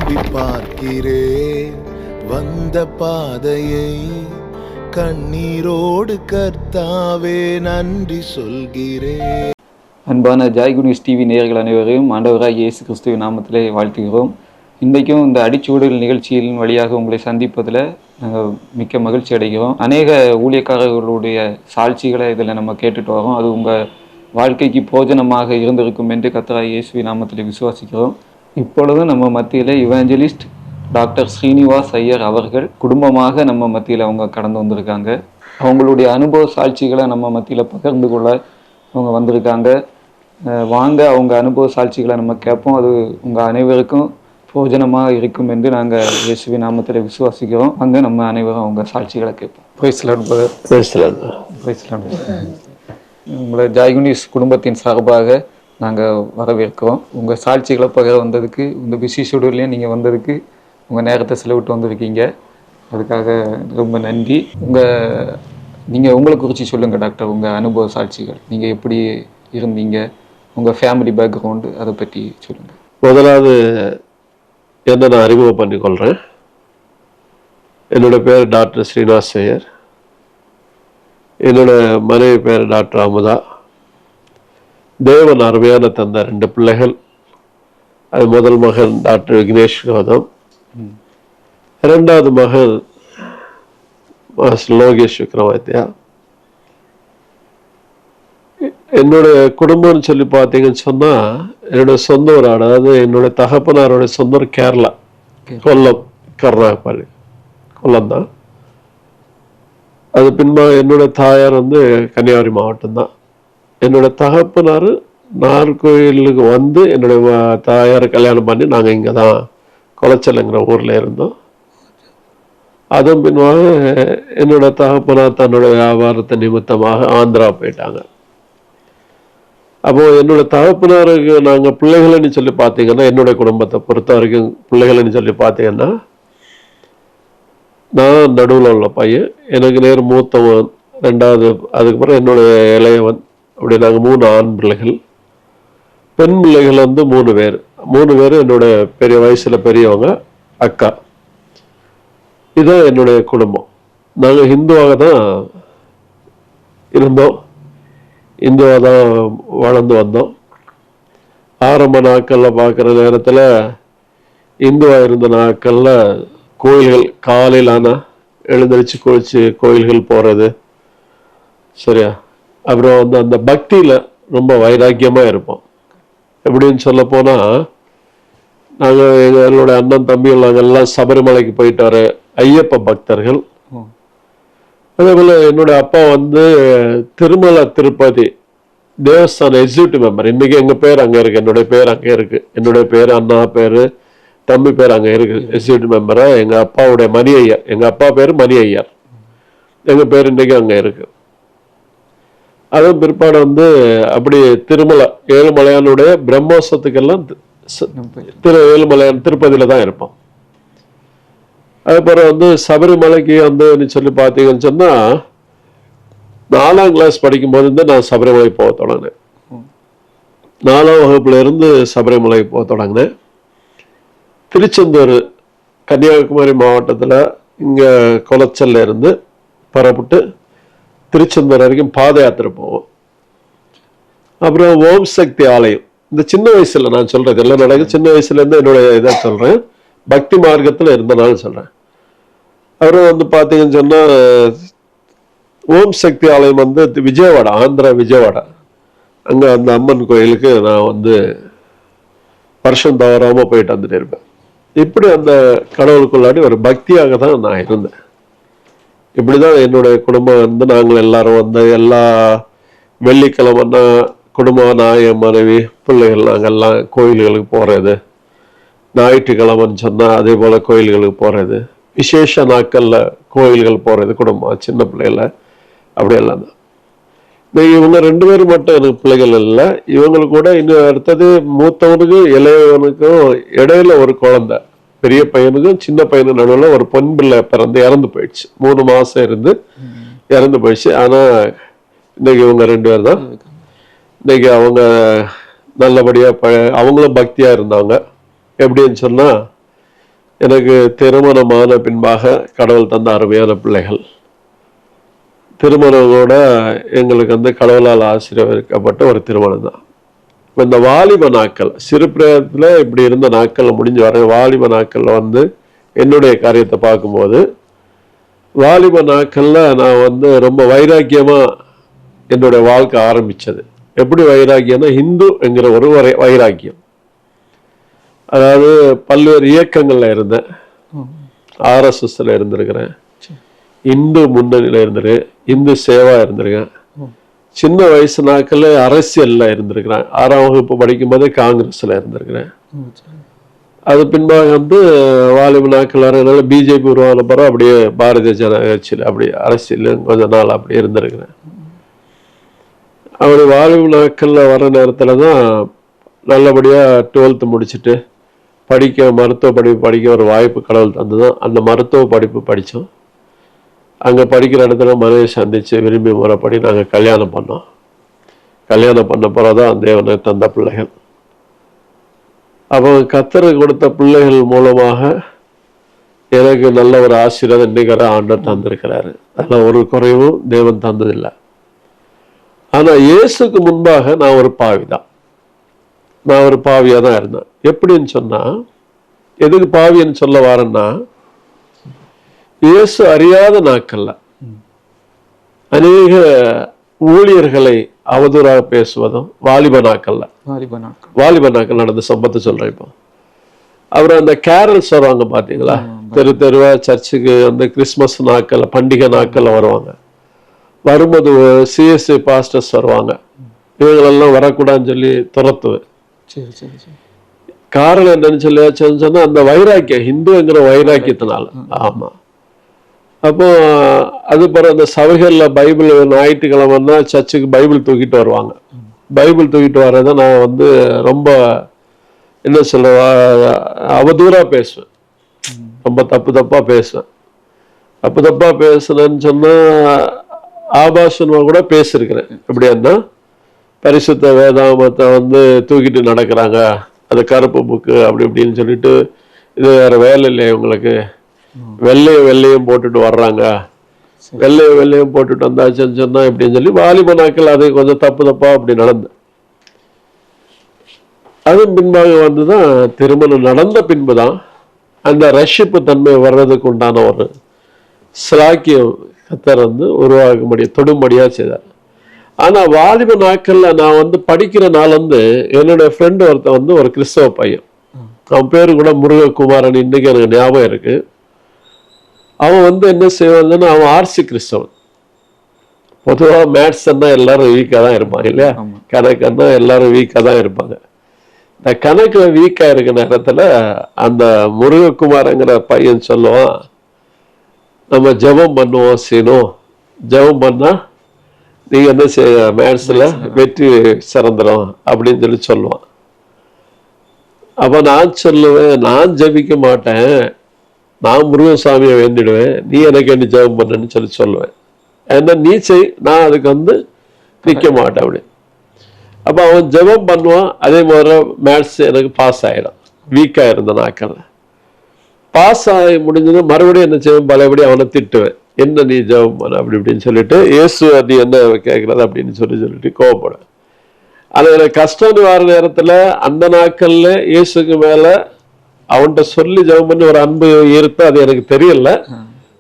திரும்பி பார்க்கிறேன் வந்த பாதையை, கண்ணீரோடு கர்த்தாவே நன்றி சொல்கிறேன். அன்பான ஜாய் குட் நியூஸ் டிவி நேயர்கள் அனைவரையும் ஆண்டவராகிய இயேசு கிறிஸ்துவின் நாமத்திலே வாழ்த்துகிறோம். இன்றைக்கும் இந்த அடிச்சுவடுகள் நிகழ்ச்சியின் வழியாக உங்களை சந்திப்பதில் நாங்கள் மிக்க மகிழ்ச்சி அடைகிறோம். அநேக ஊழியக்காரர்களுடைய சாட்சிகளை இதில் நம்ம கேட்டுட்டு வரோம். அது உங்கள் வாழ்க்கைக்கு போஜனமாக இருந்திருக்கும் என்று கர்த்தராகிய இயேசுவின் நாமத்தில் விசுவாசிக்கிறோம். இப்பொழுது நம்ம மத்தியில் இவாஞ்சலிஸ்ட் டாக்டர் ஸ்ரீனிவாஸ் ஐயர் அவர்கள் குடும்பமாக நம்ம மத்தியில் அவங்க கடந்து வந்திருக்காங்க. அவங்களுடைய அனுபவ சாட்சிகளை நம்ம மத்தியில் பகிர்ந்து கொள்ள அவங்க வந்திருக்காங்க. வாங்க அவங்க அனுபவ சாட்சிகளை நம்ம கேட்போம். அது உங்கள் அனைவருக்கும் போஜனமாக இருக்கும் என்று நாங்கள் இயேசுவின் நாமத்தில் விசுவாசிக்கிறோம். அங்கே நம்ம அனைவரும் அவங்க சாட்சிகளை கேட்போம். உங்களை ஜாய் குட் நியூஸ் குடும்பத்தின் சார்பாக நாங்கள் வரவேற்கிறோம். உங்கள் சாட்சிகளை பகிர வந்ததுக்கு, இந்த பிஸி ஷெட்யூல்லையும் நீங்கள் வந்ததுக்கு, உங்கள் நேரத்தை செலவிட்டு வந்திருக்கீங்க. அதுக்காக ரொம்ப நன்றி. நீங்கள் உங்களை குறித்து சொல்லுங்கள் டாக்டர். உங்கள் அனுபவ சாட்சிகள், நீங்கள் எப்படி இருந்தீங்க, உங்கள் ஃபேமிலி பேக்ரவுண்டு, அதை பற்றி சொல்லுங்கள். முதலாவது என்ன நான் அறிமுகம் பண்ணிக்கொள்கிறேன். என்னோட பேர் டாக்டர் ஸ்ரீனிவாஸ் ஐயர். என்னோட மனைவி பேர் டாக்டர் அமுதா. தேவன் அருமையான தந்த 2 பிள்ளைகள். அது முதல் மகன் டாக்டர் விக்னேஷ் கௌதம், 2வது மகன் மாஸ்டர் லோகேஷ் விக்ரமாதித்யா. என்னுடைய குடும்பம்னு சொல்லி பார்த்தீங்கன்னு சொன்னால், என்னுடைய சொந்த ஊர், அதாவது என்னுடைய தகப்பனாரோட சொந்த ஊர் கேரளா, கொல்லம், கர்நாடகா, கொல்லம் தான். அது பின்பாக என்னோட தாயார் கன்னியாகுமரி மாவட்டம் தான். என்னோட தகப்பனார் நாகர்கோயிலுக்கு வந்து என்னுடைய தாயாரை கல்யாணம் பண்ணி நாங்கள் இங்கே தான் குளச்சலுங்கிற ஊரில் இருந்தோம். அதன் பின்பாக என்னோட தகப்பனார் தன்னோட வியாபாரத்தை நிமித்தமாக ஆந்திரா போயிட்டாங்க. அப்போது என்னோட தகப்பனாருக்கு நாங்கள் பிள்ளைகள்னு சொல்லி பார்த்தீங்கன்னா, என்னுடைய குடும்பத்தை பொறுத்த வரைக்கும் பிள்ளைகள்னு சொல்லி பார்த்தீங்கன்னா, நான் நடுவில் உள்ள பையன், எனக்கு நேர் மூத்தவன், 2வது, அதுக்கப்புறம் என்னுடைய இளையவன். அப்படி நாங்கள் 3 ஆண் பிள்ளைகள். பெண் பிள்ளைகள் 3 பேர். 3 பேர் என்னோட பெரிய வயசில் பெரியவங்க, அக்கா. இதுதான் என்னுடைய குடும்பம். நாங்கள் ஹிந்துவாக தான் இருந்தோம், இந்துவாக தான் வளர்ந்து வந்தோம். ஆரம்ப நாட்களில் பார்க்குற நேரத்தில், இந்துவாக இருந்த நாட்களில் கோயில்கள் காலையில் ஆனால் எழுந்திரிச்சு குளிச்சு கோயில்கள் போகிறது, சரியா. அப்புறம் அந்த பக்தியில் ரொம்ப வைராக்கியமாக இருப்போம். எப்படின்னு சொல்ல போனால், நாங்கள் எங்களோட அண்ணன் தம்பிகள் நாங்கள்லாம் சபரிமலைக்கு போயிட்டு வர ஐயப்ப பக்தர்கள். அதே போல் என்னுடைய அப்பா திருமலை திருப்பதி தேவஸ்தான எக்ஸிக்யூட்டிவ் மெம்பர். இன்றைக்கி எங்கள் பேர் அங்கே இருக்குது, என்னுடைய பேர் அங்கே இருக்குது, என்னுடைய பேர், அண்ணா பேர், தம்பி பேர் அங்கே இருக்குது. எக்ஸிக்யூட்டிவ் மெம்பராக எங்கள் அப்பாவுடைய மணி ஐயர், எங்கள் அப்பா பேர் மணி ஐயர், எங்கள் பேர் இன்றைக்கி அங்கே இருக்குது. அதன் பிற்பாடு அப்படி திருமலை ஏழுமலையானுடைய பிரம்மோத்சவத்துக்கெல்லாம் ஏழுமலையான் திருப்பதியில் தான் இருப்போம். அதுக்கப்புறம் சபரிமலைக்கு சொல்லி பார்த்தீங்கன்னு சொன்னால், 4ஆம் கிளாஸ் படிக்கும்போது நான் சபரிமலை போக தொடங்கினேன். 4ஆம் வகுப்புல இருந்து சபரிமலை போக தொடங்கினேன். திருச்செந்தூர், கன்னியாகுமரி மாவட்டத்தில் இங்கே குளச்சல்ல இருந்து புறப்பட்டு திருச்செந்தூர் வரைக்கும் பாத யாத்திரை போவோம். அப்புறம் ஓம் சக்தி ஆலயம். இந்த சின்ன வயசுல நான் சொல்றது எல்லாம் நடக்குது. சின்ன வயசுல இருந்து என்னுடைய இதை சொல்றேன், பக்தி மார்க்கத்தில் இருந்தனாலும் சொல்றேன். அப்புறம் பார்த்தீங்கன்னு சொன்னா, ஓம் சக்தி ஆலயம் விஜயவாடா, ஆந்திரா விஜயவாடா. அங்கே அந்த அம்மன் கோயிலுக்கு நான் வருஷம் தவறாமல் போயிட்டு வந்துட்டு இருப்பேன். இப்படி அந்த கடவுளுக்குள்ளாடி ஒரு பக்தியாக தான் நான் இருந்தேன். இப்படிதான் என்னுடைய குடும்பம் நாங்கள் எல்லாரும் எல்லா வெள்ளிக்கிழமைன்னா குடும்பம், நான், என் மனைவி, பிள்ளைகள் நாங்கள்லாம் கோயில்களுக்கு போகிறது. ஞாயிற்றுக்கிழமைன்னு சொன்னால் அதே போல் கோயில்களுக்கு போகிறது. விசேஷ நாட்களில் கோயில்கள் போகிறது குடும்பம், சின்ன பிள்ளைகள அப்படியெல்லாம் தான். இவங்க 2 பேரும் மட்டும் எனக்கு பிள்ளைகள் இல்லை. இவங்களுக்கு கூட இன்னும் அடுத்தது மூத்தவனுக்கும் இளையவனுக்கும் இடையில ஒரு குழந்தை, பெரிய பையனுக்கும் சின்ன பையனுக்கு நடுவில் ஒரு பொன் பிள்ளை பிறந்து இறந்து போயிடுச்சு. 3 மாதம் இருந்து இறந்து போயிடுச்சு. ஆனால் இன்னைக்கு இவங்க 2 பேர் தான். இன்னைக்கு அவங்க நல்லபடியாக அவங்களும் பக்தியாக இருந்தாங்க. எப்படின்னு சொன்னால், எனக்கு திருமணமான பின்பாக கடவுள் தந்த அருமையான பிள்ளைகள். திருமணத்தோட எங்களுக்கு வந்து கடவுளால் ஆசீர்வதிக்கப்பட்ட ஒரு திருமணம் தான். இந்த வாலிப நாட்கள், சிறு பிராயத்தில் இப்படி இருந்த நாட்கள் முடிஞ்சு வர வாலிப நாட்களில் வந்து என்னுடைய காரியத்தை பார்க்கும்போது, வாலிப நாட்களில் நான் வந்து ரொம்ப வைராக்கியமாக என்னுடைய வாழ்க்கை ஆரம்பித்தது. எப்படி வைராக்கியம்னா, ஹிந்து என்கிற ஒரு வைராக்கியம். அதாவது பல்வேறு இயக்கங்களில் இருந்தேன். ஆர்எஸ்எஸ்ல இருந்திருக்கிறேன், இந்து முன்னணியில் இருந்திருக்கேன், இந்து சேவா இருந்திருக்கேன். சின்ன வயசு நாட்கள் அரசியல்ல இருந்திருக்கிறேன். 6ஆம் வகுப்பு படிக்கும்போது காங்கிரஸ்ல இருந்திருக்கிறேன். அது பின்பாக வந்து வாலிப நாட்கள் வரதுனால பிஜேபி உருவான பிறகு அப்படியே பாரதிய ஜனதா கட்சியில் அப்படி அரசியல் கொஞ்ச நாள் அப்படி இருந்திருக்கிறேன். அப்படி வாலிப நாட்கள்ல வர நேரத்துல தான் நல்லபடியாக 12th முடிச்சுட்டு மருத்துவ படிப்பு படிக்க ஒரு வாய்ப்பு கடவுள் தந்துதான். அந்த மருத்துவ படிப்பு படித்தோம். அங்கே படிக்கிற இடத்துல மனைவி சந்தித்து விரும்பி முறைப்படி நாங்கள் கல்யாணம் பண்ணோம். கல்யாணம் பண்ண பிறகுதான் தேவனை தந்த பிள்ளைகள். அப்போ கர்த்தர் கொடுத்த பிள்ளைகள் மூலமாக எனக்கு நல்ல ஒரு ஆசீர்வாதம் இன்னைக்கு ஆண்டவர் தந்திருக்கிறாரு. அதில் ஒரு குறைவும் தேவன் தந்ததில்லை. ஆனால் இயேசுக்கு முன்பாக நான் ஒரு பாவி தான். நான் ஒரு பாவியாக தான் இருந்தேன். எப்படின்னு சொன்னால், எதுக்கு பாவின்னு சொல்ல வரேன்னா, இயேசு அறியாத நாட்கள்ல அநேக ஊழியர்களை அவதூறாக பேசுவதும் வாலிப நாட்கள் நடந்த சம்பவத்தை சொல்றேன். இப்போ அப்புறம் அந்த கேரல்ஸ் வருவாங்க பார்த்தீங்களா, தெருவா சர்ச்சுக்கு அந்த கிறிஸ்மஸ் நாட்கள் பண்டிகை நாட்கள்ல வருவாங்க. வரும்போது சிஎஸ்ஐ பாஸ்டர்ஸ் வருவாங்க. இவங்களெல்லாம் வரக்கூடாதுன்னு சொல்லி துரத்துவேன். காரணம் என்னன்னு சொல்லியாச்சுன்னு சொன்னா, அந்த வைராக்கியம், ஹிந்துங்கிற வைராக்கியத்தினால. ஆமா. அப்போ அது பிறகு அந்த சபைகள்ல பைபிள் ஞாயிற்றுக்கிழமைன்னா சர்ச்சுக்கு பைபிள் தூக்கிட்டு வருவாங்க. பைபிள் தூக்கிட்டு வர்றதை நான் வந்து ரொம்ப என்ன சொல்ல அவதூறா பேசுவேன். ரொம்ப தப்பா பேசுவேன். தப்பா பேசுனேன்னு சொன்னா ஆபாசமா கூட பேசிருக்கிறேன். எப்படின்னா, பரிசுத்த வேதாமத்தை வந்து தூக்கிட்டு நடக்கிறாங்க, அது கருப்பு புக்கு அப்படி இப்படின்னு சொல்லிட்டு, இது வேற வேலை இல்லையா உங்களுக்கு, வெள்ளையும் போட்டுட்டு வர்றாங்க, வெள்ளையும் போட்டுட்டு வந்தாச்சுன்னு சொன்னா இப்படின்னு சொல்லி வாலிப நாட்கள் அது கொஞ்சம் தப்பா அப்படி நடந்து. அதன் பின்பாக வந்துதான் திருமணம் நடந்த பின்புதான் அந்த ரஷிப்பு தன்மை வர்றதுக்கு உண்டான ஒரு சிலாக்கியம் கர்த்தர் வந்து உருவாக்கும்படியா தொடும்படியா செய்தார். ஆனா வாலிப நாட்கள்ல நான் வந்து படிக்கிற நாள் வந்து என்னுடைய ஃப்ரெண்டு ஒருத்தன் வந்து ஒரு கிறிஸ்தவ பையன், அவன் பேரு கூட முருககுமாரன், இன்னைக்கு எனக்கு ஞாபகம் இருக்கு. அவன் வந்து என்ன செய்வான்னா, அவன் ஆர்சி கிறிஸ்தவன். பொதுவாக மேத்ஸ்ன்னா எல்லாரும் வீக்காக தான் இருப்பாங்க இல்லையா, கணக்குன்னா எல்லாரும் வீக்காக தான் இருப்பாங்க. இந்த கணக்குல வீக்கா இருக்க நேரத்துல அந்த முருககுமாரங்கிற பையன் சொல்லுவான், நம்ம ஜெபம் பண்ணுவோம் சீனும், ஜெபம் பண்ணா நீங்க என்ன செய்ய மேத்ஸ்ல வெற்றி சிறந்துடும் அப்படின்னு சொல்லி சொல்லுவான். அப்ப நான் சொல்லுவேன், நான் ஜெபிக்க மாட்டேன், நான் முருகசாமியை வேண்டிடுவேன், நீ எனக்கு என்ன ஜெபம் பண்ணன்னு சொல்லி சொல்லுவேன். ஏன்னா நீ செய், நான் அதுக்கு வந்து நிற்க மாட்டேன் அப்படி. அப்போ அவன் ஜெபம் பண்ணுவான். அதே மாதிரி மேத்ஸ் எனக்கு பாஸ் ஆகிடும். வீக்காக இருந்த நாட்கள் பாஸ் ஆகி முடிஞ்சது மறுபடியும் என்ன செய்வேன், பலபடி அவனை திட்டுவேன், என்ன நீ ஜெபம் பண்ண அப்படி இப்படின்னு சொல்லிட்டு, இயேசு நீ என்ன கேட்கறது அப்படின்னு சொல்லிட்டு கோவப்படுவேன். அது எனக்கு கஷ்டம்னு வர நேரத்துல அந்த நாட்கள்ல இயேசுக்கு மேல அவன்கிட்ட சொல்லி ஜெபம் பண்ணி ஒரு அன்பு ஈர்த்து, அது எனக்கு தெரியல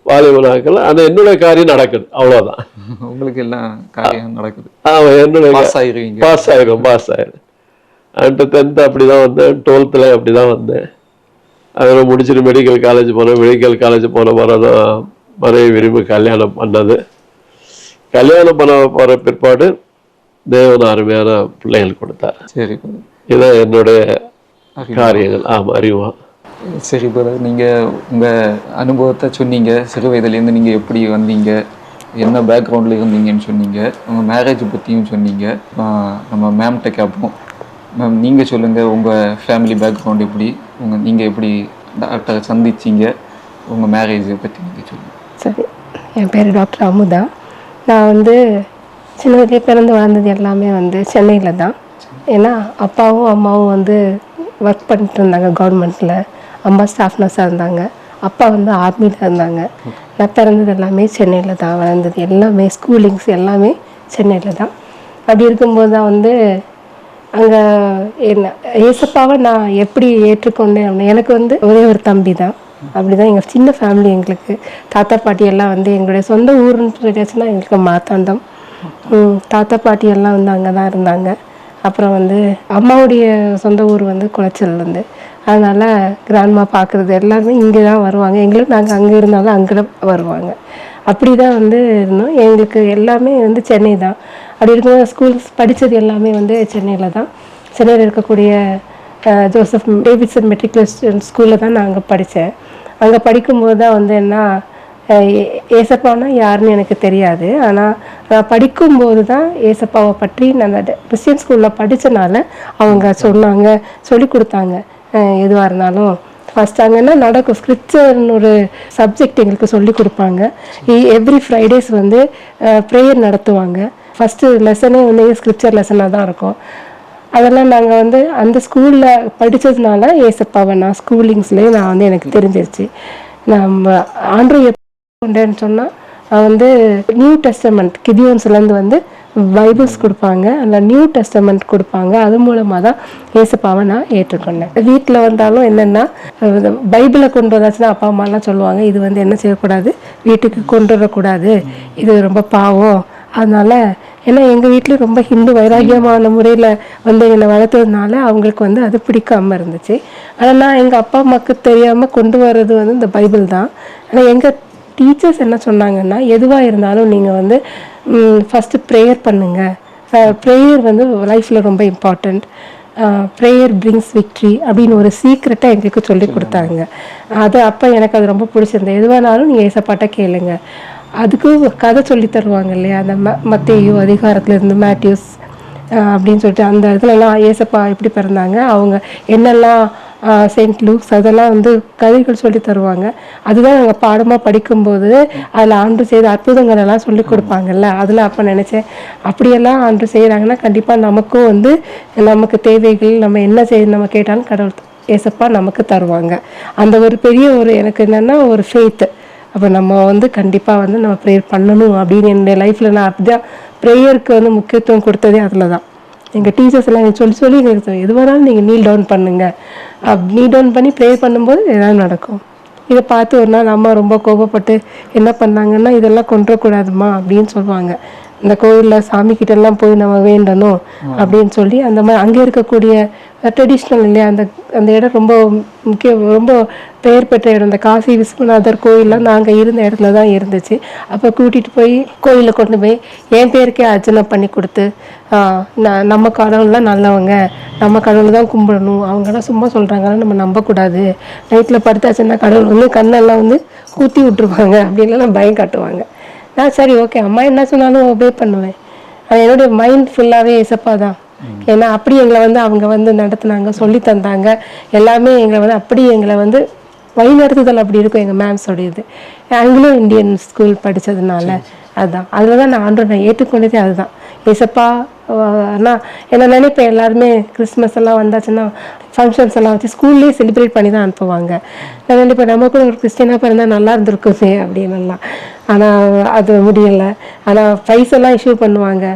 வாலிப நாட்கள். ஆனா என்னுடைய காரியம் நடக்குது, அவ்வளவுதான். உங்களுக்கு எல்லாம் காரியம் நடக்குது. என்னுடைய பாஸ் ஆயிரும். அன்ட்டு 10th அப்படிதான் வந்தேன், 12th அப்படிதான் வந்தேன். அதில் முடிச்சுட்டு மெடிக்கல் காலேஜ் போனேன். மெடிக்கல் காலேஜ் போன பிறகுதான் மனைவி விரும்பி கல்யாணம் பண்ணது. கல்யாணம் பண்ண போற பிற்பாடு தேவன் அருமையான பிள்ளைகள் கொடுத்தார். சரி, இதான் என்னுடைய காரியங்கள். அறிவா. சரி பிரதர், நீங்கள் உங்கள் அனுபவத்தை சொன்னீங்க. சிறு வயதுலேருந்து நீங்கள் எப்படி வந்தீங்க, என்ன பேக்ரவுண்டில் இருந்தீங்கன்னு சொன்னீங்க. உங்கள் மேரேஜ் பற்றியும் சொன்னீங்க. நம்ம மேம்கிட்ட கேட்போம். மேம், நீங்கள் சொல்லுங்கள், உங்கள் ஃபேமிலி பேக்ரவுண்ட் எப்படி, நீங்கள் எப்படி டாக்டரை சந்திச்சிங்க, உங்கள் மேரேஜை பற்றி நீங்கள் சொல்லுங்கள். சரி, என் பேர் டாக்டர் அமுதா. நான் வந்து சின்ன வயதிலே பிறந்து வளர்ந்தது எல்லாமே வந்து சென்னையில் தான். ஏன்னா அப்பாவும் அம்மாவும் வந்து ஒர்க் பண்ணிட்டு இருந்தாங்க கவர்மெண்ட்டில். அம்மா ஸ்டாஃப் நர்ஸாக இருந்தாங்க. அப்பா வந்து ஆர்மியில் இருந்தாங்க. நான் பிறந்தது எல்லாமே சென்னையில் தான், வளர்ந்தது எல்லாமே ஸ்கூலிங்ஸ் எல்லாமே சென்னையில் தான். அப்படி இருக்கும்போது தான் வந்து அங்கே என்ன ஏசப்பாவை நான் எப்படி ஏற்றுக்கொண்டேன் அப்படின்னா, எனக்கு வந்து ஒரே ஒரு தம்பி தான். அப்படி தான் எங்கள் சின்ன ஃபேமிலி. எங்களுக்கு தாத்தா பாட்டி எல்லாம் வந்து எங்களுடைய சொந்த ஊருன்னு சொல்லியாச்சுன்னா எங்களுக்கு மாத்தாண்டம். தாத்தா பாட்டி எல்லாம் வந்து அங்கே தான் இருந்தாங்க. அப்புறம் வந்து அம்மாவுடைய சொந்த ஊர் வந்து குளச்சல்லேருந்து. அதனால் கிராண்ட்மா பார்க்குறது எல்லாருமே இங்கே தான் வருவாங்க. எங்களுக்கு நாங்கள் அங்கே இருந்தாலும் அங்கே தான் வருவாங்க. அப்படி தான் வந்து இருந்தோம். எங்களுக்கு எல்லாமே வந்து சென்னை தான். அப்படி இருக்கும்போது ஸ்கூல்ஸ் படித்தது எல்லாமே வந்து சென்னையில் தான். சென்னையில் இருக்கக்கூடிய ஜோசப் டேவிட்சன் மெட்ரிகுலேஷன் ஸ்கூலில் தான் நான் அங்கே படித்தேன். அங்கே படிக்கும்போது தான் வந்து என்ன ஏசப்பானா யாருன்னு எனக்கு தெரியாது. ஆனால் நான் படிக்கும்போது தான் ஏசப்பாவை பற்றி நான் அந்த கிறிஸ்டியன் ஸ்கூலில் படித்தனால அவங்க சொன்னாங்க, சொல்லி கொடுத்தாங்க. எதுவாக இருந்தாலும் ஃபஸ்ட் அங்கன்னா நடக்கும். ஸ்கிரிப்சர்னு ஒரு சப்ஜெக்ட் எங்களுக்கு சொல்லி கொடுப்பாங்க. எவ்ரி ஃப்ரைடேஸ் வந்து ப்ரேயர் நடத்துவாங்க. ஃபஸ்ட்டு லெசனே வந்து ஸ்கிரிப்சர் லெசனாக தான் இருக்கும். அதெல்லாம் நாங்கள் வந்து அந்த ஸ்கூலில் படித்ததுனால ஏசப்பாவை நான் ஸ்கூலிங்ஸ்லேயே நான் வந்து எனக்கு தெரிஞ்சிருச்சு. நம்ம ஆண்ட்ராய்டு கொண்டேன்னு சொன்னால் வந்து நியூ டெஸ்டமெண்ட் கிதியோன்ஸ்லேருந்து வந்து பைபிள்ஸ் கொடுப்பாங்க. அந்த நியூ டெஸ்டமெண்ட் கொடுப்பாங்க. அது மூலமாக தான் ஏசப்பாவை நான் ஏற்றுக்கொண்டேன். வீட்டில் வந்தாலும் என்னென்னா பைபிளை கொண்டு வந்தாச்சுன்னா அப்பா அம்மாலாம் சொல்லுவாங்க, இது வந்து என்ன செய்யக்கூடாது, வீட்டுக்கு கொண்டு வரக்கூடாது, இது ரொம்ப பாவம். அதனால் ஏன்னா எங்கள் வீட்டில் ரொம்ப ஹிந்து வைராகியமான முறையில் வந்து என்னை வளர்த்ததுனால அவங்களுக்கு வந்து அது பிடிக்காமல் இருந்துச்சு. ஆனால் நான் எங்கள் அப்பா அம்மாவுக்கு தெரியாமல் கொண்டு வர்றது வந்து இந்த பைபிள் தான். ஆனால் எங்கள் டீச்சர்ஸ் என்ன சொன்னாங்கன்னா, எதுவாக இருந்தாலும் நீங்கள் வந்து ஃபஸ்ட்டு ப்ரேயர் பண்ணுங்கள். ப்ரேயர் வந்து லைஃப்பில் ரொம்ப இம்பார்ட்டண்ட். ப்ரேயர் பிரிங்ஸ் விக்ட்ரி அப்படின்னு ஒரு சீக்ரெட்டாக எங்களுக்கு சொல்லி கொடுத்தாங்க. அது அப்போ எனக்கு அது ரொம்ப பிடிச்சிருந்தது. எதுவானாலும் நீங்கள் ஏசப்பாட்ட கேளுங்க. அதுக்கு கதை சொல்லி தருவாங்க இல்லையா, அந்த மத்தேயு அதிகாரத்துலேருந்து மேத்யூஸ் அப்படின்னு சொல்லிட்டு அந்த இதுலலாம் ஏசப்பா எப்படி பிறந்தாங்க, அவங்க என்னெல்லாம் செயின்ட் லூக்ஸ் அதெல்லாம் வந்து கதைகள் சொல்லி தருவாங்க. அதுதான் நாங்கள் பாடமாக படிக்கும்போது அதில் ஆண்டு செய்த அற்புதங்கள் எல்லாம் சொல்லி கொடுப்பாங்கல்ல. அதில் அப்போ நினச்சேன், அப்படியெல்லாம் ஆண்டு செய்கிறாங்கன்னா கண்டிப்பாக நமக்கும் வந்து நமக்கு தேவைகள் நம்ம என்ன நம்ம கேட்டாலும் கடவுள் ஏசப்பா நமக்கு தருவாங்க. அந்த ஒரு பெரிய ஒரு எனக்கு என்னென்னா ஒரு ஃபெய்த்து. அப்போ நம்ம வந்து கண்டிப்பாக வந்து நம்ம ப்ரேயர் பண்ணணும் அப்படின்னு என்னுடைய லைஃப்பில் நான் அப்படிதான் ப்ரேயருக்கு வந்து முக்கியத்துவம் கொடுத்ததே அதில் தான். எங்கள் டீச்சர்ஸ் எல்லாம் எனக்கு சொல்லி எனக்கு எது வேணாலும் நீங்கள் நீல் டவுன் பண்ணுங்கள், நீல் டவுன் பண்ணி ப்ரேயர் பண்ணும்போது எதாவது நடக்கும். இதை பார்த்து ஒரு நாள் அம்மா ரொம்ப கோபப்பட்டு என்ன பண்ணாங்கன்னா, இதெல்லாம் கொண்டுறக்கூடாதுமா அப்படின்னு சொல்லுவாங்க. இந்த கோயிலில் சாமிக்கிட்டெல்லாம் போய் நம்ம வேண்டணும் அப்படின்னு சொல்லி அந்த மாதிரி அங்கே இருக்கக்கூடிய ட்ரெடிஷ்னல் இல்லையா, அந்த இடம் ரொம்ப ரொம்ப பெயர் பெற்ற இடம். இந்த காசி விஸ்வநாதர் கோயிலெலாம் நாங்கள் இருந்த இடத்துல தான் இருந்துச்சு. அப்போ கூட்டிகிட்டு போய் கோயிலில் கொண்டு போய் என் பேருக்கே அர்ச்சனை பண்ணி கொடுத்து, நம்ம கடவுள்லாம் நல்லவங்க, நம்ம கடவுள் தான் கும்பிடணும், அவங்கெல்லாம் சும்மா சொல்கிறாங்கன்னா நம்ம நம்பக்கூடாது, நைட்டில் படுத்தாச்சுன்னா கடவுள் வந்து கண்ணெல்லாம் வந்து ஊற்றி விட்ருவாங்க அப்படின்லாம் பயம் காட்டுவாங்க. நான் சரி ஓகே அம்மா என்ன சொன்னாலும் ஒபே பண்ணுவேன். அது என்னுடைய மைண்ட் ஃபுல்லாகவே ஏசப்பா தான். ஏன்னா அப்படி எங்களை வந்து அவங்க வந்து நடத்துனாங்க, சொல்லி தந்தாங்க எல்லாமே. எங்களை வந்து அப்படி எங்களை வந்து வழிநடத்துதல் அப்படி இருக்கும் எங்கள் மேம்ஸோடையது. ஆங்கிலோ இந்தியன் ஸ்கூல் படித்ததுனால அதுதான். அதில் தான் நான் ஆண்டவரை ஏற்றுக்கொண்டதே அதுதான். ஏசப்பா ஆனால் என்ன நினைப்பேன், எல்லாருமே கிறிஸ்மஸ் எல்லாம் வந்தாச்சுன்னா ஃபங்க்ஷன்ஸ் எல்லாம் வச்சு ஸ்கூல்லேயே செலிப்ரேட் பண்ணி தான் அனுப்புவாங்க. நான் நினைப்பேன் நம்ம கூட ஒரு கிறிஸ்டியனாக பிறந்தால் நல்லா இருந்திருக்குமே அப்படின்னுலாம். ஆனால் அது முடியலை. ஆனால் ப்ரைஸ் எல்லாம் இஷ்யூ பண்ணுவாங்க,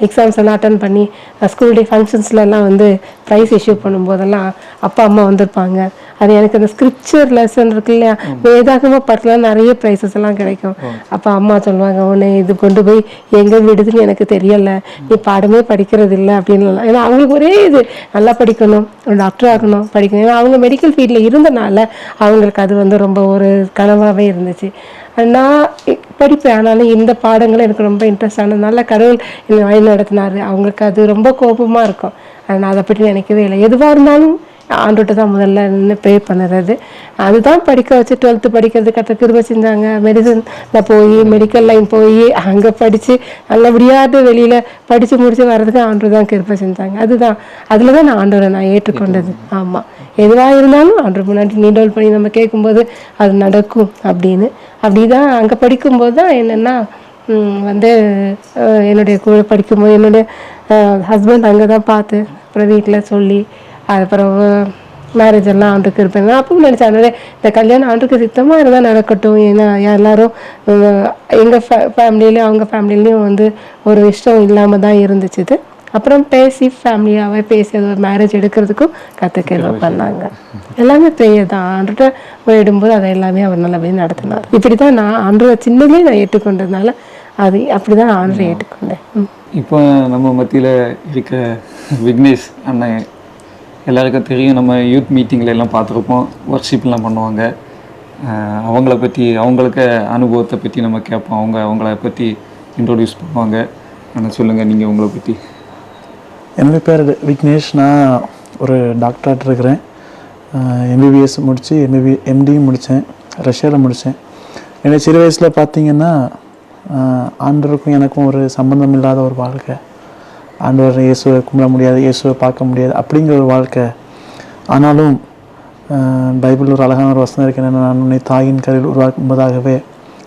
எக்ஸாம்ஸ் எல்லாம் அட்டன் பண்ணி ஸ்கூல் டே ஃபங்க்ஷன்ஸ்லாம் வந்து ப்ரைஸ் இஷ்யூ பண்ணும்போதெல்லாம் அப்பா அம்மா வந்திருப்பாங்க. அது எனக்கு அந்த ஸ்கிரிப்சர் லெசன் இருக்கு இல்லையா, வேதாகமாக பார்க்கலாம் நிறைய ப்ரைஸஸ் எல்லாம் கிடைக்கும். அப்போ அம்மா சொல்லுவாங்க, உன்னை இது கொண்டு போய் எங்கே விடுதுன்னு எனக்கு தெரியலை, நீ பாடமே படிக்கிறது இல்லை அப்படின்லாம். ஏன்னா அவங்களுக்கு ஒரே இது நல்லா படிக்கணும், ஒரு டாக்டர் ஆகணும், படிக்கணும். ஏன்னா அவங்க மெடிக்கல் ஃபீல்டில் இருந்தனால அவங்களுக்கு அது வந்து ரொம்ப ஒரு கனவாகவே இருந்துச்சு. நான் படிப்பேன், ஆனாலும் இந்த பாடங்கள் எனக்கு ரொம்ப இன்ட்ரெஸ்ட் ஆனதுனால கடவுள் என்னை வழி நடத்தினார். அவங்களுக்கு அது ரொம்ப கோபமாக இருக்கும். நான் அதை பற்றி நினைக்கவே இல்லை. எதுவாக இருந்தாலும் ஆண்டுகிட்ட தான் முதல்ல நின்று ப்ரே பண்ணுறது. அதுதான் படிக்க வச்சு 12th படிக்கிறது கற்று கிருபை செஞ்சாங்க. மெடிசனில் போய் மெடிக்கல் லைன் போய் அங்கே படித்து நல்லபடியாக வெளியில் படித்து முடித்து வர்றதுக்கு ஆண்டு தான் கிருபை செஞ்சாங்க. அதுதான் அதில் தான் நான் ஆண்டவரை நான் ஏற்றுக்கொண்டது. ஆமாம், எதுவாக இருந்தாலும் ஆண்டு முன்னாடி நீண்டோல் பண்ணி நம்ம கேட்கும்போது அது நடக்கும் அப்படின்னு. அப்படி தான் அங்கே படிக்கும்போது தான் என்னென்னா வந்து என்னுடைய கூட படிக்கும்போது என்னுடைய ஹஸ்பண்ட் அங்கே தான் பார்த்து அப்புறம் வீட்டில் சொல்லி அதுக்கப்புறம் மேரேஜ் எல்லாம் ஆண்டுக்கு இருப்பேன். நான் அப்பவும் நினச்சேன் அதனால இந்த கல்யாணம் ஆண்டுக்கு சித்தமாக இருந்தால் நடக்கட்டும். ஏன்னா எல்லாரும் எங்கள் ஃபேமிலியிலையும் அவங்க ஃபேமிலிலையும் வந்து ஒரு இஷ்டம் இல்லாமல் தான் இருந்துச்சு. இது அப்புறம் பேசி ஃபேமிலியாகவே பேசி அது ஒரு மேரேஜ் எடுக்கிறதுக்கும் கற்றுக்கலாம் பண்ணாங்க. எல்லாமே ப்ரேயர் தான். ஆண்டுகிட்ட போயிடும்போது அதை எல்லாமே அவர் நல்லபடியாக நடத்தினார். இப்படி தான் நான் ஆண்டு சின்னதே நான் ஏற்றுக்கொண்டதுனால அது அப்படி தான் ஆண்டரை ஏற்றுக்கொண்டேன். இப்போ நம்ம மத்தியில் இருக்க விக்னேஷ் அண்ணன் எல்லாருக்கும் தெரியும். நம்ம யூத் மீட்டிங்கில் எல்லாம் பார்த்துருப்போம், ஒர்க்ஷிப்லாம் பண்ணுவாங்க. அவங்கள பற்றி அவங்களுக்கு அனுபவத்தை பற்றி நம்ம கேட்போம். அவங்கள பற்றி இன்ட்ரோடியூஸ் பண்ணுவாங்க. ஆனால் சொல்லுங்கள் நீங்கள் உங்களை பற்றி. என்னுடைய பேர் விக்னேஷ். நான் ஒரு டாக்டராக இருக்கிறேன். எம்பிபிஎஸ் முடித்து எம்டியும் முடித்தேன், ரஷ்யாவில் முடித்தேன். என்னுடைய சிறு வயசில் பார்த்திங்கன்னா ஆண்டவருக்கும் எனக்கும் ஒரு சம்பந்தம் இல்லாத ஒரு வாழ்க்கை. ஆண்டவர் இயேசுவை கும்பிட முடியாது, இயேசுவை பார்க்க முடியாது அப்படிங்கிற ஒரு வாழ்க்கை. ஆனாலும் பைபிள் ஒரு அழகான ஒரு வசனம் இருக்குது. நான் உன்னை தாயின் கரையில் உருவாக்கும்போதாகவே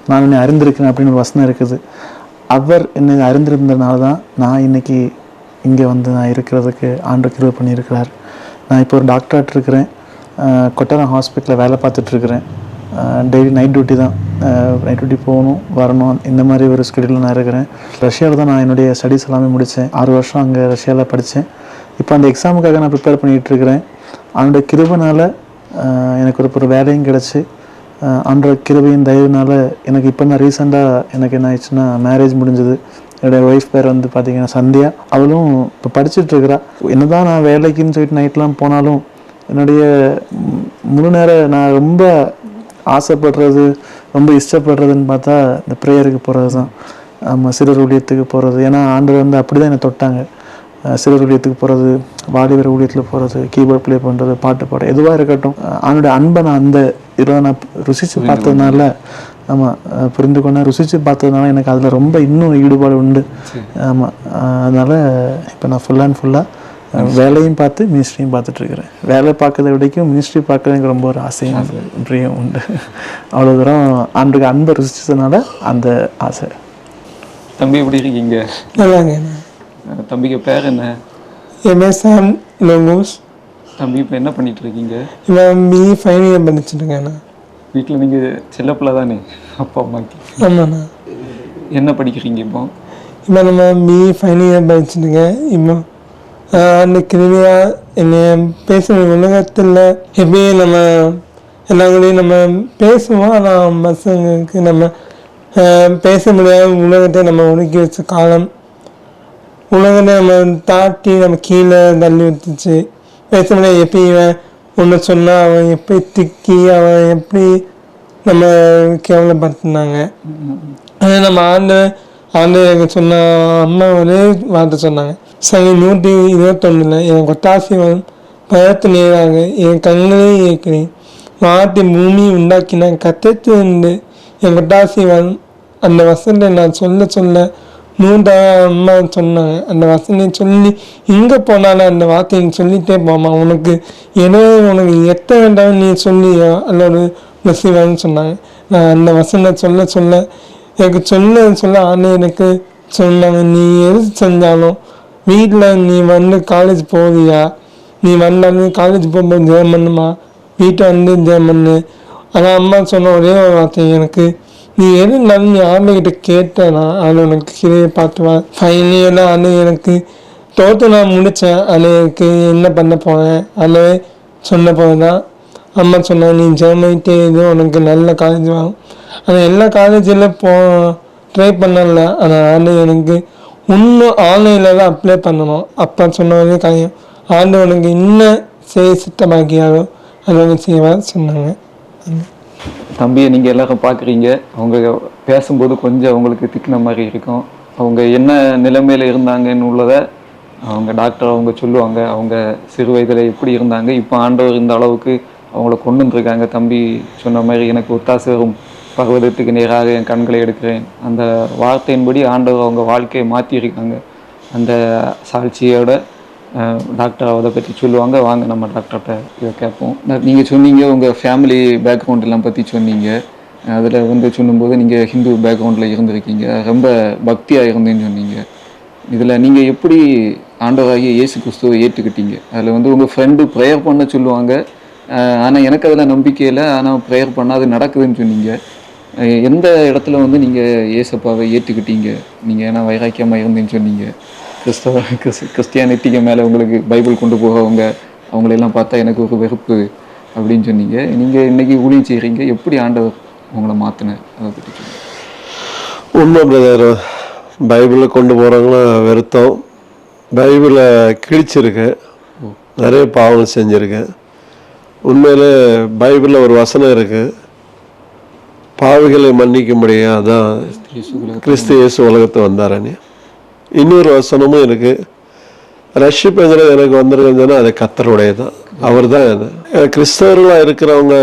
நான் உன்னை அறிந்திருக்கிறேன் அப்படின்னு ஒரு வசனம் இருக்குது. அவர் என்னை அறிந்திருந்ததுனால தான் நான் இன்றைக்கி இங்கே வந்து நான் இருக்கிறதுக்கு ஆண்டு கிருபை பண்ணியிருக்கிறார். நான் இப்போ ஒரு டாக்டராக இருக்கிறேன். கொட்டாரம் ஹாஸ்பிட்டலில் வேலை பார்த்துட்ருக்கிறேன். டெய்லி நைட் டியூட்டி தான். நைட் டியூட்டி போகணும் வரணும், இந்த மாதிரி ஒரு ஸ்கெடியூலில் நான் இருக்கிறேன். ரஷ்யாவில் தான் நான் என்னுடைய ஸ்டடீஸ் எல்லாமே முடித்தேன். 6 வருஷம் அங்கே ரஷ்யாவில் படித்தேன். இப்போ அந்த எக்ஸாமுக்காக நான் ப்ரிப்பேர் பண்ணிகிட்ருக்கிறேன். அவனுடைய கிருபைனால் எனக்கு ஒரு வேலையும் கிடச்சி, அவனோட கிருபையின் தயவுனால் எனக்கு இப்போ தான் ரீசெண்டாக எனக்கு என்ன ஆயிடுச்சுன்னா மேரேஜ் முடிஞ்சது. என்னுடைய ஒய்ஃப் பேர் வந்து பார்த்திங்கன்னா சந்தியா. அவளும் இப்போ படிச்சுட்ருக்கிறா. என்ன தான் நான் வேலைக்குன்னு சொல்லிட்டு நைட்லாம் போனாலும் என்னுடைய முழு நேரம் நான் ரொம்ப ஆசைப்படுறது, ரொம்ப இஷ்டப்படுறதுன்னு பார்த்தா இந்த ப்ரேயருக்கு போகிறது தான். ஆமாம், சிறுவர் ஊழியத்துக்கு போகிறது. ஏன்னா ஆண்டவர் வந்து அப்படி தான் என்னை தொட்டாங்க. சிறுவர் ஊழியத்துக்கு போகிறது, வாலிபர் ஊழியத்தில் போகிறது, கீபோர்ட் ப்ளே பண்ணுறது, பாட்டு பாட எதுவாக இருக்கட்டும், அவனுடைய அன்பை நான் அந்த இதில் நான் ருசித்து பார்த்ததுனால, ஆமாம் புரிந்து கொண்டேன், ருசித்து பார்த்ததுனால எனக்கு அதில் ரொம்ப இன்னும் ஈடுபாடு உண்டு. ஆமாம், அதனால் இப்போ நான் ஃபுல் அண்ட் ஃபுல்லாக வேலையும் பார்த்து மினிஸ்ட்ரியும் பார்த்துட்ருக்கிறேன். வேலை பார்க்கறத விடைக்கும் மினிஸ்ட்ரி பார்க்கறது எனக்கு ரொம்ப ஒரு ஆசையும் பிரியம் உண்டு. அவ்வளோ தூரம் ஆண்டுக்கு அன்பை ருசிச்சதுனால அந்த ஆசை. தம்பி எப்படி இருக்கீங்க? நல்லாங்க. தம்பிக்கு பேர் என்ன? எம்எஸ்எம் லோங்கோஸ். தம்பி இப்போ என்ன பண்ணிட்டு இருக்கீங்க? நான் பிஇ ஃபைனல் இயர் படிச்சுட்டுருக்கேண்ணா. வீட்டில் நீங்கள் செல்லப்பிள்ளை தானே அப்பா அம்மாக்கு? ஆமாண்ணா. என்ன படிக்கிறீங்க இப்போ? இப்போ நம்ம பிஇ ஃபைனல் இயர் படிச்சுட்டுருக்கேன். இப்போ அந்த கிருமியாக என்னை பேசுகிற உலகத்தில் எப்படி நம்ம எல்லாங்களையும் நம்ம பேசுவோம். ஆனால் பசங்களுக்கு நம்ம பேச முடியாத உலகத்தை நம்ம ஒதுக்கி வச்ச காலம். உலகத்தை நம்ம தாட்டி நம்ம கீழே தள்ளி வச்சுச்சு. பேச முடியாது. எப்படி ஒன்று சொன்னால் அவன் எப்படி திக்கி அவன் எப்படி நம்ம கேவலப்படுத்தினாங்க. அதை நம்ம ஆண்டு எனக்கு சொன்ன அம்மா ஒரே வார்த்தை சொன்னாங்க. சரி 121 என் கொட்டாசிவன் பரத்து நேராக என் கண்களே இயக்கிறேன், வாட்டி பூமி உண்டாக்கின கத்தத்து இருந்து என் கொட்டாசிவன். அந்த வசனத்தை நான் சொல்ல 100 அம்மா சொன்னாங்க. அந்த வசனத்தை சொல்லி எங்கே போனாலும் அந்த வார்த்தையை சொல்லிகிட்டே போமா, உனக்கு உனக்கு எத்த வேண்டாம் நீ சொல்லியோ அல்லது நசிவான்னு சொன்னாங்க. நான் அந்த வசனத்தை சொல்ல எனக்கு சொல்ல ஆனே எனக்கு சொன்னாங்க, நீ எது செஞ்சாலும் வீட்டில் நீ வந்து காலேஜ் போவியா, நீ வந்தாலும் காலேஜ் போகும்போது ஜெயம் பண்ணுமா, வீட்டை வந்து ஜெயம் பண்ணு. ஆனால் அம்மா சொன்ன ஒரே ஒரு வார்த்தை எனக்கு, நீ எது இருந்தாலும் நீ ஆமைகிட்ட கேட்டேனா அதில் உனக்கு கிரையை பார்த்துவா. ஃபைனலாக அது எனக்கு தோற்று நான் முடித்தேன். அது எனக்கு என்ன பண்ண போனேன் அதில் சொன்ன போது தான் அம்மா சொன்னாங்க, நீ ஜெர்மனிட்டே இது உனக்கு நல்ல காலேஜ் வாங்கும். ஆனால் எல்லா காலேஜில் ட்ரை பண்ணல. ஆனால் அது எனக்கு இன்னும் ஆன்லைனில் தான் அப்ளை பண்ணணும். அப்பா சொன்னதே காரியம் ஆண்டு உனக்கு இன்னும் சித்தமாக்கியாரோ அதை செய்வா சொன்னாங்க. தம்பியை நீங்கள் எல்லாரும் பார்க்குறீங்க. அவங்க பேசும்போது கொஞ்சம் அவங்களுக்கு திக்கின மாதிரி இருக்கும். அவங்க என்ன நிலைமையில் இருந்தாங்கன்னு உள்ளதை அவங்க டாக்டர் அவங்க சொல்லுவாங்க. அவங்க சிறு வயதில் எப்படி இருந்தாங்க, இப்போ ஆண்டவர் இந்த அளவுக்கு அவங்கள கொண்டு வந்துருக்காங்க. தம்பி சொன்ன மாதிரி எனக்கு ஒத்தாசை வரும் பர்வதத்துக்கு நேராக என் கண்களை எடுக்கிறேன், அந்த வார்த்தையின்படி ஆண்டவர் அவங்க வாழ்க்கையை மாற்றியிருக்காங்க. அந்த சாட்சியோட டாக்டர் அதை பற்றி சொல்லுவாங்க. வாங்க நம்ம டாக்டர்கிட்ட இதை கேட்போம். நீங்கள் சொன்னீங்க உங்கள் ஃபேமிலி பேக்ரவுண்ட் எல்லாம் பற்றி சொன்னீங்க. அதில் வந்து சொல்லும்போது நீங்கள் ஹிந்து பேக்ரவுண்டில் இருந்திருக்கீங்க, ரொம்ப பக்தியாக இருந்தேன்னு சொன்னீங்க. இதில் நீங்கள் எப்படி ஆண்டவராகிய இயேசு கிறிஸ்துவை ஏற்றுக்கிட்டீங்க? அதில் வந்து உங்கள் ஃப்ரெண்டு ப்ரேயர் பண்ண சொல்லுவாங்க, ஆனால் எனக்கு அதில் நம்பிக்கை இல்லை. ஆனால் ப்ரேயர் பண்ணால் அது நடக்குதுன்னு சொன்னீங்க. எந்த இடத்துல வந்து நீங்கள் ஏசப்பாவை ஏற்றுக்கிட்டீங்க? நீங்கள் ஏன்னா வைராக்கியமாக இருந்தேன்னு சொன்னீங்க. கிறிஸ்டியானிட்டிக்கு மேலே உங்களுக்கு பைபிள் கொண்டு போகவங்க அவங்களெல்லாம் பார்த்தா எனக்கு ஒரு வெறுப்பு அப்படின்னு சொன்னீங்க. நீங்கள் இன்னைக்கு ஊழியம் செய்கிறீங்க. எப்படி ஆண்டவர் உங்களை மாற்றினார் அதை பற்றி சொல்லுங்கள். உண்மை பிரதர், பைபிளை கொண்டு போகிறவங்களும் வெறுத்தோம், பைபிளை கிழிச்சிருக்கேன், நிறைய பாவம் செஞ்சுருக்கேன். உண்மையிலே பைபிளில் ஒரு வசனம் இருக்குது, பாவிகளை மன்னிக்க முடியும், அதான் கிறிஸ்து இயேசு உலகத்தை வந்தாரன்னு. இன்னொரு வசனமும் இருக்குது, ரட்சிப்புங்கிறது எனக்கு வந்திருக்குன்னு அது கர்த்தருடைய தான், அவர் தான் அது. கிறிஸ்தவர்களாக இருக்கிறவங்க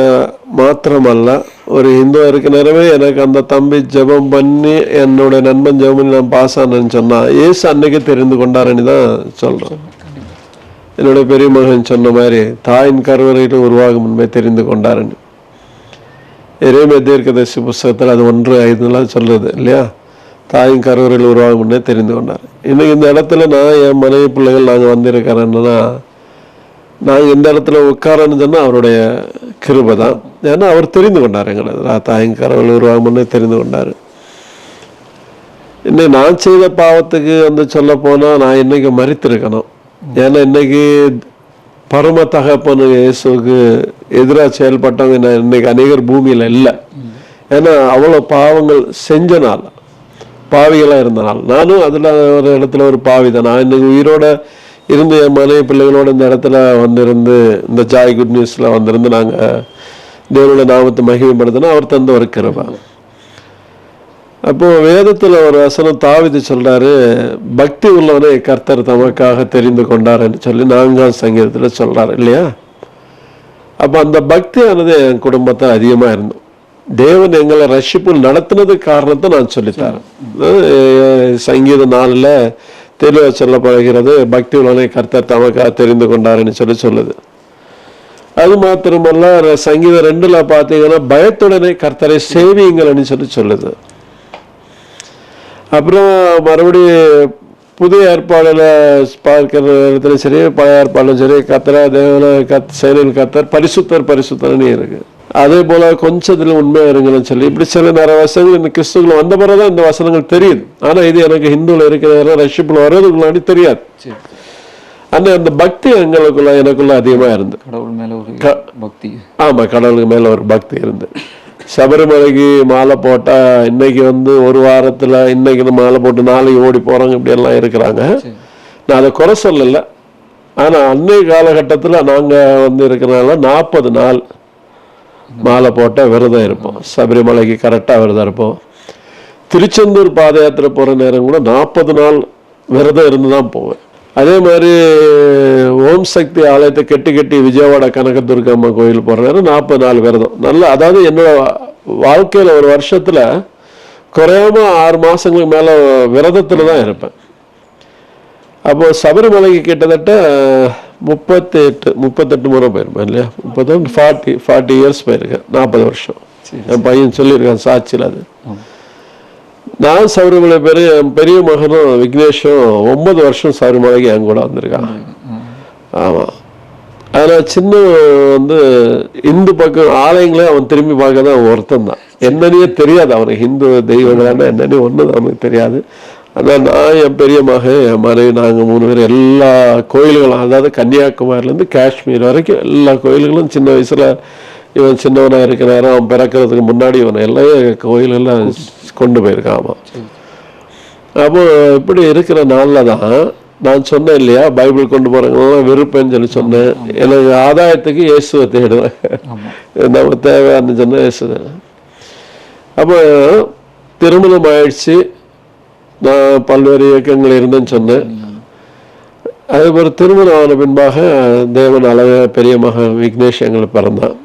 மாத்திரமல்ல, ஒரு இந்துவாக இருக்க நேரமே எனக்கு அந்த தம்பி ஜெபம் பண்ணி என்னோட நண்பன் ஜெபம் பண்ணி நான் பாஸ் ஆனேன்னு சொன்னால் இயேசு அன்னைக்கு தெரிந்து கொண்டாருன்னு தான் சொல்கிறோம். என்னோட பெரிய மகன் சொன்ன மாதிரி தாயின் கருவறையில் உருவாகும் முன்பே தெரிந்து கொண்டாருன்னு எரேமியா தீர்க்கதரிசி புஸ்தகத்தில் அது 1:5 சொல்லுது இல்லையா? தாயின் கருவறையில் உருவாகும் முன்னே தெரிந்து கொண்டார். இன்னைக்கு இந்த இடத்துல நான் என் மனைவி பிள்ளைகள் நாங்கள் வந்திருக்கிறேன்னா, நாங்கள் இந்த இடத்துல உட்காரன்னு சொன்னால் அவருடைய கிருபை தான். ஏன்னா அவர் தெரிந்து கொண்டார் எங்களை, தாயின் கருவறையில் உருவாகும் முன்னே தெரிந்து கொண்டார். இன்னைக்கு நான் செய்த பாவத்துக்கு வந்து சொல்ல போனால் நான் இன்னைக்கு மரித்திருக்கணும். ஏன்னா இன்னைக்கு பரம தகப்பன் இயேசுக்கு எதிராக செயல்பட்டவங்க நான் இன்னைக்கு அநேகர் பூமியில் இல்லை. ஏன்னா அவ்வளோ பாவங்கள் செஞ்சனால, பாவிகளாக இருந்தனால், நானும் அதில் ஒரு இடத்துல ஒரு பாவி தான். நான் இன்னைக்கு உயிரோட இருந்து என் மனைவி பிள்ளைகளோட இந்த இடத்துல வந்திருந்து இந்த ஜாய் குட் நியூஸில் வந்திருந்து நாங்கள் தேவனுடைய நாமத்தை மகிமைப்படுத்தினா அவர் தந்த ஒரு கிருபை. அப்போ வேதத்தில் ஒரு வசனம் தாவீது சொல்றாரு, பக்தி உள்ளவனை கர்த்தர் தமக்காக தெரிந்து கொண்டாருன்னு சொல்லி 4ஆம் சங்கீதத்தில் சொல்றாரு இல்லையா? அப்போ அந்த பக்தியானது என் குடும்பத்தை அதிகமாக இருந்தோம். தேவன் எங்களை ரட்சிப்பு நடத்தினதுக்கு காரணத்தை நான் சொல்லித்தரேன். சங்கீதம் 4 தெளிவாக சொல்லப்படுகிறது, பக்தி உள்ளவனை கர்த்தர் தமக்காக தெரிந்து கொண்டாருன்னு சொல்லுது. அது மாத்திரமல்ல, சங்கீதம் 2 பார்த்தீங்கன்னா பயத்துடனே கர்த்தரை சேவியுங்கள்னு சொல்லுது. அப்புறம் மறுபடியும் புதிய ஏற்பாடுல பார்க்கிற இடத்துல சரி, பழைய ஏற்பாடும் சரி, கர்த்தரா தேவன செயலில் கர்த்தர் பரிசுத்தர் பரிசுத்தர்னு இருக்கு. அதே போல கொஞ்சத்துல உண்மையா இருங்கன்னு சொல்லி இப்படி சில நிறைய வசனங்கள் இந்த கிறிஸ்துக்குள்ள வந்த பிறகுதான் இந்த வசனங்கள் தெரியுது. ஆனா இது எனக்கு ஹிந்துல இருக்கிற ரஷ்யப்புல வர்றதுக்குள்ளாடி தெரியாது. ஆனா அந்த பக்தி எங்களுக்குள்ள எனக்குள்ள அதிகமா இருந்து, கடவுள் மேல ஒரு பக்தி. ஆமா, கடவுளுக்கு மேல ஒரு பக்தி இருந்து. சபரிமலைக்கு மாலை போட்டா இன்னைக்கு வந்து ஒரு வாரத்துல இன்னைக்கு மாலை போட்டு நாளைக்கு ஓடி போறாங்க, இப்படி எல்லாம் இருக்கிறாங்க. நான் அதை குறை சொல்லல. ஆனா அன்னைய காலகட்டத்துல நாங்க வந்து இருக்கிறனால 40 நாள் மாலை போட்டா விரதம் இருப்போம். சபரிமலைக்கு கரெக்டா விரதம் இருப்போம். திருச்செந்தூர் பாத யாத்திரை போற நேரம் கூட 40 நாள் விரதம் இருந்துதான் போவேன். அதே மாதிரி ஓம் சக்தி ஆலயத்தை கெட்டி விஜயவாடா கனகதுர்க அம்மா கோயில் போற நேரம் 40 நாள் விரதம். நல்லா, அதாவது என்னோட வாழ்க்கையில ஒரு வருஷத்துல குறையாம 6 மாசங்களுக்கு மேல விரதத்துல தான் இருப்பேன். அப்போ சபரிமலைக்கு கிட்டத்தட்ட 38 முறை போயிருப்பேன் இல்லையா? 40 இயர்ஸ் போயிருக்கேன், 40 வருஷம். என் பையன் சொல்லியிருக்கான் சாட்சியில். அது நான் சபரிமலை என் பெரிய மகனும் விக்னேஷும் 9 வருஷம் சபரிமலைக்கு என் கூட வந்திருக்கான். ஆமா, அதனால சின்ன வந்து இந்து பக்கம் ஆலயங்களே அவன் திரும்பி பார்க்க தான் ஒருத்தன் தான். என்னன்னே தெரியாது அவனுக்கு, ஹிந்து தெய்வங்களான என்னன்னே ஒன்று அவனுக்கு தெரியாது. ஆனால் நான், என் பெரிய மகன், என் மனைவி, நாங்கள் 3 பேர் எல்லா கோயில்களும், அதாவது கன்னியாகுமரியிலேருந்து காஷ்மீர் வரைக்கும் எல்லா கோயில்களும் சின்ன வயசுல இவன் சின்னவனா இருக்கிற நேரம் அவன் பிறக்கிறதுக்கு முன்னாடி இவனை எல்லாம் கோயிலெல்லாம் கொண்டு போயிருக்கான். ஆமாம். அப்போ இப்படி இருக்கிற நாளில் தான் நான் சொன்னேன் இல்லையா, பைபிள் கொண்டு போறவங்களாம் வெறுப்பேன்னு சொல்லி சொன்னேன். எனக்கு ஆதாயத்துக்கு இயேசுவை தேடுவேன், நம்ம தேவையான்னு சொன்ன இயேசு. அப்போ திருமணம் ஆயிடுச்சு, நான் பல்வேறு இயக்கங்கள் இருந்தேன்னு சொன்னேன். அது ஒரு திருமணம் ஆன பின்பாக தேவன் அழக பெரிய மகன் விக்னேஷ் எங்களுக்கு பிறந்தான்.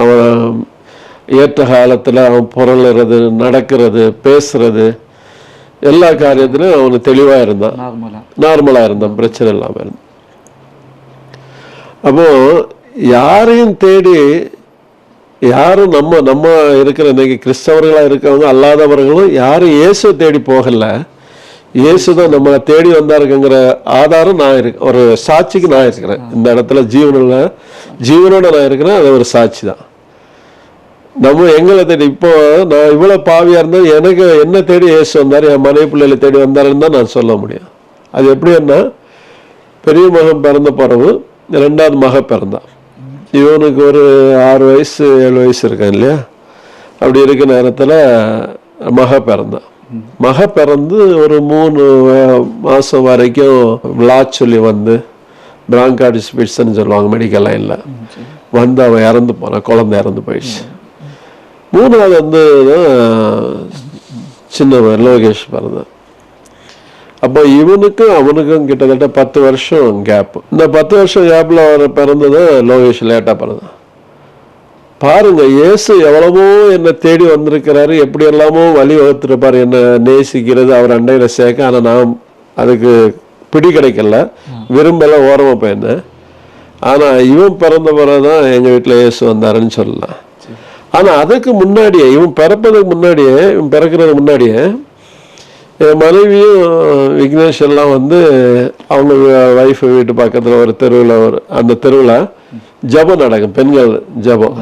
அவன் ஏற்ற காலத்தில் அவன் புரளுறது, நடக்கிறது, பேசுறது, எல்லா காரியத்திலும் அவனுக்கு தெளிவாக இருந்தான், நார்மலாக இருந்தான், பிரச்சனை இல்லாமல் இருந்தான். அப்போ யாரையும் தேடி யாரும் நம்ம இருக்கிற இன்னைக்கு கிறிஸ்தவர்களாக இருக்கவங்க அல்லாதவர்களும் யாரும் இயேசு தேடி போகல. இயேசுதான் நம்மளை தேடி வந்தாருக்குங்கிற ஆதாரம் நான் இருக்கேன், ஒரு சாட்சிக்கு நான் இருக்கிறேன். இந்த இடத்துல ஜீவனோட நான் இருக்கிறேன், அது ஒரு சாட்சி தான். நம்ம எங்களை தேடி இப்போ நான் இவ்வளவு பாவியா இருந்தேன், எனக்கு என்ன தேடி இயேசு வந்தார், என் மனைவி பிள்ளைகளை தேடி வந்தாருன்னு தான் நான் சொல்ல முடியும். அது எப்படின்னா, பெரிய மகன் பிறந்த பிறகு 2வது மக பிறந்தான். இவனுக்கு ஒரு 6 வயசு 7 வயசு இருக்கான் இல்லையா, அப்படி இருக்க நேரத்துல மக பிறந்தான். மக பிறந்து ஒரு 3 மாசம் வரைக்கும் விளாச் சொல்லி வந்து பிராங்காடிஸ் பிட்ஸ்ன்னு சொல்லுவாங்க மெடிக்கல் லைன்ல வந்து அவன் இறந்து போனான், குழந்தை இறந்து போயிடுச்சு. 3வது வந்து சின்னவன் லோகேஷ் பிறந்தான். அப்போ இவனுக்கும் அவனுக்கும் கிட்டத்தட்ட 10 வருஷம் கேப். இந்த 10 வருஷம் கேப்ல அவர் பிறந்தது லோகேஷ் லேட்டா பிறந்தான். பாருங்க, இயேசு எவ்வளவோ என்னை தேடி வந்திருக்கிறாரு, எப்படி எல்லாமோ வழி வகுத்திருப்பாரு என்னை நேசிக்கிறது, அவர் அண்டையில சேர்க்க. ஆனா நான் அதுக்கு பிடி கிடைக்கல, விரும்பல, ஓரமா போயிருந்தேன். ஆனா இவன் பிறந்த பிறகுதான் எங்க வீட்டுல இயேசு வந்தாருன்னு சொல்லலாம். ஆனா அதுக்கு முன்னாடியே, இவன் பிறப்பதுக்கு முன்னாடியே, இவன் பிறக்கிறதுக்கு முன்னாடியே என் மனைவியும் விக்னேஷ் எல்லாம் வந்து அவங்க வைஃப் வீட்டு பக்கத்துல ஒரு தெருவில், அந்த தெருவில் ஜபம் நடக்கும், பெண்கள் ஜபம்.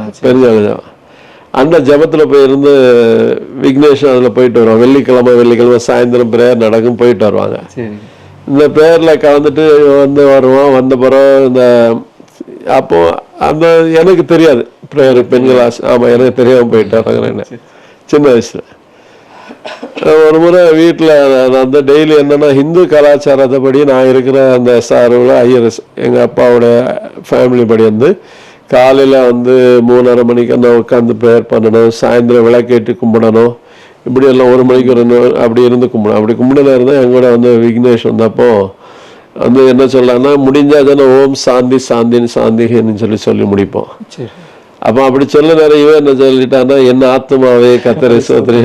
அந்த ஜபத்துல போயிருந்து விக்னேஷ் அதுல போயிட்டு வருவாங்க. வெள்ளிக்கிழமை சாயந்தரம் பிரேயர் நடக்கும், போயிட்டு வருவாங்க. இந்த பிரேயர்ல கலந்துட்டு வந்து வருவான். வந்த பிறகு இந்த அப்போ அந்த எனக்கு தெரியாது பிரேயர் பெண்கள் ஆமா எனக்கு தெரியாம போயிட்டு வராங்க. சின்ன வயசுல ஒரு முறை வீட்டில் அந்த டெய்லி என்னன்னா, ஹிந்து கலாச்சாரத்தைப்படி நான் இருக்கிற அந்த சார்பில் ஐயர் எங்கள் அப்பாவோட ஃபேமிலி படி வந்து காலையில் வந்து 3:30 மணிக்கு நான் உட்காந்து ப்ரேயர் பண்ணணும், சாயந்தரம் விளக்கேற்றி கும்பிடணும், இப்படி எல்லாம் 1 மணிக்கு அப்படி இருந்து கும்பிடணும். அப்படி கும்பிடல இருந்தால் எங்கூட வந்து விக்னேஷ் வந்தப்போ வந்து என்ன சொல்லலாம்னா, முடிஞ்சாதானே ஓம் சாந்தி சாந்தின்னு சாந்தின்னு சொல்லி முடிப்போம். அப்போ அப்படி சொல்ல நிறைய என்ன சொல்லிட்டான்னா, என்ன ஆத்மாவே கத்தரை சோத்திரி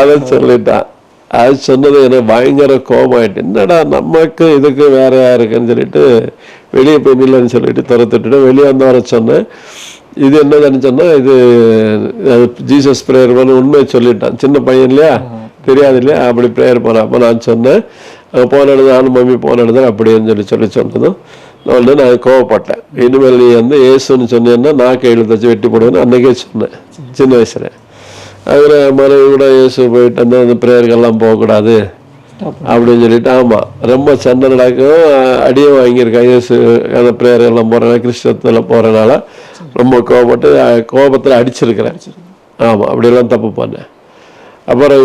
அதான் சொல்லிட்டான். அது சொன்னது எனக்கு பயங்கர கோபமாயிட்டு, என்னடா நமக்கு இதுக்கு வேற யாருக்குன்னு சொல்லிட்டு வெளியே போய் நில்லன்னு சொல்லிட்டு துரத்துட்டு வெளியே வந்து வர சொன்னேன். இது என்னதுன்னு சொன்னா, இது ஜீசஸ் பிரேயர் பண்ண உண்மையை சொல்லிட்டான். சின்ன பையன் இல்லையா, தெரியாது இல்லையா, அப்படி பிரேயர் பண்ண. அப்போ நான் சொன்னேன், போன இடத்துல நானும் மம்மி போன இடத்துல அப்படின்னு சொல்லி சொன்னதும் நான் கோவப்பட்டேன். இனிமேல் நீ வந்து ஏசுன்னு சொன்னேன்னா நான் கையில் தச்சு வெட்டி போடுவேன்னு அன்னைக்கே சொன்னேன், சின்ன வயசுல. அதில் மனைவி கூட இயேசு போயிட்டு வந்து அந்த பிரேயர்கள்லாம் போகக்கூடாது அப்படின்னு சொல்லிட்டு, ஆமா ரொம்ப சண்டை நடக்கும், அடியே வாங்கியிருக்கேன். இயேசு அந்த பிரேயர்கள்லாம் போறனால, கிறிஸ்தவத்தில் போறதுனால ரொம்ப கோவப்பட்டு கோபத்தில் அடிச்சிருக்கிறேன். ஆமா, அப்படியெல்லாம் தப்பு பண்ணேன். அப்புறம்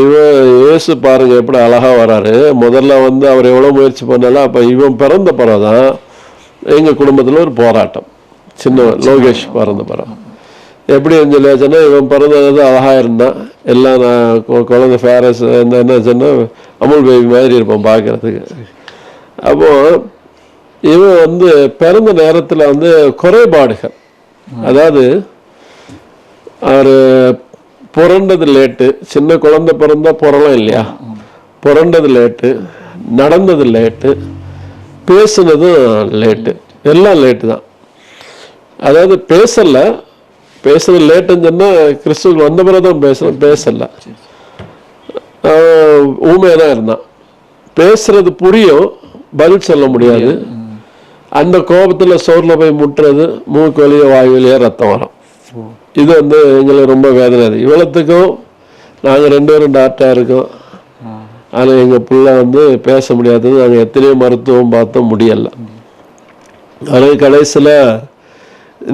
இயேசு பாருங்க எப்படி அழகா வராரு. முதல்ல வந்து அவர் எவ்வளவு முயற்சி பண்ணாலும், அப்ப இவன் பிறந்த பிறகுதான் எங்க குடும்பத்துல ஒரு போராட்டம். சின்ன லோகேஷ் பிறந்த பிறகு எப்படி சொல்லியாச்சுன்னா, இவன் பிறந்தது அழகா இருந்தான், எல்லாம் நான் குழந்தை ஃபேரஸ் என்ன சொன்னா அமுல் பேபி மாதிரி இருப்பான் பார்க்கறதுக்கு. அப்போ இவன் வந்து பிறந்த நேரத்துல வந்து குறைபாடுகள், அதாவது அவர் புரண்டது லேட்டு, சின்ன குழந்தை பிறந்தா புறலாம் இல்லையா, புரண்டது லேட்டு, நடந்தது லேட்டு, பேசுனதும் லேட்டு, எல்லாம் லேட்டு தான். அதாவது பேசுறது லேட்டுன்னு சொன்னா, கிறிஸ்துவுக்கு வந்த பிறகுதான் பேசல, ஊமையதான் இருந்தான். பேசுறது புரியும், பதில் சொல்ல முடியாது. அந்த கோபத்துல சோர்ல போய் முட்டுறது, மூக்கு வழியா வாய் வழியா ரத்தம் வரும். இது வந்து எங்களுக்கு ரொம்ப வேதனை. இவ்வளவுக்கும் நாங்க 2 பேரும் டாக்டரா இருக்கோம், ஆனா எங்க பிள்ளை வந்து பேச முடியாதது. நாங்க எத்தனையோ மருத்துவம் பார்த்தோம், முடியல. ஆனால் கடைசியில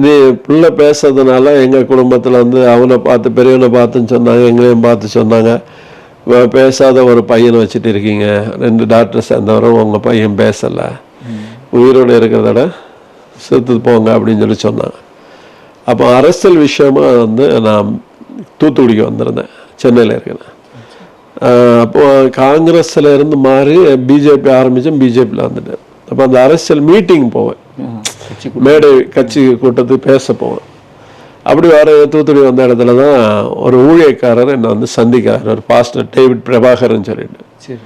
நீ பிள்ளை பேசுறதுனால எங்க குடும்பத்துல வந்து அவனை பார்த்து பெரியவனை பார்த்துன்னு சொன்னாங்க, எங்களையும் பார்த்து சொன்னாங்க, பேசாத ஒரு பையனை வச்சுட்டு இருக்கீங்க, 2 டாக்டர் சேர்ந்தவரும் உங்க பையன் பேசல, உயிரோடு இருக்கிறதோட செத்து போங்க அப்படின்னு சொல்லி சொன்னாங்க. அப்போ அரசியல் விஷயமா வந்து நான் தூத்துக்குடிக்கு வந்திருந்தேன், சென்னையில் இருக்கிறேன். அப்போ காங்கிரஸ்ல இருந்து மாறி பிஜேபி ஆரம்பிச்சேன், பிஜேபியில் வந்துட்டேன். அப்போ அந்த அரசியல் மீட்டிங் போவேன், மேடை கட்சி கூட்டத்துக்கு பேச போவேன். அப்படி வர தூத்துக்குடி வந்த இடத்துல தான் ஒரு ஊழியக்காரர் என்னை வந்து சந்திக்கிறார், ஒரு பாஸ்டர் டேவிட் பிரபாகர்ன்னு சொல்லிட்டு,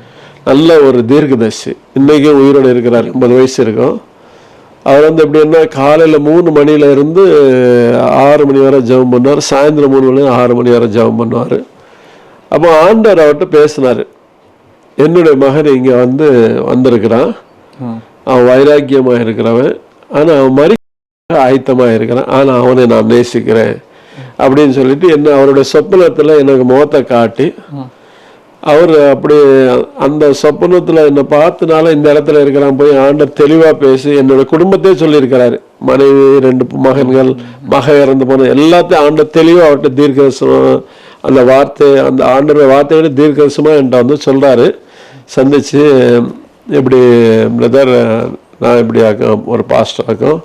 நல்ல ஒரு தீர்க்கதர்சி, இன்னைக்கும் உயிரோடு இருக்கிறார், 80 வயசு இருக்கும். அவர் வந்து எப்படின்னா காலையில் 3 மணில இருந்து 6 மணி வரை ஜெபம் பண்ணுவார், சாயந்தரம் 3 மணி 6 மணி வரை ஜெபம் பண்ணுவார். அப்போ ஆண்டவர் அவர்கிட்ட பேசினார், என்னுடைய மகன் இங்கே வந்திருக்கிறான், அவன் வைராக்கியமாக இருக்கிறவன், ஆனால் அவன் மறிக்க ஆயத்தமாக இருக்கிறான், ஆனால் அவனை நான் நேசிக்கிறேன் அப்படின்னு சொல்லிட்டு என்ன அவருடைய சொப்பனத்தில் எனக்கு முகத்தை காட்டி அவர் அப்படி அந்த சொப்பனத்தில் என்னை பார்த்தனால இந்த இடத்துல இருக்கிறான் போய் ஆண்டர் தெளிவாக பேசி என்னோட குடும்பத்தையே சொல்லியிருக்கிறாரு. மனைவி, 2 மகன்கள், மக இறந்து போன எல்லாத்தையும் ஆண்டர் தெளிவாக அவர்கிட்ட தீர்க்கதரிசனம் அந்த வார்த்தை, அந்த ஆண்டோட வார்த்தையோட தீர்க்கதரிசனமாக என்கிட்ட சொல்கிறாரு. சந்திச்சு இப்படி பிரதர் நான் இப்படி ஆக்கும் ஒரு பாஸ்டர் ஆக்கும்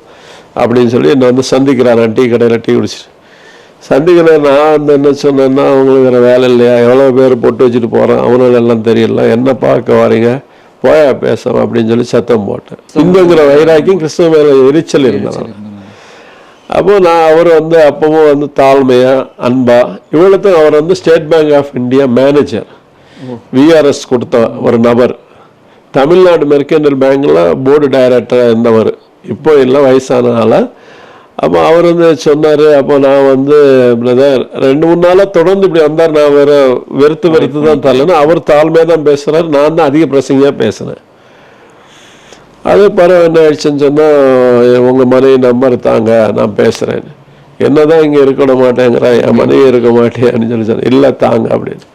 அப்படின்னு சொல்லி என்னை சந்திக்கிறார். டீ கடையில் டீ குடிச்சிட்டு சந்திக்கிறேன். நான் என்ன சொன்னேன்னா, அவங்களுக்கு வேறு வேலை இல்லையா, எவ்வளோ பேர் பொட்டு வச்சுட்டு போகிறேன், அவனால எல்லாம் தெரியல, என்ன பார்க்க வரீங்க, போயா பேசுவோம் அப்படின்னு சொல்லி சத்தம் போட்டேன். இந்துங்கிற வைராக்கியம் கிறிஸ்துவ மேலே எரிச்சல் இருந்தாங்க. அப்போ நான் அவர் அப்பவும் தாழ்மையா அன்பா இவ்வளோத்தையும் அவர் State Bank of India manager, VRS கொடுத்த ஒரு நபர், தமிழ்நாடு மெர்கண்டல் பேங்க்ல போர்டு டைரக்டராக இருந்தவர், இப்போ இல்லை வயசானதால. அப்போ அவர் சொன்னார், அப்போ நான் பிரதர் 2-3 நாளாக தொடர்ந்து இப்படி வந்தார், நான் வேற வெறுத்து தான் தரலன்னு அவர் தாழ்மையாக தான் பேசுகிறார், நான் தான் அதிக பிரசங்கியாக பேசுகிறேன். அது பரவாயில்ல, என்ன ஆயிடுச்சுன்னு சொன்னால் உங்கள் மனைவி நம்பர் தாங்க நான் பேசுகிறேன். என்னதான் இங்கே இருக்க மாட்டேங்கிறா, என் மனைவி இருக்க மாட்டேன்னு சொல்லி சொன்னேன். இல்லை தாங்க அப்படின்னு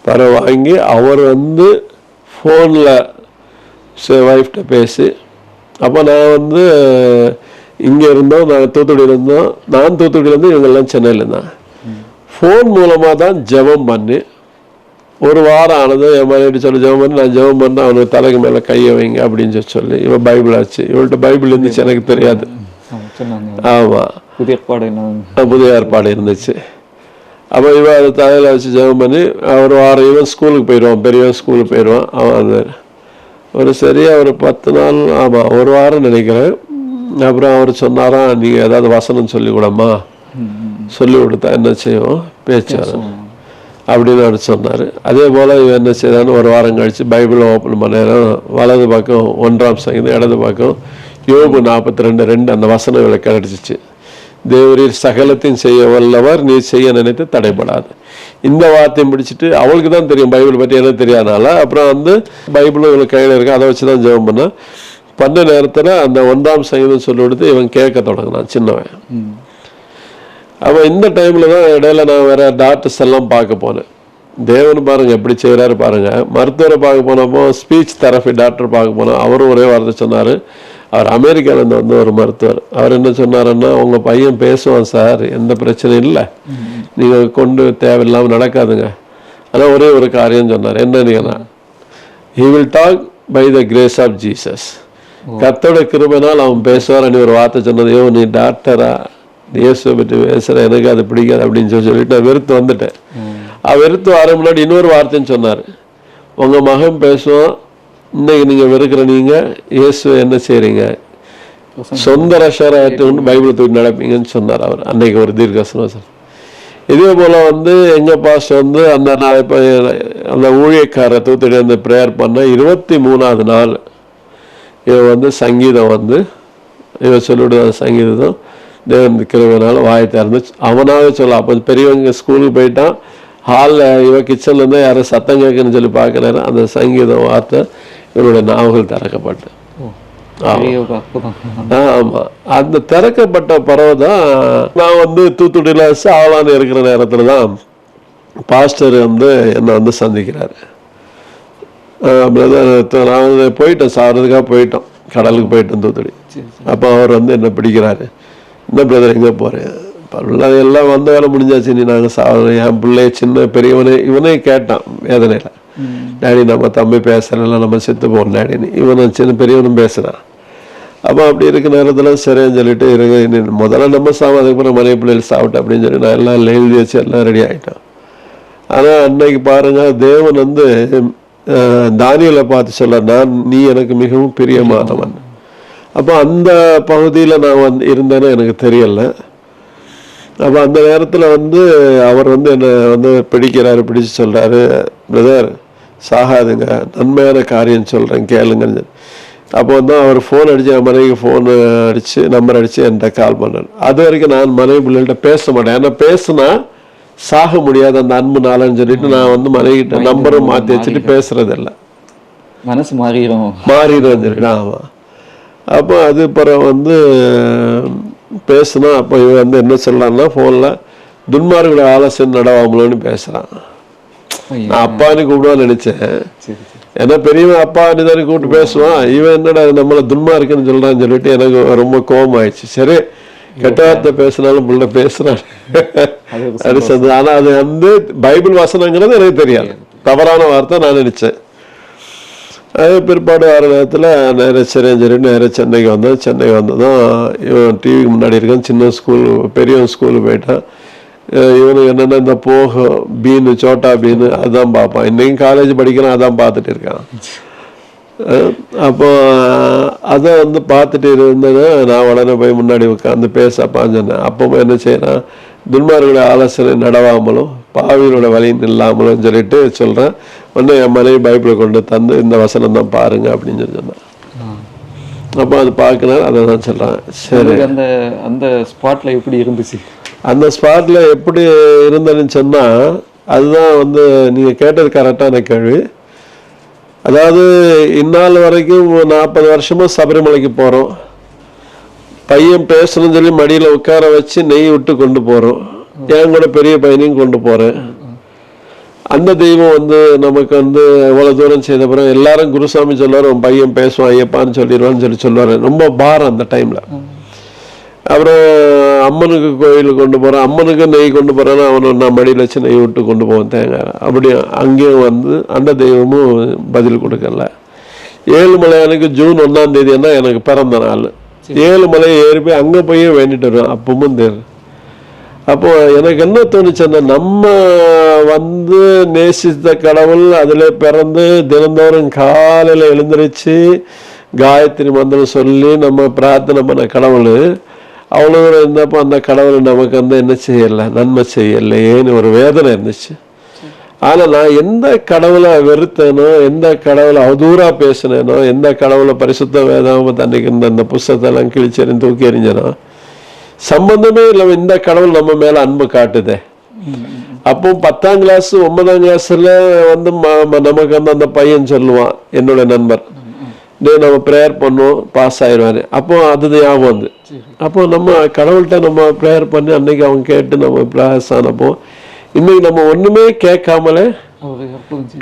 பரவ வாங்கி அவர் ஃபோனில் ஒய்ஃப்கிட்ட பேசி, அப்போ நான் இங்கே இருந்தோம், நாங்கள் தூத்துக்குடியில் இருந்தோம், நான் தூத்துக்குடியிலேருந்து இவங்கெல்லாம் சென்னையில் இருந்தான். ஃபோன் மூலமாக தான் ஜெபம் பண்ணி ஒரு வாரம் ஆனது. என் மனைவி சொல்லி ஜெபம் பண்ணி நான் ஜெபம் பண்ணேன், அவனுக்கு தலைக்கு மேலே கையை வைங்க அப்படின்னு சொல்லி இவன் பைபிள் ஆச்சு. இவள்கிட்ட பைபிள் இருந்துச்சு, எனக்கு தெரியாது. ஆமாம், புதிய ஏற்பாடு இருந்துச்சு. அப்போ இவன் அதை தலையில் வச்சு ஜெபம் பண்ணி ஒரு வாரம் இவன் ஸ்கூலுக்கு போயிடுவான், பெரியவன் ஸ்கூலுக்கு போயிடுவான். அவன் ஒரு சரியாக ஒரு 10 நாள், ஆமாம் ஒரு வாரம் நினைக்கிறேன். அப்புறம் அவர் சொன்னாராம், நீங்கள் ஏதாவது வசனம் சொல்லி கூடம்மா, சொல்லி கொடுத்தா என்ன செய்வோம் பேச்சார் அப்படின்னு அவர் சொன்னார். அதே போல் இவன் என்ன செய்தான்னு ஒரு வாரம் கழித்து பைபிளை ஓப்பன் பண்ணேன். வலது பக்கம் 1ஆம் சங்கீதம், இடது பக்கம் யோபு 42:2 அந்த வசனம் இவளை கிடைச்சிச்சு. தேவரீர் சகலத்தையும் செய்ய வல்லவர், நீ செய்ய நினைத்து தடைபடாது. இந்த வார்த்தையும் பிடிச்சிட்டு அவளுக்கு தான் தெரியும் பைபிள் பற்றி, எனக்கு தெரியாதனால அப்புறம் பைபிளும் இவளுக்கு கையில் இருக்கு, அதை வச்சு தான் ஜெபம் பண்ணேன். பண்ண நேரத்தில் அந்த 1ஆம் சங்கீதம் சொல்லி கொடுத்து இவன் கேட்க தொடங்கினான், சின்னவன். அவன் இந்த டைமில் தான் இடையில நான் வேற டாக்டர்ஸ் எல்லாம் பார்க்க போனேன். தேவன் பாருங்க எப்படி செய்கிறாரு பாருங்க. மருத்துவரை பார்க்க போனப்போ ஸ்பீச் தெரப்பி டாக்டர் பார்க்க போனோம். அவரும் ஒரே வார்த்தை சொன்னார். அவர் அமெரிக்காவிலேருந்து ஒரு மருத்துவர். அவர் என்ன சொன்னாருன்னா, உங்கள் பையன் பேசுவான் சார், எந்த பிரச்சனையும் இல்லை, நீங்கள் கொண்டு தேவையில்லாமல் நடக்காதுங்க. ஆனால் ஒரே ஒரு காரியம் சொன்னார். என்னன்னா, he will talk by the grace of Jesus. கர்த்தரோட கிருபையினால் அவன் பேசுவார். நீ ஒரு வார்த்தை சொன்னது, நீ டாக்டரா, இயேசுவை பற்றி பேசுகிற, எனக்கு அது பிடிக்காது அப்படின்னு சொல்லிட்டு நான் வெறுத்து வந்துட்டேன். வெறுத்து வர முன்னாடி இன்னொரு வார்த்தைன்னு சொன்னார், உங்கள் மகன் பேசுவான், இன்னைக்கு நீங்கள் வெறுக்கிற நீங்கள் இயேசுவை என்ன செய்கிறீங்க, சொந்த ரஷராயிட்டு பைபிளை தூக்கி நடப்பீங்கன்னு சொன்னார் அவர் அன்னைக்கு ஒரு தீர்க்கதரிசனம் சார். இதே போல் எங்கள் பாஸ்டர் அந்த நான் இப்போ அந்த ஊழியக்கார தூத்துடி ப்ரேயர் பண்ண 23ஆவது நாள் இவன் சங்கீதம் இவன் சொல்லிவிடுத சங்கீதம் தேவன் கிருபையினால வாயை திறந்து அவனாவே சொல்ல. அப்போ பெரியவங்க ஸ்கூலுக்கு போயிட்டான், ஹாலில் இவன் கிச்சன்லேருந்து யாரும் சத்தம் கேட்குன்னு சொல்லி பார்க்குறாரு. அந்த சங்கீதம் வார்த்தை இவனுடைய நாவல்கள் திறக்கப்பட்டு, ஆமாம் அந்த திறக்கப்பட்ட பிறகு தான் நான் தூத்துக்குடியில் ஆளான்னு இருக்கிற நேரத்தில் தான் பாஸ்டர் என்னை சந்திக்கிறாரு. பிரதர் நான் போயிட்டேன், சாகிறதுக்காக போயிட்டோம், கடலுக்கு போயிட்டேன் தூத்துக்குடி. அப்போ அவர் என்ன பிடிக்கிறாரு, என்ன பிரதர் எங்கே போகிறேன், எல்லாம் வந்த வேலை முடிஞ்சாச்சு, நீ நாங்கள் சாகிறோம். என் பிள்ளை சின்ன பெரியவனே இவனே கேட்டான் வேதனையில், டேடி நம்ம தம்பி பேசுகிறல நம்ம செத்து போகணும் டேடின்னு. இவனை சின்ன பெரியவனும் பேசுகிறான். அப்போ அப்படி இருக்க நேரத்தில் சரின்னு சொல்லிட்டு இருக்கு, முதல்ல நம்ம சாப்பிட, அதுக்கப்புறம் மனைவி பிள்ளைகள் சாப்பிட்டேன் அப்படின்னு சொல்லி நான் எல்லாம் எழுதி வச்சு எல்லாம் ரெடி ஆகிட்டோம். ஆனால் அன்னைக்கு பாருங்கள், தேவன் தானியலை பார்த்து சொல்ல, நீ எனக்கு மிகவும் பிரியமானவன். அப்போ அந்த பகுதியில் நான் இருந்தேன்னு எனக்கு தெரியலை. அப்போ அந்த நேரத்தில் அவர் என்னை பிடிக்கிறாரு, பிடிச்சு சொல்கிறாரு, பிரதர் சாகாதுங்க, நன்மையான காரியம் சொல்கிறேன் கேளுங்கன்னு. அப்போ அவர் ஃபோன் அடித்து, என் மனைவிக்கு ஃபோன் அடித்து நம்பர் அடித்து என்கிட்ட கால் பண்ணார். அது வரைக்கும் நான் மனைவி பிள்ளைகிட்ட பேச மாட்டேன், ஏன்னா பேசுனா சாக முடியாது அந்த அன்பு நாளன்னு சொல்லிட்டு நான் மனைவிக்கிட்ட நம்பரும் மாற்றி வச்சுட்டு பேசுறதில்லை. மனசு மாறிடும் சொல்லிட்டு. ஆமாம். அப்போ அது பிறகு வந்து பேசுனா, அப்போ இவன் வந்து என்ன சொல்கிறான்னா ஃபோனில் துன்மார்களை ஆலோசனை நடவாமலோன்னு பேசுகிறான். நான் அப்பான்னு கூப்பிடுவான்னு நினச்சேன். ஏன்னா பெரியவன் அப்பான்னு தானே கூப்பிட்டு பேசுவான். இவன் என்னடா நம்மளை துன்மார்க்குன்னு சொல்கிறான்னு சொல்லிட்டு எனக்கு ரொம்ப கோபம் ஆயிடுச்சு. சரி, கெட்ட வார்த்தை பேசினாலும் புள்ள பேசுறான். ஆனா அது வந்து பைபிள் வசனங்கிறது எனக்கு தெரியாது, தவறான வார்த்தை நான் நினைச்சேன். அது பிற்பாடு வர நேரத்தில் நேரம் நேரம் சென்னைக்கு வந்தேன். சென்னைக்கு வந்ததும் இவன் டிவிக்கு முன்னாடி இருக்கான். சின்ன ஸ்கூல், பெரியவன் ஸ்கூலுக்கு போயிட்டான். இவனுக்கு என்னென்ன இந்த போகோ பீனு சோட்டா பீனு அதுதான் பார்ப்பான். இன்னைக்கும் காலேஜ் படிக்கிறான், அதான் பார்த்துட்டு இருக்கான். அப்போ அதை வந்து பார்த்துட்டு இருந்தது. நான் உடனே போய் முன்னாடி உட்காந்து பேசப்பான்னு சொன்னேன். அப்போ என்ன செய்யறான், துன்மார்களுடைய ஆலோசனை நடவாமலும் பாவிகளோட வழி இல்லாமலும் சொல்லிட்டு சொல்றேன். உடனே என் மனைவி பைபிளை கொண்டு தந்து இந்த வசனம் தான் பாருங்க அப்படின்னு சொல்லி சொன்னான். அப்போ அது பார்க்கணும், அதை தான் சொல்றேன். சரி, அந்த அந்த ஸ்பாட்ல எப்படி இருந்துச்சு? அந்த ஸ்பாட்ல எப்படி இருந்ததுன்னு சொன்னா, அதுதான் வந்து நீங்க கேட்டது கரெக்டான கேள்வி. அதாவது இந்நாள் வரைக்கும் 40 வருஷமா சபரிமலைக்கு போகிறோம். பையன் பேசணும்னு சொல்லி மடியில் உட்கார வச்சு நெய் விட்டு கொண்டு போகிறோம். என் கூட பெரிய பையனையும் கொண்டு போகிறேன். அந்த தெய்வம் வந்து நமக்கு வந்து எவ்வளோ தூரம் செய்த பிறகு எல்லாரும் குருசாமி சொல்லுவார், உன் பையன் பேசுவான் ஐயப்பான்னு சொல்லிடுவான்னு சொல்லுவார். ரொம்ப பாரம் அந்த டைமில். அப்புறம் அம்மனுக்கு கோயிலுக்கு கொண்டு போகிறேன். அம்மனுக்கு நெய் கொண்டு போகிறேன்னா அவனை நான் மடியில் வச்சு நெய் விட்டு கொண்டு போவேன் தேங்காய். அப்படி அங்கேயும் வந்து அந்த தெய்வமும் பதில் கொடுக்கல. ஏழுமலையானுக்கு ஜூன் 1ஆம் தேதினா எனக்கு பிறந்த நாள். ஏழுமலையை ஏறி போய் அங்கே போய் வேண்டிட்டு வருவேன். அப்பவும் தெரியும். அப்போ எனக்கு என்ன தோணுச்சுன்னா, நம்ம வந்து நேசித்த கடவுள் அதில் பிறந்து தினந்தோறும் காலையில் எழுந்திரிச்சு காயத்ரி மந்திரம் சொல்லி நம்ம பிரார்த்தனை பண்ண கடவுள் அவ்வளோ இருந்தப்போ அந்த கடவுளை நமக்கு வந்து என்ன செய்யலை, நன்மை செய்யலையேன்னு ஒரு வேதனை இருந்துச்சு. ஆனால் நான் எந்த கடவுளை வெறுத்தேனோ, எந்த கடவுளை அவதூறாக பேசினேனோ, எந்த கடவுளை பரிசுத்த வேதாகமத்தை அன்னைக்கு இருந்த அந்த புஸ்தகத்தெல்லாம் கிழிச்செறிந்து தூக்கி எறிஞ்சனோ, சம்பந்தமே இல்லை, இந்த கடவுள் நம்ம மேலே அன்பு காட்டுதே. அப்போ 10ஆம் கிளாஸ் 9ஆம் கிளாஸில் வந்து நமக்கு வந்து அந்த பையன் சொல்லுவான், என்னோட நண்பர், நம்ம ப்ரேயர் பண்ணுவோம் பாஸ் ஆயிடுவாரு. அப்போ அது ஞாபகம் வந்து, அப்போ நம்ம கடவுள்கிட்ட நம்ம ப்ரேயர் பண்ணி அன்னைக்கு அவங்க கேட்டு நம்ம பாஸ் ஆனப்போ, இன்னைக்கு நம்ம ஒண்ணுமே கேட்காமலே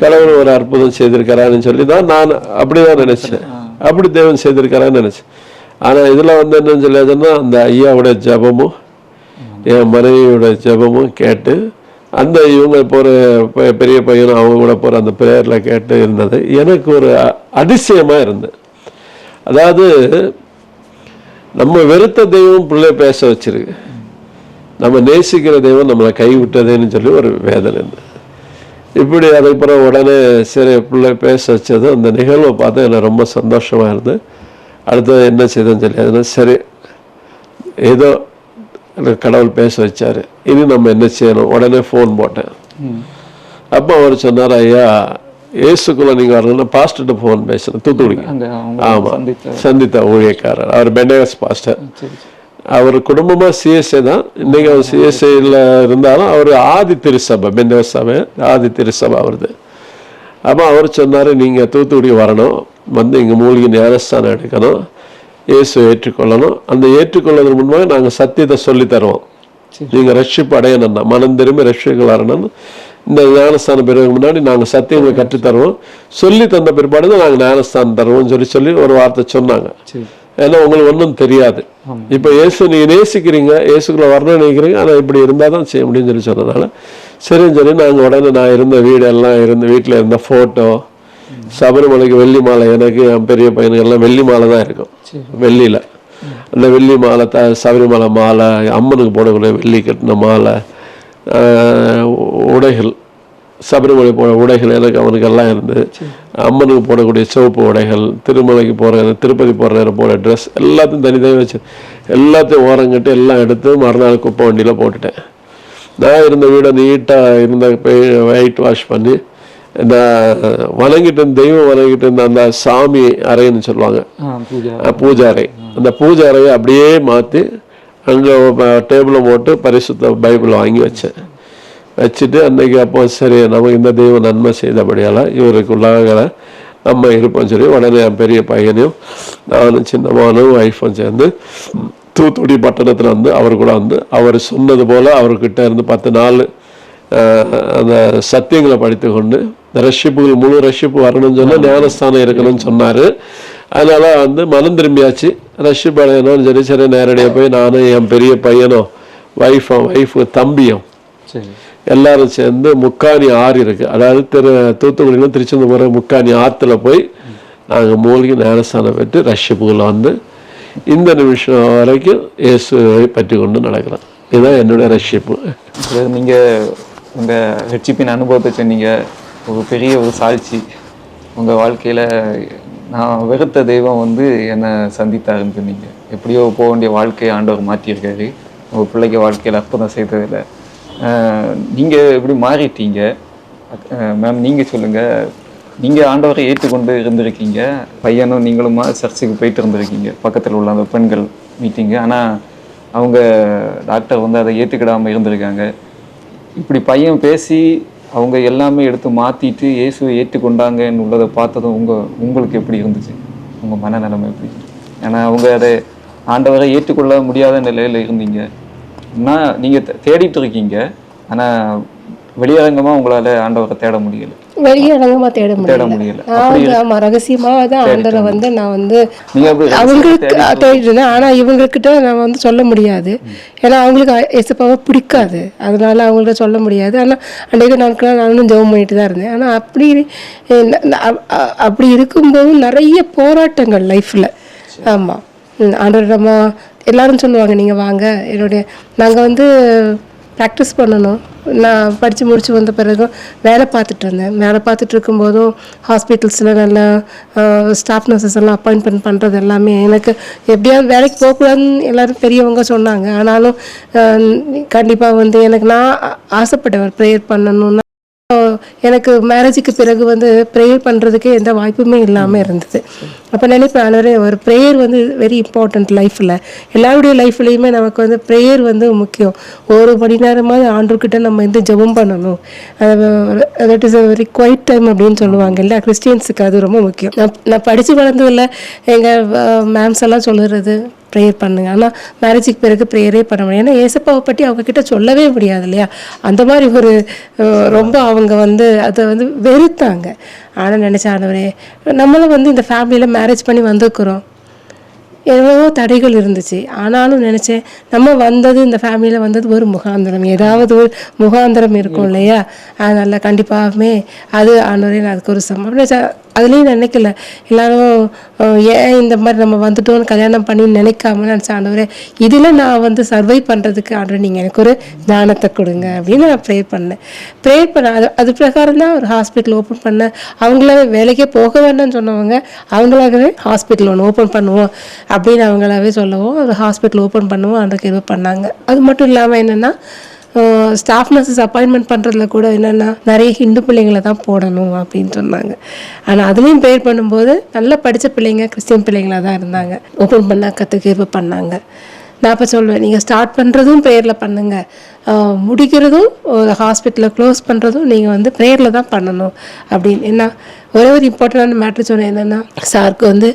கடவுள் ஒரு அற்புதம் செய்திருக்கிறான்னு சொல்லி தான் நான் அப்படிதான் நினைச்சேன். அப்படி தேவன் செய்திருக்கிறான்னு நினைச்சேன். ஆனா இதுல வந்து என்னன்னு சொல்லியாச்சுன்னா, அந்த ஐயாவுடைய ஜபமும் என் மனைவியோட ஜபமும் கேட்டு அந்த இவங்க போகிற பெரிய பையனும் அவங்க கூட போகிற அந்த ப்ரேயரில் கேட்டு இருந்தது எனக்கு ஒரு அதிசயமாக இருந்தது. அதாவது நம்ம வெறுத்த தெய்வம் பிள்ளை பேச வச்சிருக்கு, நம்ம நேசிக்கிற தெய்வம் நம்மளை கைவிட்டதுன்னு சொல்லி ஒரு வேதனை இருந்தது. இப்படி அதுக்கப்புறம் உடனே சரி பிள்ளை பேச வச்சது அந்த நிகழ்வை பார்த்து எனக்கு ரொம்ப சந்தோஷமாக இருந்து அடுத்தது என்ன செய்தேன்னு சொல்லி அதுனா சரி ஏதோ கடவுள் பேச வச்சாரு, இனி நம்ம என்ன செய்யணும். உடனே ஃபோன் போட்டேன். அப்போ அவர் சொன்னார், ஐயா ஏசுக்குள்ள நீங்கள் வரணும்னா பாஸ்டர்கிட்ட ஃபோன் பேசுகிறேன், தூத்துக்குடிக்கு. ஆமாம், சந்தித்த ஊழியக்காரர், அவர் பெண்டேகஸ் பாஸ்டர். அவர் குடும்பமாக சிஎஸ்ஏ தான். இன்னைக்கு அவர் சிஎஸ்ஏல இருந்தாலும் அவர் ஆதி திருசபை, பெண்டேகஸ் சபை ஆதி திருசபை அவருது. அப்போ அவர் சொன்னார், நீங்கள் தூத்துக்குடி வரணும், வந்து இங்கே மூலிகை ஞானஸ்தானம் எடுக்கணும், இயேசு ஏற்றுக்கொள்ளணும். அந்த ஏற்றுக்கொள்வதற்கு முன்பாக நாங்கள் சத்தியத்தை சொல்லி தருவோம். நீங்கள் ரட்சிப்பு அடையணும்னா மனம் திரும்பி ரட்சிகள் வரணும்னு இந்த ஞானஸ்தானம் பெறுவதற்கு முன்னாடி நாங்கள் சத்தியங்களை கற்றுத்தருவோம், சொல்லி தந்த பிற்பாடு தான் நாங்கள் ஞானஸ்தானம் தருவோம்னு சொல்லி ஒரு வார்த்தை சொன்னாங்க. ஏன்னா உங்களுக்கு ஒன்றும் தெரியாது. இப்போ இயேசு நீங்கள் நேசிக்கிறீங்க, இயேசுக்குள்ள வரணும்னு நினைக்கிறீங்க, ஆனால் இப்படி இருந்தால் தான் செய்ய முடியும்னு சொன்னதால சரின்னு சொல்லி நாங்கள் உடனே நான் இருந்த வீடெல்லாம் வீட்டில் இருந்த ஃபோட்டோ, சபரிமலைக்கு வெள்ளி மாலை, எனக்கு என் பெரிய பையனுக்கு எல்லாம் வெள்ளி மாலை தான் இருக்கும். வெள்ளியில் அந்த வெள்ளி மாலை சபரிமலை மாலை, அம்மனுக்கு போடக்கூடிய வெள்ளி கட்டின மாலை, உடைகள், சபரிமலை போட உடைகள் எனக்கு அவனுக்கெல்லாம் இருந்து, அம்மனுக்கு போடக்கூடிய சிவப்பு உடைகள், திருமலைக்கு போகிற திருப்பதி போகிற நேரம் போட ட்ரெஸ் எல்லாத்தையும் தனித்தனி வச்சு எல்லாத்தையும் ஓரங்கட்டி எல்லாம் எடுத்து மறுநாள் குப்பை வண்டியில் போட்டுட்டேன். நான் இருந்த வீடை நீட்டாக இருந்த ஒயிட் வாஷ் பண்ணி இந்த வணங்கிட்டு தெய்வம் வணங்கிட்டு இருந்த அந்த சாமி அறைன்னு சொல்லுவாங்க, பூஜை அறை, அந்த பூஜை அறையை அப்படியே மாற்றி அங்கே டேபிளை போட்டு பரிசுத்த பைபிள் வாங்கி வச்சுட்டு அன்னைக்கு அப்போ சரி நமக்கு இந்த தெய்வம் நன்மை செய்தபடியால் இவருக்குள்ளாக நம்ம இருப்போம்னு சொல்லி உடனே என் பெரிய பையனையும் நானும் சின்னமானும் ஒய்ஃபும் சேர்ந்து தூத்துக்குடி பட்டணத்தில் வந்து அவர் கூட வந்து அவர் சொன்னது போல் அவர்கிட்ட இருந்து 10 நாள் அந்த சத்தியங்களை படித்து கொண்டு ரஷ்யப்புகள் முழு ரஷ்யப்பு வரணும்னு சொன்னால் ஞானஸ்தானம் இருக்கணும்னு சொன்னார். அதனால வந்து மனம் திரும்பியாச்சு. ரஷ்யப்பு அடையணும்னு சொல்லி சரி நேரடியாக போய் நானும் என் பெரிய பையனும் ஒய்ஃபு தம்பியும் எல்லாரும் சேர்ந்து முக்காணி ஆறு இருக்கு, அதாவது தூத்துக்குடியிலும் திருச்செந்தூர் முக்காணி ஆற்றுல போய் நாங்கள் மூழ்கி ஞானஸ்தானம் பெற்று ரஷ்யப்புகளை வந்து இந்த நிமிஷம் வரைக்கும் இயேசுவை பற்றி கொண்டு நடக்கிறோம். இதுதான் என்னுடைய ரஷ்யப்பு. நீங்கள் உங்கள் ரட்சிப்பின் அனுபவத்தை சொன்னீங்க, ஒரு பெரிய ஒரு சாட்சி. உங்கள் வாழ்க்கையில் நான் வெறுத்த தெய்வம் வந்து என்னை சந்தித்தாருன்னு சொன்னீங்க. எப்படியோ போக வேண்டிய வாழ்க்கையை ஆண்டவர் மாற்றியிருக்காரு. உங்கள் பிள்ளைக்கு வாழ்க்கையில் அற்புதம் செய்ததில்லை. நீங்கள் எப்படி மாறிட்டீங்க மேம்? நீங்கள் சொல்லுங்கள். நீங்கள் ஆண்டவரை ஏற்றுக்கொண்டு இருந்திருக்கீங்க, பையனும் நீங்களுமா சர்ச்சுக்கு போயிட்டு இருந்திருக்கீங்க, பக்கத்தில் உள்ள அந்த பெண்கள் மீட்டிங்கு. ஆனால் அவங்க டாக்டர் வந்து அதை ஏற்றுக்கிடாமல் இருந்திருக்காங்க. இப்படி பையன் பேசி அவங்க எல்லாமே எடுத்து மாற்றிட்டு இயேசுவை ஏற்றுக்கொண்டாங்கன்னு உள்ளதை பார்த்ததும் உங்களுக்கு எப்படி இருந்துச்சு? உங்கள் மனநிலைமை எப்படி? ஏன்னா அவங்க அதை ஆண்டவரை ஏற்றுக்கொள்ள முடியாத நிலையில் இருந்தீங்க. நீங்கள் தேடிட்டு இருக்கீங்க, ஆனால் வெளியரங்கமாக உங்களால் ஆண்டவரை தேட முடியல. வெளியரங்கமா தேட முடியல. ஆமா, ரகசியமாக தான் ஆண்டவரை வந்து நான் வந்து அவங்களுக்கு தேடிட்டு இருந்தேன். ஆனா இவங்ககிட்ட நான் வந்து சொல்ல முடியாது, ஏன்னா அவங்களுக்கு இயேசுப்பாவை பிடிக்காது, அதனால அவங்கள்ட்ட சொல்ல முடியாது. ஆனா அன்றைக்கு நாட்கள் நானும் ஜெபம் பண்ணிட்டு தான் இருந்தேன். ஆனா அப்படி இருக்கும்போது நிறைய போராட்டங்கள் லைஃப்ல. ஆமா, ஆண்டவர் நம்ம எல்லாரும் சொல்லுவாங்க நீங்கள் வாங்க நாங்கள் வந்து ப்ராக்டிஸ் பண்ணணும். நான் படித்து முடிச்சு வந்த பிறகும் வேலை பார்த்துட்டு இருந்தேன். வேலை பார்த்துட்டு இருக்கும்போதும் ஹாஸ்பிட்டல்ஸில் நல்லா ஸ்டாஃப் நர்சஸ் எல்லாம் அப்பாயின்மெண்ட் பண்ணுறது எல்லாமே எனக்கு எப்படியாவது வேலைக்கு போகக்கூடாதுன்னு எல்லோரும் பெரியவங்க சொன்னாங்க. ஆனாலும் கண்டிப்பாக வந்து நான் ஆசைப்பட்டேன் ப்ரேயர் பண்ணணும்னா. எனக்கு மேரேஜுக்கு பிறகு வந்து ப்ரேயர் பண்ணுறதுக்கே எந்த வாய்ப்புமே இல்லாமல் இருந்தது. அப்போ நினைப்பேன், ஒரு ப்ரேயர் வந்து வெரி இம்பார்ட்டண்ட் லைஃப்பில். எல்லாருடைய லைஃப்லேயுமே நமக்கு வந்து ப்ரேயர் வந்து முக்கியம். 1 மணி நேரமாவது ஆண்டவர்கிட்ட நம்ம வந்து ஜெபம் பண்ணணும். That is a very quiet time அப்படின்னு சொல்லுவாங்க இல்லையா, கிறிஸ்டியன்ஸுக்கு அது ரொம்ப முக்கியம். நான் படித்து வளர்ந்ததில்ல, எங்கள் மேம்ஸ் எல்லாம் சொல்லுறது ப்ரேயர் பண்ணுங்க. ஆனால் மேரேஜுக்கு பிறகு ப்ரேயரே பண்ண முடியும். ஏன்னா ஏசப்பாவை பற்றி அவங்கக்கிட்ட சொல்லவே முடியாது இல்லையா, அந்த மாதிரி ஒரு ரொம்ப அவங்க வந்து அதை வந்து வெறுத்தாங்க. ஆனால் நினச்சேன், ஆண்டவரே நம்மளும் வந்து இந்த ஃபேமிலியில் மேரேஜ் பண்ணி வந்திருக்கிறோம், எவ்வளவோ தடைகள் இருந்துச்சு. ஆனாலும் நினச்சேன், நம்ம வந்தது இந்த ஃபேமிலியில் வந்தது ஒரு முகாந்திரம், ஏதாவது ஒரு முகாந்திரம் இருக்கும் இல்லையா, அதனால் கண்டிப்பாகவே அது ஆண்டவரே நான் அதுக்கு ஒரு சம்பளம் அதுலேயும் நினைக்கல. எல்லாரும் ஏன் இந்த மாதிரி நம்ம வந்துட்டோன்னு கல்யாணம் பண்ணி நினைக்காம நினச்சேன், ஆண்டவரே இதில் நான் வந்து சர்வை பண்ணுறதுக்கு ஆண்டவரே நீங்கள் எனக்கு ஒரு ஞானத்தை கொடுங்க அப்படின்னு நான் ப்ரேயர் பண்ணேன். அது பிரகாரம் தான் ஒரு ஹாஸ்பிட்டல் ஓப்பன் பண்ணேன். அவங்கள வேலைக்கே போக வேண்டாம்னு சொன்னவங்க அவங்களாகவே ஹாஸ்பிட்டல் ஒன்று ஓப்பன் பண்ணுவோம் அப்படின்னு அவங்களாவே சொல்லவும் ஒரு ஹாஸ்பிட்டல் ஓப்பன் பண்ணுவோம் அன்றைக்கு இது பண்ணாங்க. அது மட்டும் இல்லாமல் என்னென்னா ஸ்டாஃப் நர்சஸ் அப்பாயின்மெண்ட் பண்ணுறதுல கூட என்னென்னா நிறைய ஹிந்து பிள்ளைங்களை தான் போடணும் அப்படின்னு சொன்னாங்க. ஆனால் அதுலேயும் ப்ரேயர் பண்ணும்போது நல்லா படித்த பிள்ளைங்க கிறிஸ்டியன் பிள்ளைங்களாக தான் இருந்தாங்க. ஓப்பன் பண்ணால் கற்றுக்க பண்ணாங்க. நான் இப்போ சொல்லுவேன், நீங்கள் ஸ்டார்ட் பண்ணுறதும் ப்ரேயரில் பண்ணுங்கள், முடிக்கிறதும் ஒரு ஹாஸ்பிட்டலில் க்ளோஸ் பண்ணுறதும் நீங்கள் வந்து ப்ரேயரில் தான் பண்ணணும் அப்படின்னு. ஏன்னா ஒரே ஒரு இம்பார்ட்டண்டான மேட்ரு சொன்னேன், என்னென்னா சாருக்கு வந்து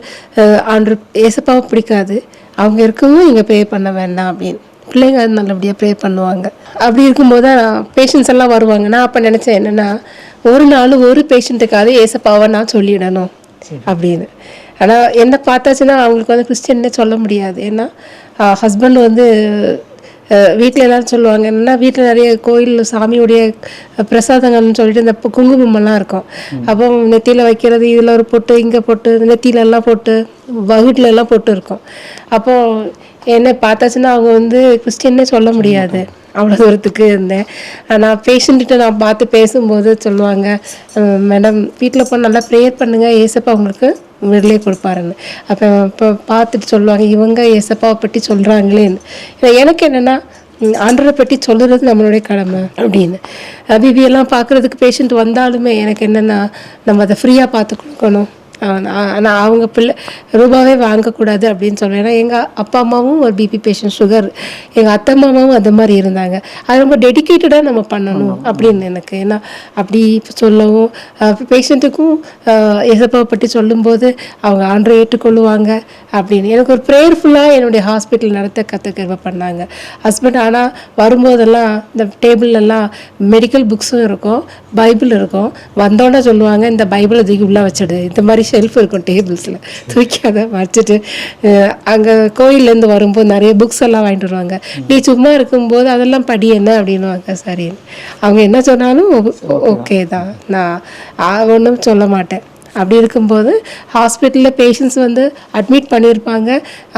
ஆண்டவர் ஏசப்பாவை பிடிக்காது, அவங்க இருக்கவும் நீங்கள் ப்ரே பண்ண வேண்டாம் அப்படின்னு. பிள்ளைங்க அது நல்லபடியாக ப்ரே பண்ணுவாங்க. அப்படி இருக்கும்போது தான் பேஷண்ட்ஸ் எல்லாம் வருவாங்க. நான் அப்போ நினச்சேன் என்னென்னா, ஒரு நாள் ஒரு பேஷண்ட்டுக்காவது ஏசப்பாவை நான் சொல்லிடணும் அப்படின்னு. ஆனால் என்ன பார்த்தாச்சுன்னா அவங்களுக்கு வந்து கிறிஸ்டியன்னே சொல்ல முடியாது. ஏன்னா ஹஸ்பண்ட் வந்து வீட்டில் எல்லாரும் சொல்லுவாங்க என்னென்னா, வீட்டில் நிறைய கோயில் சாமியுடைய பிரசாதங்கள்னு சொல்லிட்டு இந்த குங்குமம்லாம் இருக்கும். அப்போ நெத்தியில் வைக்கிறது, இதில் ஒரு பொட்டு, இங்கே பொட்டு, நெத்தியிலெல்லாம் பொட்டு, வகுட்டிலெல்லாம் பொட்டு இருக்கும். அப்போது என்னை பார்த்தாச்சுன்னா அவங்க வந்து கிறிஸ்டியன்னே சொல்ல முடியாது, அவ்வளோ தூரத்துக்கு இருந்தேன். நான் பேஷண்ட்டு நான் பார்த்து பேசும்போது சொல்லுவாங்க, மேடம் வீட்டில் போய் நல்லா ப்ரேயர் பண்ணுங்கள், ஏசப்பா உங்களுக்கு விடுதலை கொடுப்பாருன்னு. அப்போ இப்போ பார்த்துட்டு சொல்லுவாங்க, இவங்க ஏசப்பாவை பற்றி சொல்கிறாங்களேன்னு. எனக்கு என்னென்னா, ஆண்டவரை பற்றி சொல்லுறது நம்மளுடைய கடமை அப்படின்னு. பிபியெல்லாம் பார்க்குறதுக்கு பேஷண்ட் வந்தாலுமே எனக்கு என்னென்னா, நம்ம அதை ஃப்ரீயாக பார்த்து கொடுக்கணும், ஆனால் அவங்க பிள்ளை ரூபாவே வாங்கக்கூடாது அப்படின்னு சொல்லுவேன். ஏன்னா எங்கள் அப்பா அம்மாவும் ஒரு பிபி பேஷண்ட், சுகர், எங்கள் அத்தை மாமாவும் அந்த மாதிரி இருந்தாங்க. அது ரொம்ப டெடிக்கேட்டடாக நம்ம பண்ணணும் அப்படின்னு எனக்கு. ஏன்னா அப்படி சொல்லவும் பேஷண்ட்டுக்கும் எசப்பாவை பற்றி சொல்லும்போது அவங்க ஆண்டரை ஏற்றுக்கொள்ளுவாங்க அப்படின்னு எனக்கு ஒரு ப்ரேயர்ஃபுல்லாக என்னுடைய ஹாஸ்பிட்டல் நடத்த கற்றுக்க பண்ணாங்க ஹஸ்பண்ட். ஆனால் வரும்போதெல்லாம் இந்த டேபிள்லாம் மெடிக்கல் புக்ஸும் இருக்கும், பைபிள் இருக்கும். வந்தோன்னே சொல்லுவாங்க, இந்த பைபிளை தூக்கி உள்ளே வச்சுடு, இந்த மாதிரி ஷெல்ஃப் இருக்கும் டேபிள்ஸில், தூக்கி அதை வச்சுட்டு அங்கே கோயிலேருந்து வரும்போது நிறைய புக்ஸ் எல்லாம் வாங்கிட்டு வருவாங்க. நீ சும்மா இருக்கும்போது அதெல்லாம் படி என்ன அப்படின்னுவாங்க. சரின்னு அவங்க என்ன சொன்னாலும் ஓகே தான், நான் ஒன்றும் சொல்ல மாட்டேன். அப்படி இருக்கும்போது ஹாஸ்பிட்டலில் பேஷண்ட்ஸ் வந்து அட்மிட் பண்ணியிருப்பாங்க.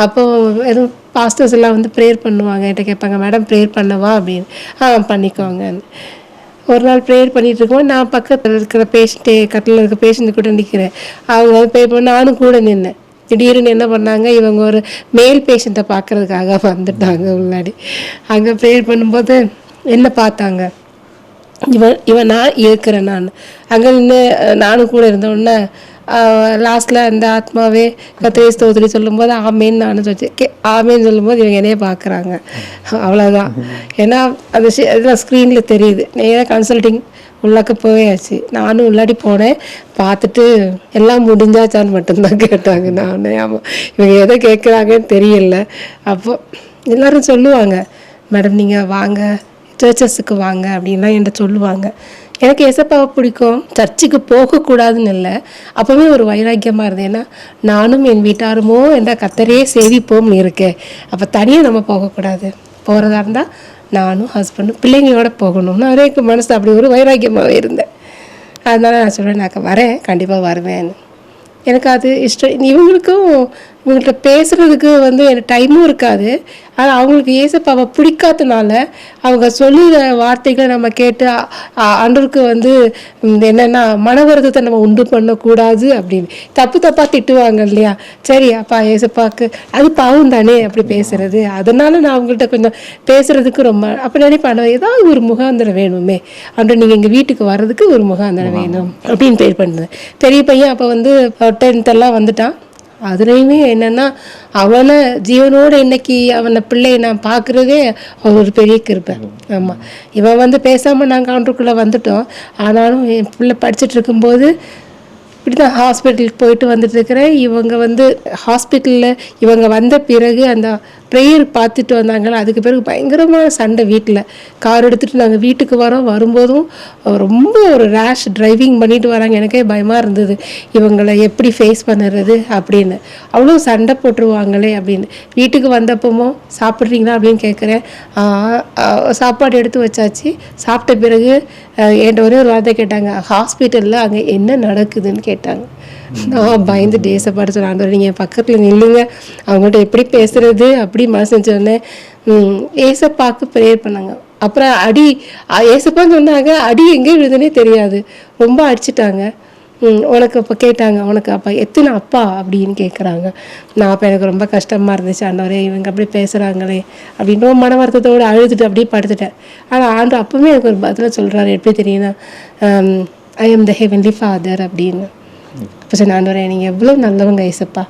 அப்போ எதுவும் பாஸ்டர்ஸ் எல்லாம் வந்து ப்ரேயர் பண்ணுவாங்க. என்கிட்ட கேட்பாங்க, மேடம் ப்ரேயர் பண்ணவா அப்படின்னு. பண்ணிக்கோங்கன்னு. ஒரு நாள் ப்ரேயர் பண்ணிகிட்டு இருக்கும்போது நான் பக்கத்தில் இருக்கிற கட்டில் இருக்க பேஷண்ட்டு கூட நிற்கிறேன். அவங்க வந்து ப்ரேயர் பண்ண நானும் கூட நின்னேன். திடீர்னு என்ன பண்ணாங்க, இவங்க ஒரு மேல் பேஷண்ட்டை பார்க்குறதுக்காக வந்துட்டாங்க முன்னாடி. அங்கே ப்ரேயர் பண்ணும்போது என்ன பார்த்தாங்க, இவன் நான் இருக்கிறேன். நான் அங்கே நின்று நானும் கூட இருந்தோடனே லாஸ்ட்டில் அந்த ஆத்மாவே கத்திரை ஸ்தோத்திரி சொல்லும்போது ஆமேன்னு நானும் சொல்லிச்சு. ஆமேன்னு சொல்லும்போது இவங்க என்னையே பார்க்குறாங்க. அவ்வளோதான். ஏன்னா அந்த இதெல்லாம் ஸ்க்ரீனில் தெரியுது. நேராக கன்சல்டிங் உள்ளாக்க போயாச்சு. நானும் உள்ளாடி போனேன். பார்த்துட்டு எல்லாம் முடிஞ்சாச்சான்னு மட்டும்தான் கேட்டாங்க. நான் ஆமாம், இவங்க எதை கேட்குறாங்கன்னு தெரியல. அப்போ எல்லோரும் சொல்லுவாங்க, மேடம் நீங்கள் வாங்க, சர்ச்சஸுக்கு வாங்க அப்படின்லாம் என்கிட்ட சொல்லுவாங்க. எனக்கு ஏசப்பாவை பிடிக்கும், சர்ச்சுக்கு போகக்கூடாதுன்னு இல்லை, அப்போவே ஒரு வைராக்கியமாக இருந்தது. ஏன்னா நானும் என் வீட்டாருமோ என்ற கத்தரையே சேவிப்போம்னு இருக்கேன். அப்போ தனியாக நம்ம போகக்கூடாது, போகிறதா இருந்தால் நானும் ஹஸ்பண்டும் பிள்ளைங்களோட போகணும்னு அதே மனசு அப்படி ஒரு வைராக்கியமாகவே இருந்தேன். அதனால நான் சொல்கிறேன், நான் வரேன், கண்டிப்பாக வருவேன். எனக்கு அது இஷ்டம். இவங்களுக்கும் இவங்கள்ட்ட பேசுகிறதுக்கு வந்து எனக்கு டைமும் இருக்காது. ஆனால் அவங்களுக்கு ஏசப்பாவை பிடிக்காதனால அவங்க சொல்லுகிற வார்த்தைகளை நம்ம கேட்டு ஆண்டவருக்கு வந்து என்னென்னா மன வருத்தத்தை நம்ம உண்டு பண்ணக்கூடாது அப்படின்னு தப்பாக திட்டுவாங்க இல்லையா. சரி அப்பா ஏசப்பாவுக்கு அது பாவம் தானே அப்படி பேசுறது. அதனால நான் அவங்கள்ட்ட கொஞ்சம் பேசுறதுக்கு ரொம்ப அப்போ நினைப்பேன், ஏதாவது ஒரு முகாந்திரம் வேணுமே அன்று நீங்கள் எங்கள் வீட்டுக்கு வர்றதுக்கு ஒரு முகாந்திரம் வேணும் அப்படின்னு பேர் பண்ணுறேன். பெரிய பையன் அப்போ வந்து 10th எல்லாம் வந்துட்டான். அதுலேயுமே என்னென்னா அவனை ஜீவனோடு இன்னைக்கு அவனை பிள்ளையை நான் பார்க்குறதே ஒரு பெரிய கிருபை. ஆமாம், இவன் வந்து பேசாமல் நாங்கள் கவுண்டருக்குள்ளே வந்துட்டோம். ஆனாலும் என் பிள்ளை படிச்சுட்டு இருக்கும்போது இப்படி தான் ஹாஸ்பிட்டலுக்கு போயிட்டு வந்துட்டு இருக்கிறேன். இவங்க வந்து ஹாஸ்பிட்டலில் இவங்க வந்த பிறகு அந்த ப்ரேயர் பார்த்துட்டு வந்தாங்களா, அதுக்கு பிறகு பயங்கரமான சண்டை வீட்டில். கார் எடுத்துகிட்டு நாங்கள் வீட்டுக்கு வரும்போதும் ரொம்ப ஒரு ரேஷ் டிரைவிங் பண்ணிட்டு வராங்க. எனக்கே பயமாக இருந்தது, இவங்களை எப்படி ஃபேஸ் பண்ணுறது அப்படின்னு. அவ்வளோ சண்டை போட்டுருவாங்களே அப்படின்னு. வீட்டுக்கு வந்தப்போ சாப்பிட்றீங்களா அப்படின்னு கேட்குறேன். சாப்பாடு எடுத்து வச்சாச்சு. சாப்பிட்ட பிறகு என்கிட்ட ஒரே ஒரு வார்த்தை கேட்டாங்க, ஹாஸ்பிட்டலில் அங்கே என்ன நடக்குதுன்னு கேட்டாங்க. நான் பயந்து டேசப்பாடு சொன்னேன், நீங்கள் என் பக்கத்தில் நில்லுங்க, அவங்கள்ட்ட எப்படி பேசுறது அப்படி மனசு சொன்னேன். ஏசப்பாக்கு ப்ரேயர் பண்ணாங்க. அப்புறம் அடி ஏசப்பான்னு சொன்னாங்க. அடி எங்கே விழுதுன்னே தெரியாது, ரொம்ப அடிச்சிட்டாங்க. உனக்கு அப்போ கேட்டாங்க, உனக்கு அப்பா எத்தனை அப்பா அப்படின்னு கேட்குறாங்க. நான் அப்போ எனக்கு ரொம்ப கஷ்டமாக இருந்துச்சு. ஆண்டவரே இவங்க அப்படி பேசுகிறாங்களே அப்படின்னு மன வருத்தத்தோடு அழுதுட்டு அப்படியே படுத்துட்டேன். ஆனால் ஆண்டு அப்பவுமே எனக்கு ஒரு பதிலை சொல்கிறாரு. எப்படி தெரியுன்னா, I am the heavenly father அப்படின்னு. அப்போ சொன்ன, ஆண்டவரே நீங்கள் எவ்வளோ நல்லவங்க ஏசப்பா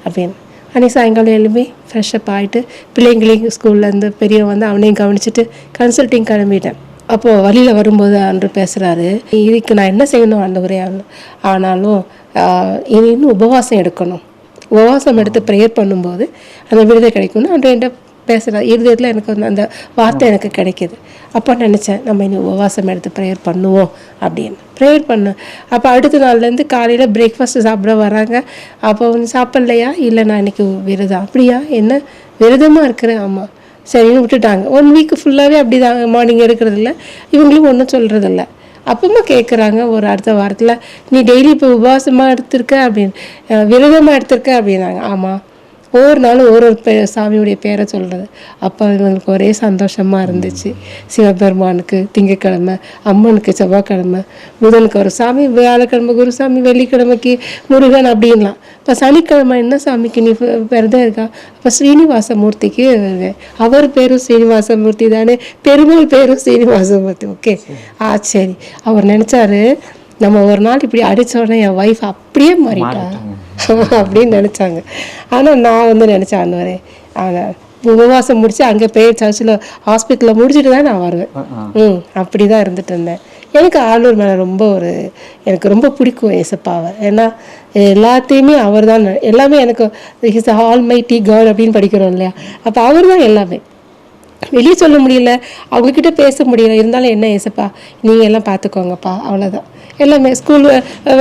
அப்படின்னு. அன்றைக்கி சாயங்காலம் எழுப்பி ஃப்ரெஷ்ஷப் ஆகிட்டு பிள்ளைங்களையும் ஸ்கூல்லேருந்து பெரியவன் வந்து அவனையும் கவனிச்சுட்டு கன்சல்டிங் கிளம்பிட்டேன். அப்போது வழியில் வரும்போது ஆண்டு பேசுகிறாரு, இதுக்கு நான் என்ன செய்யணும் ஆண்டவரே, ஆனாலும் இன்னும் உபவாசம் எடுக்கணும், உபவாசம் எடுத்து ப்ரேயர் பண்ணும்போது அந்த விடுதலை கிடைக்கும்னு ஆண்டு என்கிட்ட பேசுகிற இருதயத்தில் எனக்கு வந்து அந்த வார்த்தை எனக்கு கிடைக்கிது. அப்போ நினச்சேன், நம்ம இனி உபவாசம் எடுத்து ப்ரேயர் பண்ணுவோம் அப்படின்னு ப்ரேயர் பண்ணேன். அப்போ அடுத்த நாள்லேருந்து காலையில் பிரேக்ஃபாஸ்ட்டு சாப்பிட வராங்க. அப்போ வந்து சாப்பிட்லையா, இல்லை நான் இன்றைக்கி விரதம். அப்படியா, என்ன விரதமாக இருக்கிறேன், ஆமாம் சரின்னு விட்டுட்டாங்க. 1 வீக் ஃபுல்லாகவே அப்படி தான், மார்னிங் எடுக்கிறதில்ல, இவங்களும் ஒன்றும் சொல்கிறதில்ல. அப்பமா கேட்குறாங்க ஒரு அடுத்த வாரத்தில், நீ டெய்லி இப்போ உபவாசமாக எடுத்திருக்க அப்படின்னு, விரதமாக எடுத்திருக்க அப்படின்னாங்க. ஆமாம், ஒவ்வொரு நாளும் ஒரு சாமியுடைய பேரை சொல்கிறது. அப்போ இவங்களுக்கு ஒரே சந்தோஷமாக இருந்துச்சு. சிவபெருமானுக்கு திங்கக்கிழமை, அம்மனுக்கு செவ்வாய்க்கிழமை, புதனுக்கு ஒரு சாமி, வியாழக்கிழமை குருசாமி, வெள்ளிக்கிழமைக்கு முருகன் அப்படின்லாம். இப்போ சனிக்கிழமை என்ன சாமிக்கு நீ விரதம் இருக்கா, அப்போ ஸ்ரீனிவாசமூர்த்திக்கு அவர் பேரும் ஸ்ரீனிவாசமூர்த்தி தானே, பெருமாள் பேரும் ஸ்ரீனிவாசமூர்த்தி. ஓகே சரி. அவர் நினச்சாரு, நம்ம ஒரு நாள் இப்படி அடித்த உடனே என் ஒய்ஃப் அப்படியே மாறிட்டா அப்படின்னு நினச்சாங்க. ஆனால் நான் வந்து நினச்சேன் ஆண்டவரே, உபவாசம் முடிச்சு அங்கே போய் சர்ச்சில் ஹாஸ்பிட்டலில் முடிச்சுட்டு தான் நான் வருவேன். அப்படி தான் இருந்துட்டு இருந்தேன். எனக்கு ஆண்டவர் மேலே எனக்கு ரொம்ப பிடிக்கும் ஏசப்பாவை. ஏன்னா எல்லாத்தையுமே அவர் தான், எல்லாமே எனக்கு ஹிஸ் ஆல்மைட்டி காட் அப்படின்னு படிக்கிறோம் இல்லையா, அப்போ அவர் தான் எல்லாமே. வெளியே சொல்ல முடியல, அவங்கக்கிட்ட பேச முடியல, இருந்தாலும் என்ன ஏசப்பா நீங்கள் எல்லாம் பார்த்துக்கோங்கப்பா, அவ்வளோதான். எல்லாமே ஸ்கூல்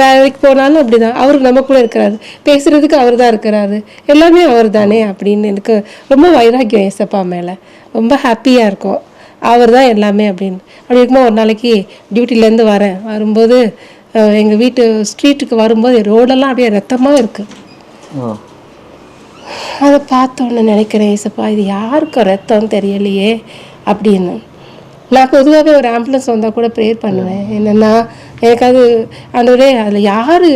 வேலைக்கு போனாலும் அப்படி தான், அவருக்கு நம்ம கூட இருக்கிறாரு, பேசுகிறதுக்கு அவர் தான் இருக்கிறாரு, எல்லாமே அவர் தானே அப்படின்னு எனக்கு ரொம்ப வைராக்கியம் ஏசப்பா மேலே. ரொம்ப ஹாப்பியாக இருக்கும், அவர் தான் எல்லாமே அப்படின்னு. அப்படி இருக்கும்போது ஒரு நாளைக்கு டியூட்டிலேருந்து வரும்போது எங்கள் வீட்டு ஸ்ட்ரீட்டுக்கு வரும்போது ரோடெல்லாம் அப்படியே ரத்தமாக இருக்குது. அதை பார்த்தோன்னு நினைக்கிறேன், ஏசப்பா இது யாருக்கு ரத்தம் தெரியலையே அப்படின்னு. நான் பொதுவாகவே ஒரு ஆம்புலன்ஸ் வந்தால் கூட ப்ரேயர் பண்ணுவேன். என்னென்னா எனக்கு அது ஆண்டவரே அதில் யார்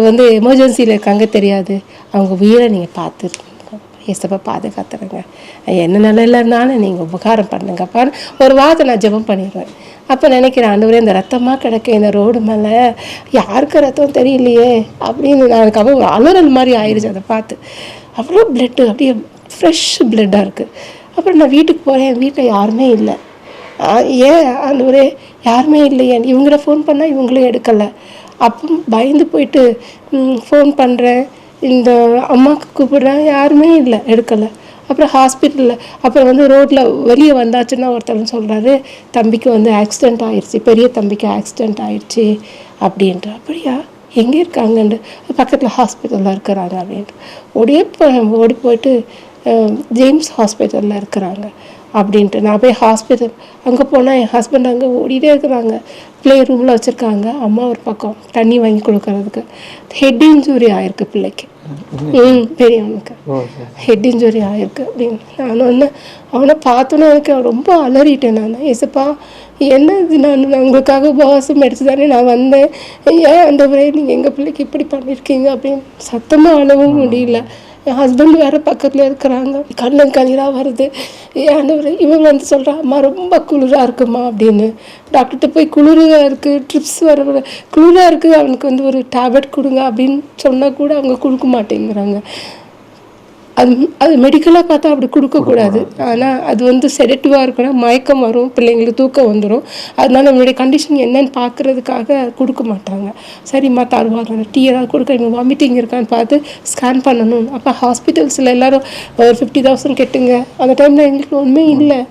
வந்து எமர்ஜென்சியில் இருக்காங்க தெரியாது, அவங்க உயிரை நீங்கள் பார்த்துருக்கீங்க ஏசப்பா, பாதுகாத்துருங்க, என்ன நிலையில் இருந்தாலும் நீங்கள் உபகாரம் பண்ணுங்கப்பான்னு ஒரு வார்த்தை நான் ஜெபம் பண்ணிடுவேன். அப்போ நினைக்கிறேன், ஆண்டவரே இந்த ரத்தமாக கிடக்க இந்த ரோடு மேலே யாருக்கு ரத்தம் தெரியலையே அப்படின்னு நான் எனக்கு ஒரு அலறல் மாதிரி ஆயிடுச்சு. அதை பார்த்து அவ்வளோ பிளட்டு, அப்படியே ஃப்ரெஷ் பிளட்டாக இருக்குது. அப்புறம் நான் வீட்டுக்கு போகிறேன், என் வீட்டில் யாருமே இல்லை. ஏன் ஆண்டவரே யாருமே இல்லையே, இவங்கள ஃபோன் பண்ணால் இவங்களும் எடுக்கலை. அப்போ பயந்து போயிட்டு ஃபோன் பண்ணுறேன், இந்த அம்மாவுக்கு கூப்பிடுறேன், யாருமே இல்லை, எடுக்கலை. அப்புறம் ஹாஸ்பிட்டலில் அப்புறம் வந்து ரோட்டில் வெளியே வந்தாச்சுன்னா ஒருத்தர் சொல்கிறாரு, தம்பிக்கு வந்து ஆக்சிடெண்ட் ஆயிடுச்சு, பெரிய தம்பிக்கு ஆக்சிடெண்ட் ஆயிடுச்சு அப்படின்ற. அப்படியா, எங்கே இருக்காங்கன்ட்டு, பக்கத்தில் ஹாஸ்பிட்டலில் இருக்கிறாங்க அப்படின்ட்டு ஓடி போயிட்டு ஜேம்ஸ் ஹாஸ்பிட்டலில் இருக்கிறாங்க அப்படின்ட்டு. நான் போய் ஹாஸ்பிட்டல் அங்கே போனால் என் ஹஸ்பண்ட் அங்கே ஓடிட்டே இருக்கிறாங்க. ப்ளே ரூமில் வச்சுருக்காங்க, அம்மா ஒரு பக்கம் தண்ணி வாங்கி கொடுக்கறதுக்கு. ஹெட் இன்ஜுரி ஆகிருக்கு பிள்ளைக்கு, பெரியவனுக்கு ஹெட் இன்ஜுரி ஆகிருக்கு அப்படின்னு. நான் வந்து அவனை பார்த்தோன்னே எனக்கு ரொம்ப அலறிட்டேன். நான் ஏசப்பா என்ன இது, நான் உங்களுக்காக உபவாசம் எடுத்து தானே நான் வந்தேன், ஏன் அந்த முறை நீங்கள் எங்கள் பிள்ளைக்கு இப்படி பண்ணியிருக்கீங்க அப்படின்னு சத்தமாக அழவும் முடியல. என் ஹஸ்பண்ட் வேறு பக்கத்தில் இருக்கிறாங்க, கண்ணீராக வருது. ஏன் இவங்க வந்து சொல்கிறா, அம்மா ரொம்ப குளிராக இருக்குமா அப்படின்னு. டாக்டர்கிட்ட போய் குளிராக இருக்குது, ட்ரிப்ஸ் வர குளிராக இருக்குது, அவனுக்கு வந்து ஒரு டேப்லெட் கொடுங்க அப்படின்னு சொன்னால் கூட அவங்க கொடுக்க மாட்டேங்கிறாங்க. அது மெடிக்கலாக பார்த்தா அப்படி கொடுக்கக்கூடாது, ஆனால் அது வந்து செடட்டிவாக இருக்கணும், மயக்கம் வரும், பிள்ளைங்களுக்கு தூக்கம் வந்துடும். அதனால நம்மளுடைய கண்டிஷன் என்னன்னு பார்க்குறதுக்காக கொடுக்க மாட்டாங்க. சரிம்மா தருவாங்க, டீ ஏதாவது கொடுக்க, இவங்க வாமிட்டிங் இருக்கான்னு பார்த்து ஸ்கேன் பண்ணணும். அப்போ ஹாஸ்பிட்டல்ஸில் எல்லோரும் ஒரு 50,000 கட்டுங்க, அந்த டைமில் எங்களுக்கு ஒன்றுமே இல்லை,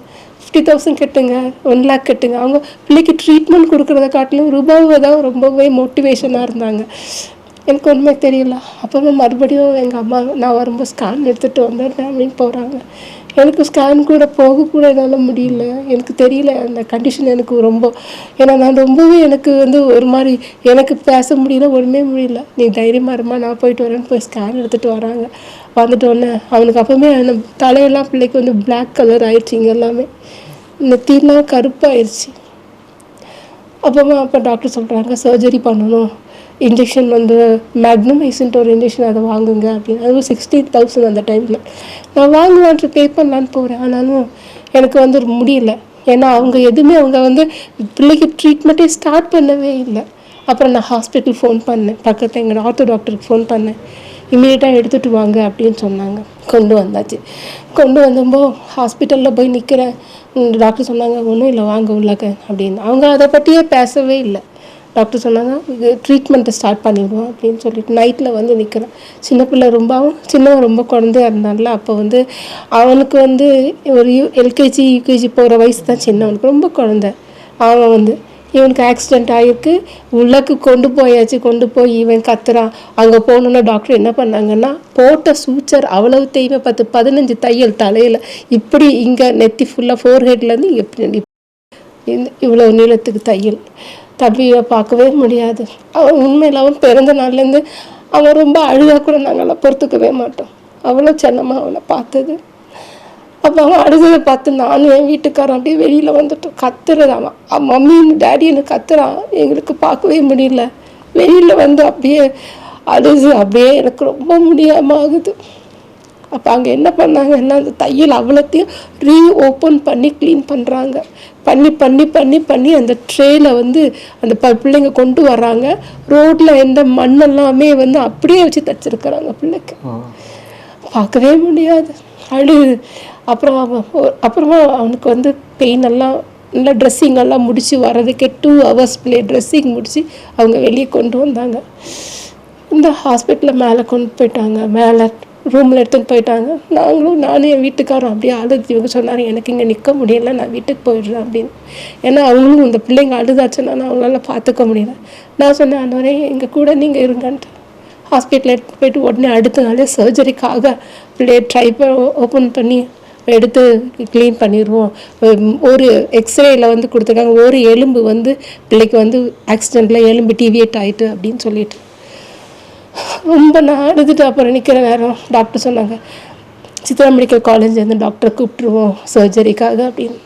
50,000 கட்டுங்க, 1 lakh கட்டுங்க. அவங்க பிள்ளைக்கு ட்ரீட்மெண்ட் கொடுக்குறத காட்டிலும் ரூபாவை தான் ரொம்பவே மோட்டிவேஷனாக இருந்தாங்க. எனக்கு ஒன்றுமே தெரியல. அப்புறமா மறுபடியும் எங்கள் அம்மா நான் வரும்போது ஸ்கேன் எடுத்துகிட்டு வந்துடுறேன் அப்படின்னு போகிறாங்க. எனக்கு ஸ்கேன் கூட போகக்கூட என்னால் முடியல, எனக்கு தெரியல அந்த கண்டிஷன் எனக்கு ரொம்ப. ஏன்னா நான் ரொம்பவே எனக்கு வந்து ஒரு மாதிரி எனக்கு பேச முடியல, ஒன்றுமே முடியல. நீ தைரியமாக இருமா, நான் போயிட்டு வரேன்னு போய் ஸ்கேன் எடுத்துகிட்டு வராங்க. வந்துட்டு உடனே அவனுக்கு அப்போவுமே தலையெல்லாம் பிள்ளைக்கு வந்து பிளாக் கலர் ஆயிடுச்சு, இங்கே எல்லாமே நெத்திலாம் கருப்பாயிடுச்சு. அப்போ டாக்டர் சொல்கிறாங்க சர்ஜரி பண்ணணும், இன்ஜெக்ஷன் வந்து மேக்னமைசின்ட்டு ஒரு இன்ஜெக்ஷன் அதை வாங்குங்க அப்படின்னு. அதுவும் 16,000 அந்த டைமில். நான் வாங்கலான்ட்டு பே பண்ணலான்னு போகிறேன், ஆனாலும் எனக்கு வந்து முடியல. ஏன்னா அவங்க வந்து பிள்ளைக்கு ட்ரீட்மெண்ட்டே ஸ்டார்ட் பண்ணவே இல்லை. அப்புறம் நான் ஹாஸ்பிட்டல் ஃபோன் பண்ணேன், பக்கத்தில் எங்கள் ஆர்த்தோ டாக்டருக்கு ஃபோன் பண்ணேன். இமீடியட்டாக எடுத்துகிட்டு வாங்க அப்படின்னு சொன்னாங்க. கொண்டு வந்தாச்சு. கொண்டு வந்தப்போ ஹாஸ்பிட்டலில் போய் நிற்கிறேன். டாக்டர் சொன்னாங்க ஒன்றும் இல்லை, வாங்க உள்ளக்க அப்படின்னு. அவங்க அதை பற்றியே பேசவே இல்லை. டாக்டர் சொன்னாங்க இது ட்ரீட்மெண்ட்டை ஸ்டார்ட் பண்ணிவிடுவோம் அப்படின்னு சொல்லிட்டு நைட்டில் வந்து நிற்கிறேன். சின்னவன் ரொம்ப குழந்தையா இருந்தான்ல, அப்போ வந்து அவனுக்கு வந்து ஒரு எல்கேஜி யூகேஜி போகிற வயசு தான் சின்னவனுக்கு, ரொம்ப குழந்தை. அவன் வந்து இவனுக்கு ஆக்சிடெண்ட் ஆகிருக்கு, உள்ளக்கு கொண்டு போய் இவன் கத்துறான். அங்கே போகணுன்னா டாக்டர் என்ன பண்ணாங்கன்னா, போட்ட சூச்சர் அவ்வளவு தேய்மை 10-15 தையல் தலையில், இப்படி இங்கே நெத்தி ஃபுல்லாக ஃபோர்ஹெட்லேருந்து இப்படி இவ்வளோ நீளத்துக்கு தையல். தம்பியை பார்க்கவே முடியாது. அவன் உண்மையில் அவன் பிறந்த நாள்லேருந்து அவன் ரொம்ப அழுகா கூட நாங்கள்லாம் பொறுத்துக்கவே மாட்டோம், அவ்வளோ செல்லமாக அவனை பார்த்தது. அப்போ அவன் அழுகதை பார்த்து நானும் என் வீட்டுக்காரன் அப்படியே வெளியில் வந்துட்டோம். கத்துறது அவன் மம்மின்னு டேடின்னு கத்துறான், எங்களுக்கு பார்க்கவே முடியல. வெளியில் வந்து அப்படியே அழுது அப்படியே எனக்கு ரொம்ப முடியாமல் ஆகுது. அப்போ அங்கே என்ன பண்ணாங்கன்னா அந்த தையல் அவ்வளோத்தையும் ஓப்பன் பண்ணி க்ளீன் பண்ணுறாங்க. பண்ணி பண்ணி பண்ணி பண்ணி அந்த ட்ரேயில் வந்து அந்த பிள்ளைங்க கொண்டு வர்றாங்க. ரோட்டில் எந்த மண்ணெல்லாமே வந்து அப்படியே வச்சு தைச்சிருக்கிறாங்க பிள்ளைக்கு. பார்க்கவே முடியாது, அழுது. அப்புறமா அவனுக்கு வந்து பெயின் எல்லாம் நல்லா ட்ரெஸ்ஸிங் எல்லாம் முடித்து வர்றதுக்கே 2 hours ட்ரெஸ்ஸிங் முடித்து அவங்க வெளியே கொண்டு வந்தாங்க. இந்த ஹாஸ்பிட்டலில் மேலே கொண்டு போயிட்டாங்க, மேலே ரூமில் எடுத்துகிட்டு போயிட்டாங்க. நானும் என் வீட்டுக்காரரும் அப்படியே அழுது. இவங்க சொன்னார், எனக்கு இங்கே நிற்க முடியல, நான் வீட்டுக்கு போயிடுறேன் அப்படின்னு. ஏன்னா அவங்களும் இந்த பிள்ளைங்க அழுதாச்சுன்னா அவங்களால பார்த்துக்க முடியல. நான் சொன்னேன், ஆண்டவரே எங்கள் கூட நீங்கள் இருங்கன்ட்டு. ஹாஸ்பிட்டலில் எடுத்துகிட்டு போயிட்டு உடனே அடுத்த நாளே சர்ஜரிக்காக பிள்ளையை ஓப்பன் பண்ணி எடுத்து க்ளீன் பண்ணிடுவோம். ஒரு எக்ஸ்ரேயில் வந்து கொடுத்துருக்காங்க, ஒரு எலும்பு வந்து பிள்ளைக்கு வந்து ஆக்சிடெண்ட்டில் எலும்பு டிவியேட் ஆகிட்டு அப்படின்னு சொல்லிட்டு ரொம்ப நான் அழுதுட்டு. அப்புறம் நிற்கிற நேரம் டாக்டர் சொன்னாங்க, சித்ரா மெடிக்கல் காலேஜ்லேருந்து டாக்டரை கூப்பிட்ருவோம் சர்ஜரிக்காக அப்படின்னு.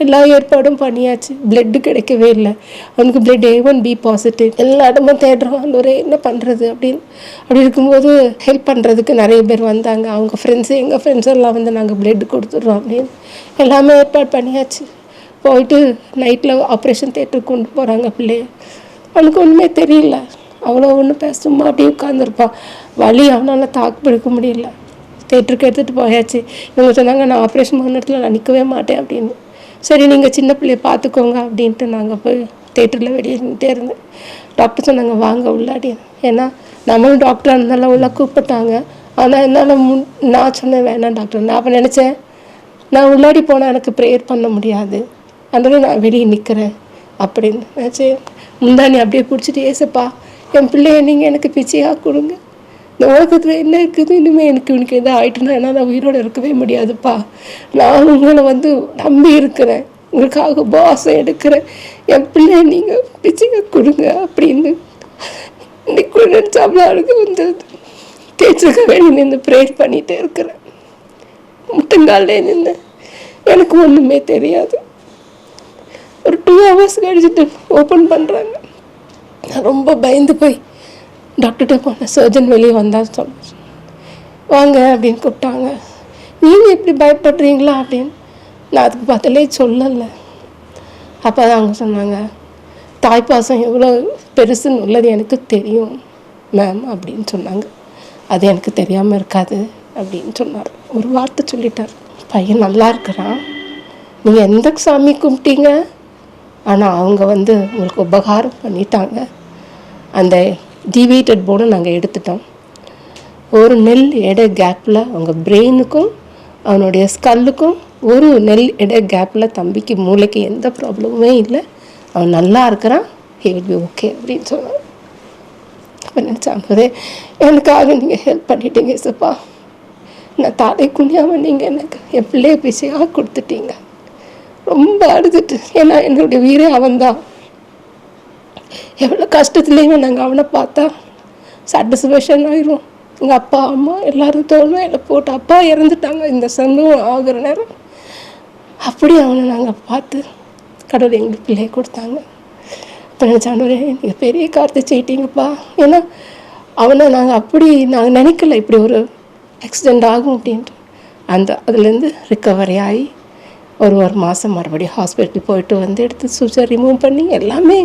எல்லா ஏற்பாடும் பண்ணியாச்சு. பிளட்டு கிடைக்கவே இல்லை. அவனுக்கு பிளட் A1B பாசிட்டிவ். எல்லா இடமும் தேடுறோம், ஒரு என்ன பண்ணுறது அப்படின்னு. அப்படி இருக்கும்போது ஹெல்ப் பண்ணுறதுக்கு நிறைய பேர் வந்தாங்க. அவங்க ஃப்ரெண்ட்ஸு, எங்கள் ஃப்ரெண்ட்ஸ் எல்லாம் வந்து நாங்கள் பிளட் கொடுத்துட்றோம் அப்படின்னு எல்லாமே ஏற்பாடு பண்ணியாச்சு. போயிட்டு நைட்டில் ஆப்ரேஷன் தேட்டருக்கு கொண்டு போகிறாங்க பிள்ளைய. அவனுக்கு ஒன்றுமே தெரியல, அவ்வளோ ஒன்றும் சும்மா அப்படியே உட்காந்துருப்பான். வலி அவனால் தாக்கு பிடிக்க முடியல. தேட்டருக்கு எடுத்துகிட்டு போயாச்சு. இவங்க சொன்னாங்க, நான் ஆப்ரேஷன் பண்ண இடத்துல நான் நிற்கவே மாட்டேன் அப்படின்னு. சரி, நீங்கள் சின்ன பிள்ளைய பார்த்துக்கோங்க அப்படின்ட்டு நாங்கள் போய் தேட்டரில் வெளியே நின்றுட்டே இருந்தேன். டாக்டர் சொன்னாங்க, வாங்க உள்ளாடி. ஏன்னா நம்மளும் டாக்டராக இருந்தாலும் உள்ள கூப்பிட்டாங்க. ஆனால் என்னால் நான் சொன்னேன், வேணாம் டாக்டர். நான் அப்போ நினச்சேன், நான் உள்ளாடி போனால் எனக்கு ப்ரேயர் பண்ண முடியாது, அதனால நான் வெளியே நிற்கிறேன் அப்படின்னு நினச்சேன். முந்தானி அப்படியே பிடிச்சிட்டு, ஏசப்பா என் பிள்ளைய நீங்கள் எனக்கு பிச்சையாக கொடுங்க. இந்த உலகத்தில் என்ன இருக்குது, இனிமேல் எனக்கு எதாவது ஆகிட்டுனா என்னால் உயிரோடு இருக்கவே முடியாதுப்பா. நான் உங்களை வந்து நம்பி இருக்கிறேன், உங்களுக்காக உபவாசம் எடுக்கிறேன். என் பிள்ளைய நீங்கள் பிச்சையாக கொடுங்க அப்படின்னு இன்னைக்கு கூட நினச்சா அவ்வளோ அழுக வந்து தேய்ச்சிருக்க வெளியே நின்று ப்ரேயர் பண்ணிகிட்டே இருக்கிறேன். முட்டங்காலே நின்று எனக்கு ஒன்றுமே தெரியாது. ஒரு 2 hours கழிச்சுட்டு ஓப்பன் பண்ணுறாங்க. நான் ரொம்ப பயந்து போய் டாக்டர்கிட்ட போனேன். சர்ஜன் வெளியே வந்தால் சொன்னார், வாங்க அப்படின்னு கூப்பிட்டாங்க. நீங்கள் எப்படி பயப்படுறீங்களா அப்படின்னு. நான் அதுக்கு பதிலே சொல்லலை. அப்போ தான் அவங்க சொன்னாங்க, தாய்ப்பாசம் எவ்வளோ பெருசுன்னு உள்ளது எனக்கு தெரியும் மேம் அப்படின்னு சொன்னாங்க. அது எனக்கு தெரியாமல் இருக்காது அப்படின்னு சொன்னார். ஒரு வார்த்தை சொல்லிட்டார், பையன் நல்லா இருக்கிறான், நீங்கள் எந்த சாமி கும்பிட்டீங்க, ஆனால் அவங்க வந்து உங்களுக்கு உபகாரம் பண்ணிட்டாங்க. அந்த டிவியேட்டட் போனை நாங்கள் எடுத்துட்டோம். ஒரு நெல் எடை கேப்பில் அவங்க பிரெயினுக்கும் அவனுடைய ஸ்கல்லுக்கும் ஒரு நெல் எடை கேப்பில் தம்பிக்கு மூளைக்கு எந்த ப்ராப்ளமுமே இல்லை, அவன் நல்லா இருக்கிறான், ஹி வில் பி ஓகே அப்படின்னு சொன்னான். அப்போ நினச்சாம்போதே, எனக்காக நீங்கள் ஹெல்ப் பண்ணிட்டீங்க ஏசப்பா. நான் தாலை குனியாமல் நீங்கள் எனக்கு என் பிள்ளைய பிச்சையாக கொடுத்துட்டீங்க. ரொம்ப அழுதுட்டு, ஏன்னா என்னுடைய உயிரே அவன்தான். எவ்வளோ கஷ்டத்துலேயுமே நாங்கள் அவனை பார்த்தா சாட்டிஸ்ஃபேக்ஷன் ஆயிரும். எங்கள் அப்பா அம்மா எல்லோரும் தோணும் என்னை போட்டு, அப்பா இறந்துட்டாங்க இந்த சம்பவம் ஆகிற நேரம். அப்படி அவனை நாங்கள் பார்த்து கடவுள் எங்களுக்கு பிள்ளையை கொடுத்தாங்க. இப்போ நினச்சாண்டவரே, நீங்கள் பெரிய காரியத்தை செய்யிட்டீங்கப்பா. ஏன்னா அவனை நாங்கள் நினைக்கல இப்படி ஒரு ஆக்சிடெண்ட் ஆகும் அப்படின்ட்டு. அதுலேருந்து ரிக்கவரி ஆகி ஒரு மாதம் மறுபடியும் ஹாஸ்பிட்டல் போயிட்டு வந்து எடுத்து சூச்சர் ரிமூவ் பண்ணி எல்லாமே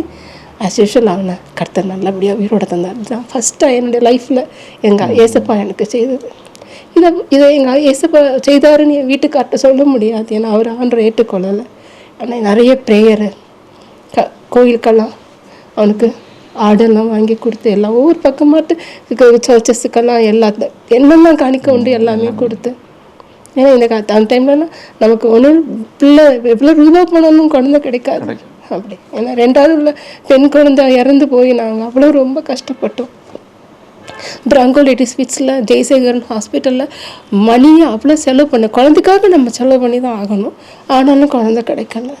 ஆஸ் யூஷுவல் அவனை கர்த்தர் நல்லபடியாக உயிரோட தந்தார். இதுதான் ஃபஸ்ட்டாக என்னுடைய லைஃப்பில் எங்கள் ஏசப்பா எனக்கு செய்தது. இதை எங்கள் ஏசப்பா செய்தாருன்னு என் வீட்டுக்கார்ட்ட சொல்ல முடியாது, ஏன்னா அவர் ஆண்டரை ஏற்றுக்கொள்ளலை. ஆனால் நிறைய ப்ரேயரு, கோயிலுக்கெல்லாம் அவனுக்கு ஆடெல்லாம் வாங்கி கொடுத்து, எல்லாம் ஒவ்வொரு பக்கமாட்டு சர்ச்சஸுக்கெல்லாம் எல்லாத்த என்னெல்லாம் காணிக்க உண்டு எல்லாமே கொடுத்து. ஏன்னா இந்த அந்த டைம்லலாம் நமக்கு ஒன்றும் பிள்ளை எவ்வளோ ரூபா போனாலும் குழந்தை கிடைக்காது அப்படி. ஏன்னா 2வது உள்ள பெண் குழந்தை இறந்து போய் நாங்கள் அவ்வளோ ரொம்ப கஷ்டப்பட்டோம். பிராங்கோலைட்டிஸ் ஃபிட்ஸில் ஜெய்சேகரன் ஹாஸ்பிட்டலில் மணியை அவ்வளோ செலவு பண்ண, குழந்தைக்காக நம்ம செலவு பண்ணி தான் ஆகணும், ஆனாலும் குழந்தை கிடைக்கல.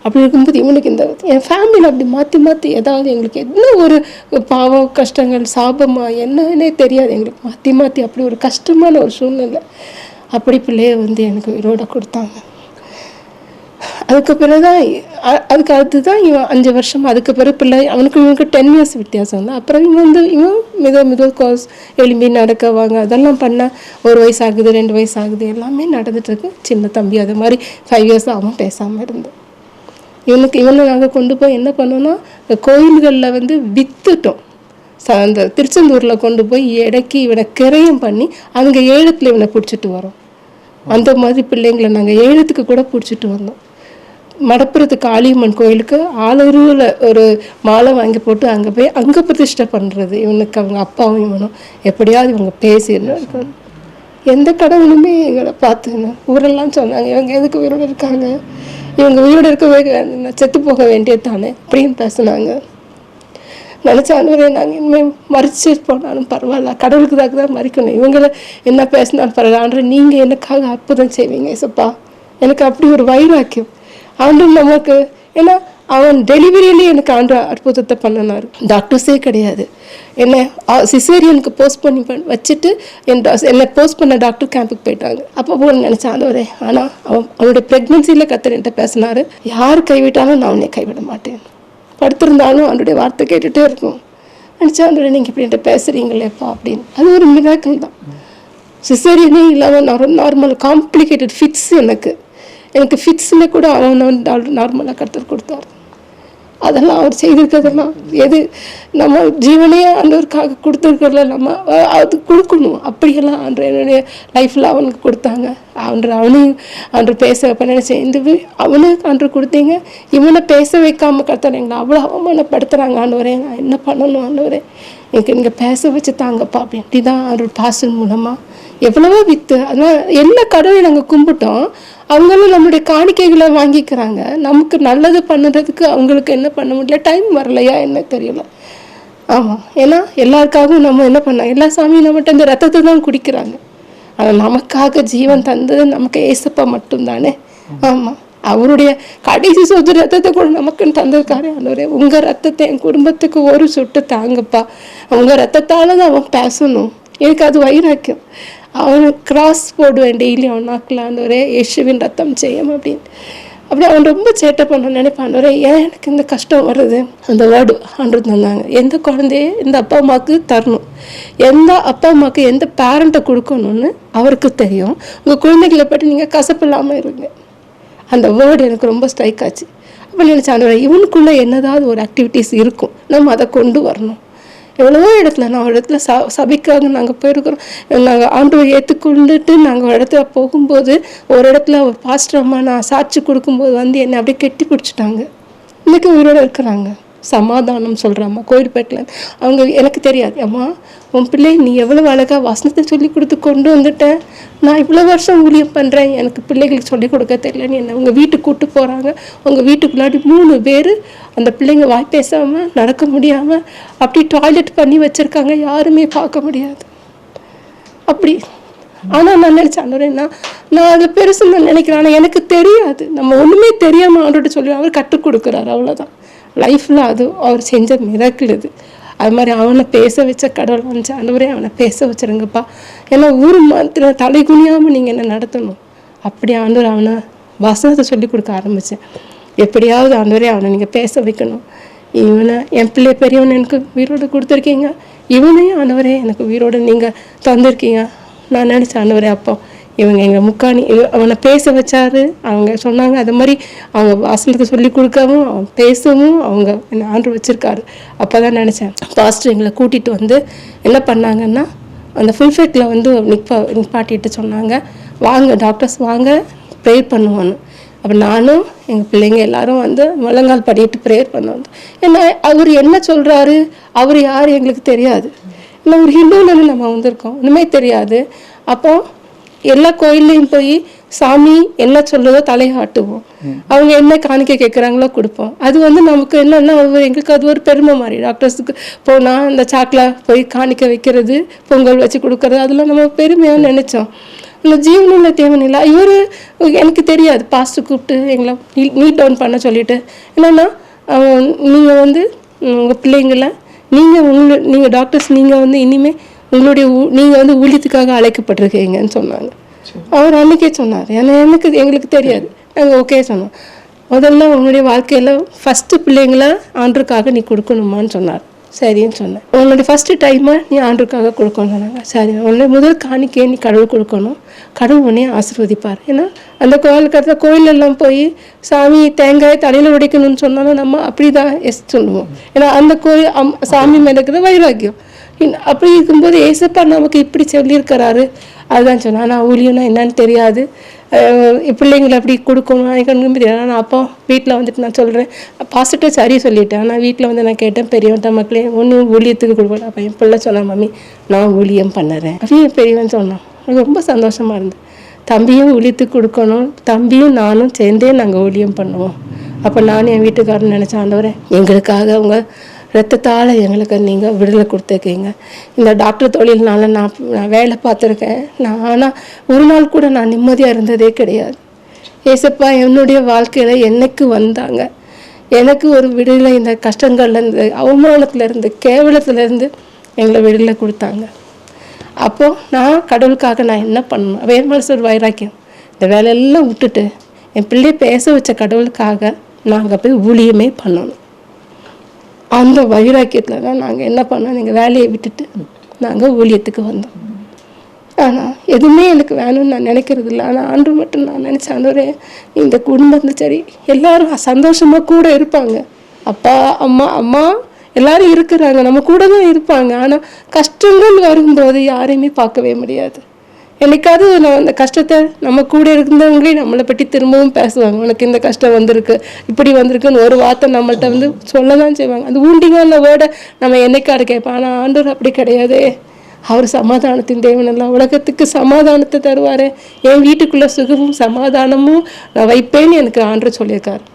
அப்படி இருக்கும்போது இவனுக்கு இந்த என் ஃபேமிலியில் அப்படி மாற்றி மாற்றி ஏதாவது எங்களுக்கு என்ன ஒரு பாவம் கஷ்டங்கள் சாபமா என்னன்னே தெரியாது எங்களுக்கு, மாற்றி மாற்றி அப்படி ஒரு கஷ்டமான ஒரு சூழ்நிலை. அப்படி பிள்ளைய வந்து எனக்கு உயிரோட கொடுத்தாங்க. அதுக்கு பிறகு தான் அதுக்கு அடுத்துதான் இவன் 5 வருஷம். அதுக்கு பிறகு பிள்ளை இவனுக்கு 10 years வித்தியாசம் தான். அப்புறம் இவன் மித கோர்ஸ் எலும்பி நடக்க வாங்க அதெல்லாம் பண்ண 1 வயசு ஆகுது 2 வயசு ஆகுது எல்லாமே நடந்துட்டு இருக்கு. சின்ன தம்பி அது மாதிரி 5 years அவன் பேசாமல் இருந்தான். இவனை நாங்கள் கொண்டு போய் என்ன பண்ணோன்னா கோயில்களில் விற்றுட்டோம். அந்த திருச்செந்தூரில் கொண்டு போய் இடைக்கி இவனை கிரயம் பண்ணி அங்கே ஏலத்தில் இவனை பிடிச்சிட்டு வரோம். அந்த மாதிரி பிள்ளைங்களை நாங்கள் ஏலத்துக்கு கூட பிடிச்சிட்டு வந்தோம். மடப்புறத்துக்கு காளியம்மன் கோயிலுக்கு ஆளூரில் ஒரு மாலை வாங்கி போட்டு அங்கே போய் அங்கே பிரதிஷ்டை பண்ணுறது. இவனுக்கு அவங்க அப்பாவும் இவனும் எப்படியாவது இவங்க பேசிடணும். எந்த கடவுளுமே எங்களை பார்த்துன்னு ஊரெல்லாம் சொன்னாங்க, இவங்க எதுக்கு உயிரோடு இருக்காங்க, இவங்க உயிரோடு இருக்கவே செத்து போக வேண்டியது தானே அப்படின்னு பேசுனாங்க. நினச்சாலும் நாங்கள் இனிமேல் மறிச்சு போனாலும் பரவாயில்ல, கடவுளுக்கு தான் மறிக்கணும், இவங்கள என்ன பேசினாலும் பரவாயில்ல, நீங்கள் எனக்காக அற்புதம் செய்வீங்க ஏசப்பா. எனக்கு அப்படி ஒரு வைராக்கியம் ஆண்டு நமக்கு. ஏன்னா அவன் டெலிவரியிலே எனக்கு ஆண்டு அற்புதத்தை பண்ணினார். டாக்டர்ஸே கிடையாது. என்னை சிசேரியனுக்கு போஸ்ட் பண்ணி வச்சுட்டு என்னை போஸ்ட் பண்ண டாக்டர் கேம்புக்கு போயிட்டாங்க. அப்போ போல் நினச்சேன் ஆண்டவரே. ஆனால் அவனுடைய ப்ரெக்னன்சியில் கர்த்தர் என்கிட்ட பேசினார், யார் கைவிட்டாலும் நான் அவனை கைவிட மாட்டேன். படுத்திருந்தாலும் அவனுடைய வார்த்தை கேட்டுகிட்டே இருக்கும். நினச்சா ஆண்டவரே நீங்கள் இப்படி என்கிட்ட பேசுகிறீங்களேப்பா அப்படின்னு. அது ஒரு மிராக்கிள் தான். சிசேரியனே இல்லாமல் நார்மல் காம்ப்ளிகேட்டட் ஃபிட்ஸ் எனக்கு ஃபிட்ஸில் கூட அவன் நார்மலாக கர்த்தர் கொடுத்தார். அதெல்லாம் அவர் செய்திருக்கிறதெல்லாம் எது நம்ம ஜீவனே ஆண்டவருக்காக கொடுத்துருக்கிறதுல நம்ம அது கொடுக்கணும். அப்படியெல்லாம் ஆண்டு என்னுடைய லைஃப்பில் அவனுக்கு கொடுத்தாங்க. அவனையும் பேச வைப்ப நினச்சேன். அவனுக்கு ஆண்டு கொடுத்தீங்க, இவனை பேச வைக்காமல் கர்த்தர் எங்களை அவ்வளோ அவமானப்படுத்துகிறாங்க. ஆண்டவரே நான் என்ன பண்ணணும் ஆண்டவரே, எனக்கு நீங்கள் பேச வச்சு தாங்கப்பா அப்படி. அப்படி தான் ஆண்டவர் பாஸ்டர் மூலமாக எவ்வளவோ வித்து அதெல்லாம் எல்லா கடவுளையும் நாங்கள் கும்பிட்டோம். அவங்களும் நம்மளுடைய காணிக்கைகளை வாங்கிக்கிறாங்க. நமக்கு நல்லது பண்ணுறதுக்கு அவங்களுக்கு என்ன பண்ண முடியல, டைம் வரலையா என்ன தெரியல. ஆமாம், ஏன்னா எல்லாருக்காகவும் நம்ம என்ன பண்ணோம், எல்லா சாமியும் நம்மகிட்ட இந்த ரத்தத்தை தான் குடிக்கிறாங்க. ஆனால் நமக்காக ஜீவன் தந்தது நமக்கு ஏசப்பா மட்டும்தானே. ஆமாம், அவருடைய கடைசி சொத்து ரத்தத்தை கூட நமக்குன்னு தந்திருக்காரு. ஆண்டவரே உங்கள் ரத்தத்தை என் குடும்பத்துக்கு ஒரு சொட்டு தாங்கப்பா, உங்கள் ரத்தத்தால் தான் அவன் பேசணும். எனக்கு அது வைராக்கியம். அவன் கிராஸ் போடுவேன் டெய்லி அவன் நாக்கில், ஆண்டவரே இயேசுவின் ரத்தம் செய்யும் அப்படின்னு. அப்படி அவன் ரொம்ப சேட்டை பண்ண நினைப்பான். ஆண்டவரே ஏன் எனக்கு இந்த கஷ்டம் வருது. அந்த வேர்டு ஆண்டு தந்தாங்க, எந்த குழந்தைய எந்த அப்பா அம்மாவுக்கு தரணும், எந்த அப்பா அம்மாவுக்கு எந்த பேரண்ட்டை கொடுக்கணும்னு அவருக்கு தெரியும். உங்கள் குழந்தைகளை பற்றி நீங்கள் கசப்பு இல்லாமல் இருங்க. அந்த வேர்டு எனக்கு ரொம்ப ஸ்ட்ரைக் ஆச்சு. அப்போ நினச்சேன் ஆண்டவரே இவனுக்குள்ளே என்னதாவது ஒரு ஆக்டிவிட்டீஸ் இருக்கும், நம்ம அதை கொண்டு வரணும். எவ்வளவோ இடத்துல நான் ஒரு இடத்துல சபைக்காக நாங்கள் போயிருக்கிறோம். நாங்கள் ஆண்டவரை ஏற்றுக்கொண்டுட்டு நாங்கள் ஒரு இடத்துல போகும்போது ஒரு இடத்துல ஒரு பாஸ்டர் அம்மா நான் சாட்சி கொடுக்கும்போது என்னை அப்படியே கெட்டி பிடிச்சிட்டாங்க. இன்றைக்கி உயிரோடு இருக்கிறாங்க. சமாதானம் சொல்கிறாம்மா கோயில்பேட்டில். அவங்க எனக்கு தெரியாது, அம்மா உன் பிள்ளை நீ எவ்வளோ அழகாக வசனத்தை சொல்லி கொடுத்து கொண்டு வந்துட்டேன், நான் இவ்வளோ வருஷம் ஊழியம் பண்ணுறேன், எனக்கு பிள்ளைகளுக்கு சொல்லிக் கொடுக்க தெரியலன்னு என்னை உங்கள் வீட்டுக்கு கூப்பிட்டு போகிறாங்க. உங்கள் வீட்டுக்குள்ளாடி 3 பேர் அந்த பிள்ளைங்க வாய் பேசாமல் நடக்க முடியாமல் அப்படி டாய்லெட் பண்ணி வச்சுருக்காங்க, யாருமே பார்க்க முடியாது அப்படி. ஆனால் நான் நினச்சேன் நான் அதை பெருசுன்னு நினைக்கிறேன். ஆனால் எனக்கு தெரியாது, நம்ம ஒன்றுமே தெரியாமல் அவர்கிட்ட சொல்லி அவர் கற்றுக் கொடுக்குறாரு, அவ்வளோதான் லைஃப்பில். அது அவர் செஞ்ச மிராக்கிள் இது. அது மாதிரி அவனை பேச வச்ச கடவுள் வந்துச்சு. ஆண்டவரே அவனை பேச வச்சுருங்கப்பா, ஏன்னா ஊர் மாத்திர தலை குனியாமல் நீங்கள் என்ன நடத்தணும். அப்படி ஆண்டவர் அவனை வசனத்தை சொல்லி கொடுக்க ஆரம்பித்தேன். எப்படியாவது ஆண்டவரே அவனை நீங்கள் பேச வைக்கணும். இவனை என் பிள்ளை பெரியவனை எனக்கு உயிரோடு கொடுத்துருக்கீங்க, இவனையும் ஆண்டவரே எனக்கு உயிரோடு நீங்கள் தந்திருக்கீங்க. நான் நினச்சேன் ஆண்டவரே அப்போ இவங்க எங்கள் முக்காணி அவனை பேச வச்சாரு. அவங்க சொன்னாங்க அது மாதிரி அவங்க வாசனத்தை சொல்லி கொடுக்கவும் அவன் பேசவும் அவங்க என்னை ஆண்டு வச்சுருக்காரு. அப்போ தான் நினச்சேன். பாஸ்டர் எங்களை கூட்டிகிட்டு வந்து என்ன பண்ணாங்கன்னா அந்த ஃபுல்ஃபேட்டில் நிப்பாட்டிட்டு சொன்னாங்க, வாங்க டாக்டர்ஸ் வாங்க ப்ரேயர் பண்ணுவோன்னு. அப்போ நானும் எங்கள் பிள்ளைங்க எல்லாரும் முழங்கால் படிட்டு ப்ரேயர் பண்ண வந்து. ஏன்னா அவர் என்ன சொல்கிறாரு, அவர் யார் எங்களுக்கு தெரியாது. இல்லை ஒரு ஹிந்துவில் நம்ம வந்திருக்கோம், ஒன்றுமே தெரியாது. அப்போ எல்லா கோயில்லையும் போய் சாமி என்ன சொல்லுதோ தலையாட்டுவோம், அவங்க என்ன காணிக்கை கேட்குறாங்களோ கொடுப்போம். அது நமக்கு என்னன்னா எங்களுக்கு அது ஒரு பெருமை மாதிரி. டாக்டர்ஸுக்கு போனால் அந்த சாக்கில் போய் காணிக்கை வைக்கிறது, பொங்கல் வச்சு கொடுக்கறது, அதெல்லாம் நம்ம பெருமையாக நினச்சோம். இந்த ஜீவனுள்ள தேவன் இல்லை. இவர் எனக்கு தெரியாது, பாஸ்டர் கூப்பிட்டு எங்களை நீட் டவுன் பண்ண சொல்லிட்டு என்னென்னா நீங்கள் உங்கள் பிள்ளைங்களை நீங்கள் டாக்டர்ஸ் நீங்கள் இனிமேல் உங்களுடைய நீங்கள் ஊழியத்துக்காக அழைக்கப்பட்டிருக்கீங்கன்னு சொன்னாங்க. அவர் அன்றைக்கே சொன்னார். ஏன்னா எங்களுக்கு தெரியாது, நாங்கள் ஓகே சொன்னோம். முதல்ல உன்னுடைய வாழ்க்கையில் ஃபஸ்ட்டு பிள்ளைங்கள ஆண்டருக்காக நீ கொடுக்கணுமான்னு சொன்னார். சரின்னு சொன்னேன். உன்னுடைய ஃபஸ்ட்டு டைமாக நீ ஆண்டருக்காக கொடுக்கணும் சொன்னாங்க. சரி, உன்னுடைய முதல் காணிக்கையை நீ கடவுள் கொடுக்கணும், கடவுள் உன்னையே ஆசீர்வதிப்பார். ஏன்னா அந்த கோயிலுக்கு கோயிலெல்லாம் போய் சாமி தேங்காய் தலையில் உடைக்கணும்னு சொன்னாலும் நம்ம அப்படி தான் சொல்லுவோம். ஏன்னா அந்த கோயில் சாமி மேலே இருக்கிற வைராக்கியம். அப்படி இருக்கும்போது ஏசப்பா நமக்கு இப்படி சொல்லியிருக்கிறாரு. அதுதான் சொன்னேன். ஆனால் ஊழியம்னா என்னன்னு தெரியாது, பிள்ளைங்களை அப்படி கொடுக்கணும் தெரியாது. ஆனால் அப்போ வீட்டில் வந்துட்டு நான் சொல்கிறேன், பாசிட்டிவ் சரி சொல்லிட்டேன். ஆனால் வீட்டில் வந்து நான் கேட்டேன், பெரியவன்ட்ட மக்களே ஒன்று ஊழியத்துக்கு கொடுக்கணும். அப்போ என் பிள்ளை சொன்னான், மம்மி நான் ஊழியம் பண்ணுறேன் அப்படின்னு பெரியவன் சொன்னான். எனக்கு ரொம்ப சந்தோஷமாக இருந்தது. தம்பியும் ஊழியத்துக்கு கொடுக்கணும், தம்பியும் நானும் சேர்ந்தே நாங்கள் ஊழியம் பண்ணுவோம். அப்போ நானும் என் வீட்டுக்காரன்னு நினச்சேன், ஆண்டவரே எங்களுக்காக அவங்க ரத்தத்தால் எங்களுக்கு நீங்கள் விடுதலை கொடுத்துருக்கீங்க. இந்த டாக்டர் தொழில்னால நான் வேலை பார்த்துருக்கேன். ஆனால் ஒரு நாள் கூட நான் நிம்மதியாக இருந்ததே கிடையாது. ஏசப்பா என்னுடைய வாழ்க்கையில் என்னைக்கு வந்தாங்க, எனக்கு ஒரு விடுதலை, இந்த கஷ்டங்கள்லேருந்து, அவமானத்துலேருந்து, கேவலத்துலேருந்து எங்களை விடுதலை கொடுத்தாங்க. அப்போது நான் கடவுளுக்காக நான் என்ன பண்ணணும், வேறு மனசு ஒரு வைராக்கியம், இந்த வேலையெல்லாம் விட்டுட்டு என் பிள்ளையை பேச வச்ச கடவுளுக்காக நாங்கள் போய் ஊழியமே பண்ணணும். அந்த வைராக்கியத்தில் தான் நாங்கள் என்ன பண்ணோம், எங்கள் வேலையை விட்டுட்டு நாங்கள் ஊழியத்துக்கு வந்தோம். ஆனால் எதுவுமே எனக்கு வேணும்னு நான் நினைக்கிறது இல்லை. ஆனால் ஆண்டு மட்டும் நான் நினச்சேன், ஆண்டவரே இந்த குடும்பத்தில் சரி எல்லாரும் சந்தோஷமாக கூட இருப்பாங்க, அப்பா அம்மா அம்மா எல்லாரும் இருக்கிறாங்க, நம்ம கூட தான் இருப்பாங்க. ஆனால் கஷ்டங்கள் வரும்போது யாரையுமே பார்க்கவே முடியாது. என்னைக்காவது நான் அந்த கஷ்டத்தை நம்ம கூட இருந்தவங்களே நம்மளை பற்றி திரும்பவும் பேசுவாங்க, உனக்கு இந்த கஷ்டம் வந்திருக்கு, இப்படி வந்திருக்குன்னு ஒரு வார்த்தை நம்மள்கிட்ட வந்து சொல்ல தான் செய்வாங்க. அந்த ஊண்டிங்கான வேர்டை நம்ம என்னைக்காவது கேட்போம். ஆனால் ஆண்டவர் அப்படி கிடையாதே. அவர் சமாதானத்தின் தேவனெல்லாம், உலகத்துக்கு சமாதானத்தை தருவார், என் வீட்டுக்குள்ளே சுகமும் சமாதானமும் நான் வைப்பேன்னு எனக்கு ஆண்டவர் சொல்லியிருக்காரு.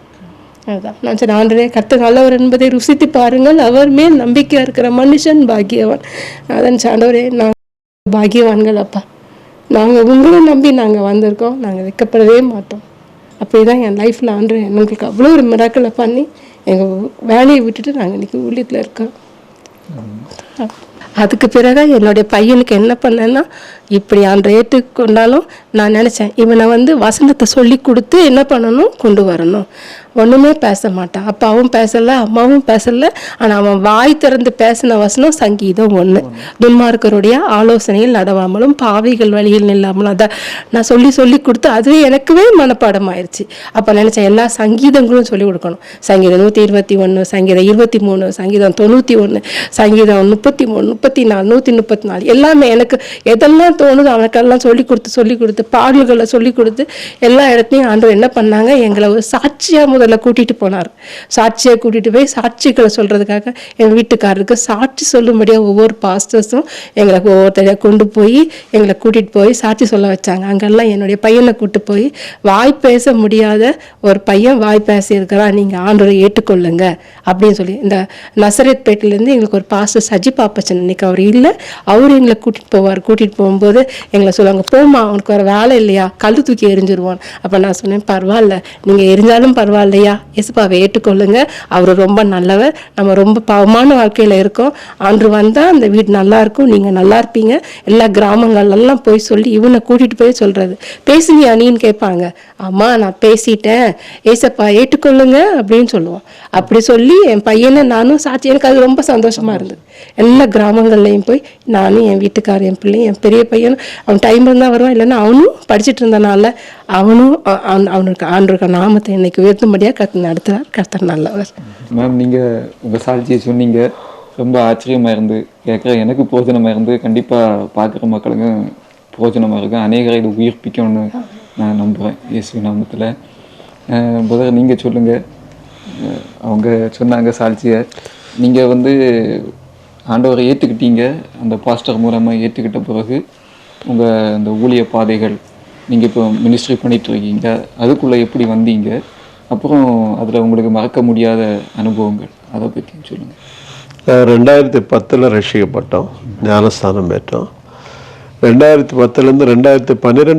அதுதான் நான் சரி, ஆண்டரே கர்த்தர் நல்லவர் என்பதை ருசித்து பாருங்கள், அவர் மேல் நம்பிக்கையாக இருக்கிற மனுஷன் பாக்கியவான். அதான் ஆண்டவரே நாங்கள் பாக்கியவான்கள் அப்பா, நாங்கள் உங்களை நம்பி நாங்கள் வந்திருக்கோம், நாங்கள் வைக்கப்படவே மாட்டோம். அப்படி தான் என் லைஃப்பில் ஆண்டு எங்களுக்கு அவ்வளோ ஒரு மிராக்களை பண்ணி எங்கள் வேலையை விட்டுட்டு நாங்கள் இன்றைக்கி ஊழியத்தில் இருக்கோம். அதுக்கு பிறகு என்னுடைய பையனுக்கு என்ன பண்ணேன்னா, இப்படி ஆண்டு ஏற்றுக்கொண்டாலும் நான் நினச்சேன், இவனை வந்து வசனத்தை சொல்லி கொடுத்து என்ன பண்ணணும், கொண்டு வரணும். ஒன்றுமே பேச மாட்டான், அப்பாவும் பேசலை அம்மாவும் பேசலை. ஆனால் அவன் வாய் திறந்து பேசின வசனம் சங்கீதம் 1, துன்மார்க்கருடைய ஆலோசனையில் நடவாமலும் பாவிகள் வழியில் நில்லாமலும். அதை நான் சொல்லி சொல்லி கொடுத்து அதுவே எனக்குவே மனப்பாடம் ஆயிடுச்சு. அப்போ நினச்சேன் எல்லா சங்கீதங்களும் சொல்லிக் கொடுக்கணும். சங்கீதம் 121, சங்கீதம் 23, சங்கீதம் 91, சங்கீதம் 33, 34, 134 எல்லாமே எனக்கு எதெல்லாம் தோணுதோ அவனுக்கெல்லாம் சொல்லி கொடுத்து பாடல்களை சொல்லி கொடுத்து எல்லா இடத்துலையும் ஆண்டவர் என்ன பண்ணாங்க, எங்களை ஒரு சாட்சியாக முதல்ல கூட்டிகிட்டு போனார். சாட்சியாக கூட்டிகிட்டு போய் சாட்சிகளை சொல்கிறதுக்காக எங்கள் வீட்டுக்காரருக்கு சாட்சி சொல்லும்படியாக ஒவ்வொரு பாஸ்டர்ஸும் எங்களை ஒவ்வொருத்தரையாக கொண்டு போய் எங்களை கூட்டிகிட்டு போய் சாட்சி சொல்ல வச்சாங்க. அங்கெல்லாம் என்னுடைய பையனை கூப்பிட்டு போய், வாய் பேச முடியாத ஒரு பையன் வாய் பேசியிருக்கிறான், நீங்கள் ஆண்டவரை ஏற்றுக்கொள்ளுங்க அப்படின்னு சொல்லி, இந்த நசரத் பேட்டிலேருந்து எங்களுக்கு ஒரு பாஸ்டர் சஜி பாப்பச்சன், இன்னைக்கு அவர் இல்லை, அவர் எங்களை கூட்டிகிட்டு போவார். கூட்டிகிட்டு போகும்போது எங்களை சொல்லுவாங்க, போமா அவனுக்கு வேறு வேலை இல்லையா, கல் தூக்கி எரிஞ்சிருவான். அப்போ நான் சொன்னேன், பரவாயில்ல நீங்கள் எரிஞ்சாலும் பரவாயில்லையா, இயேசுப்பாவை ஏற்றுக்கொள்ளுங்க, அவர் ரொம்ப நல்லவர், நம்ம ரொம்ப பாவமான வாழ்க்கையில் இருக்கோம், ஆண்டு வந்தால் அந்த வீடு நல்லா இருக்கும், நீங்கள் நல்லா இருப்பீங்க. எல்லா கிராமங்கள்லாம் போய் சொல்லி இவனை கூட்டிகிட்டு போய் சொல்கிறது. பேசுனியா நீன்னு கேட்பாங்க, அம்மா நான் பேசிட்டேன், ஏசப்பா ஏற்றுக்கொள்ளுங்க அப்படின்னு சொல்லுவோம். அப்படி சொல்லி என் பையனை நானும் சாட்சி, எனக்கு அது ரொம்ப சந்தோஷமாக இருந்தது. எல்லா கிராமங்கள்லையும் போய் நானும் என் வீட்டுக்காரர் என் பிள்ளையும் என் பெரிய பையனும், அவன் டைம் இருந்தால் வருவான், இல்லைன்னா அவனும் படிச்சுட்டு இருந்தனால அவனும் அவனுக்கு ஆண்டவருக்கு நாமத்தை இன்னைக்கு உயர்த்தும்படியாக கற்று நடத்துகிறார். கர்த்தர் நல்லவர். மேம், நீங்கள் உங்கள் சாட்சியை சொன்னீங்க, ரொம்ப ஆச்சரியமாக இருந்து கேட்குற எனக்கு பிரோஜனமாக இருந்து, கண்டிப்பாக பார்க்குற மக்களுக்கு பிரோஜனமாக இருக்கும், அநேகரை இது உயிர்ப்பிக்கணும்னு நான் நம்புகிறேன் இயேசு நாமத்தில். பிரதர் நீங்கள் சொல்லுங்கள், அவங்க சொன்னாங்க சாட்சியை, நீங்கள் வந்து ஆண்டவரை ஏற்றுக்கிட்டீங்க, அந்த பாஸ்டர் மூலமாக ஏற்றுக்கிட்ட பிறகு உங்கள் அந்த ஊழிய பாதைகள், நீங்கள் இப்போ மினிஸ்ட்ரி பண்ணிகிட்ருக்கீங்க, அதுக்குள்ளே எப்படி வந்தீங்க, அப்புறம் அதில் உங்களுக்கு மறக்க முடியாத அனுபவங்கள், அதை பற்றி சொல்லுங்கள். 2010 ரட்சிக்கப்பட்டோம், ஞானஸ்தானம் பெற்றோம். 2010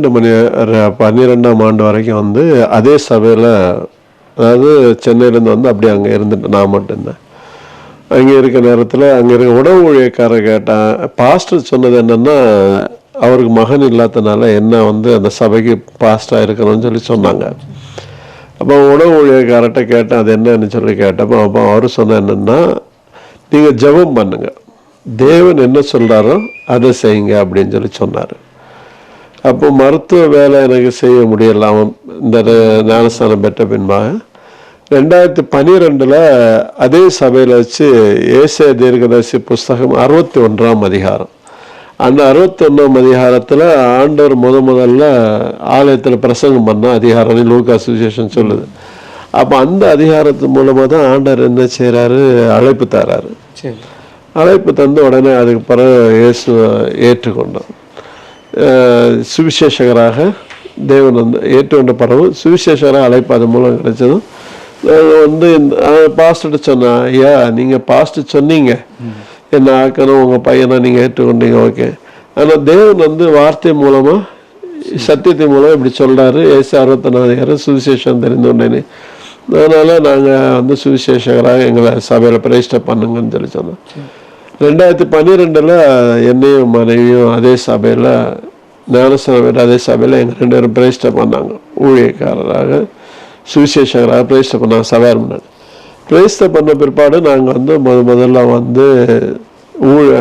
2012 ஆண்டு வரைக்கும் வந்து அதே சபையில், அதாவது சென்னையிலேருந்து வந்து அப்படியே அங்கே இருந்துட்டு நான் மட்டும்தான். அங்கே இருக்க நேரத்தில் அங்கே இருக்க உணவு ஊழியக்காரர் கேட்டேன், பாஸ்டர் சொன்னது என்னென்னா, அவருக்கு மகன் இல்லாதனால என்ன வந்து அந்த சபைக்கு பாஸ்டராக இருக்கணும்னு சொல்லி சொன்னாங்க. அப்போ உணவு ஊழியக்காரர்கிட்ட கேட்டேன் அது என்னன்னு சொல்லி கேட்டப்போ அப்போ அவர் சொன்ன என்னன்னா, நீங்கள் ஜெபம் பண்ணுங்க, தேவன் என்ன சொல்கிறாரோ அதை செய்யுங்க அப்படின்னு சொல்லி சொன்னார். அப்போ மருத்துவ வேலை எனக்கு செய்ய முடியல. அவன் இந்த ஞானஸ்தானம் பெற்ற பின்பாக 2012 அதே சபையில் வச்சு ஏசாயா தீர்க்கதரிசி புஸ்தகம் 61ஆம் அதிகாரம், அந்த 61ஆம் அதிகாரத்தில் ஆண்டவர் முதல்ல ஆலயத்தில் பிரசங்கம் பண்ண அதிகாரம் லூக்கா சுவிசேஷம் சொல்லுது. அப்போ அந்த அதிகாரத்து மூலமாக தான் ஆண்டவர் என்ன செய்கிறாரு, அழைப்பு தராரு. அழைப்பு தந்து உடனே அதுக்கு பிறகு இயேசு ஏற்றுக்கொண்டோம். சுவிசேஷகராக தேவன் வந்து ஏற்றுக்கொண்ட பிறகு சுவிசேஷகராக அழைப்பு அது மூலம் கிடைச்சதும் வந்து பாஸ்டர்கிட்ட சொன்னேன், ஐயா நீங்கள் பாஸ்டர் சொன்னீங்க என்ன ஆக்கணும், உங்கள் பையனை நீங்கள் ஏற்றுக்கொண்டீங்க, ஓகே. ஆனால் தேவன் வந்து வார்த்தை மூலமாக சத்தியத்தின் மூலம் இப்படி சொல்கிறாரு, ஏசாயா 61 சுவிசேஷம் தெரிந்தோன்னே, அதனால் நாங்கள் வந்து சுவிசேஷகராக எங்களை சபையில் பிரதிஷ்டை பண்ணுங்கன்னு சொல்லி சொன்னோம். 2012 என்னையும் மனைவியும் அதே சபையில் ஞானஸ்தானம் அதே சபையில் எங்கள் 2 பேரும் பிரதிஷ்டை பண்ணாங்க. ஊழியக்காரராக சுவிசேஷகராக பிரதிஷ்டை பண்ணாங்க. சபையார் முன்னாடி பிரதிஷ்டை பண்ண பிற்பாடு நாங்கள் வந்து முதல்ல வந்து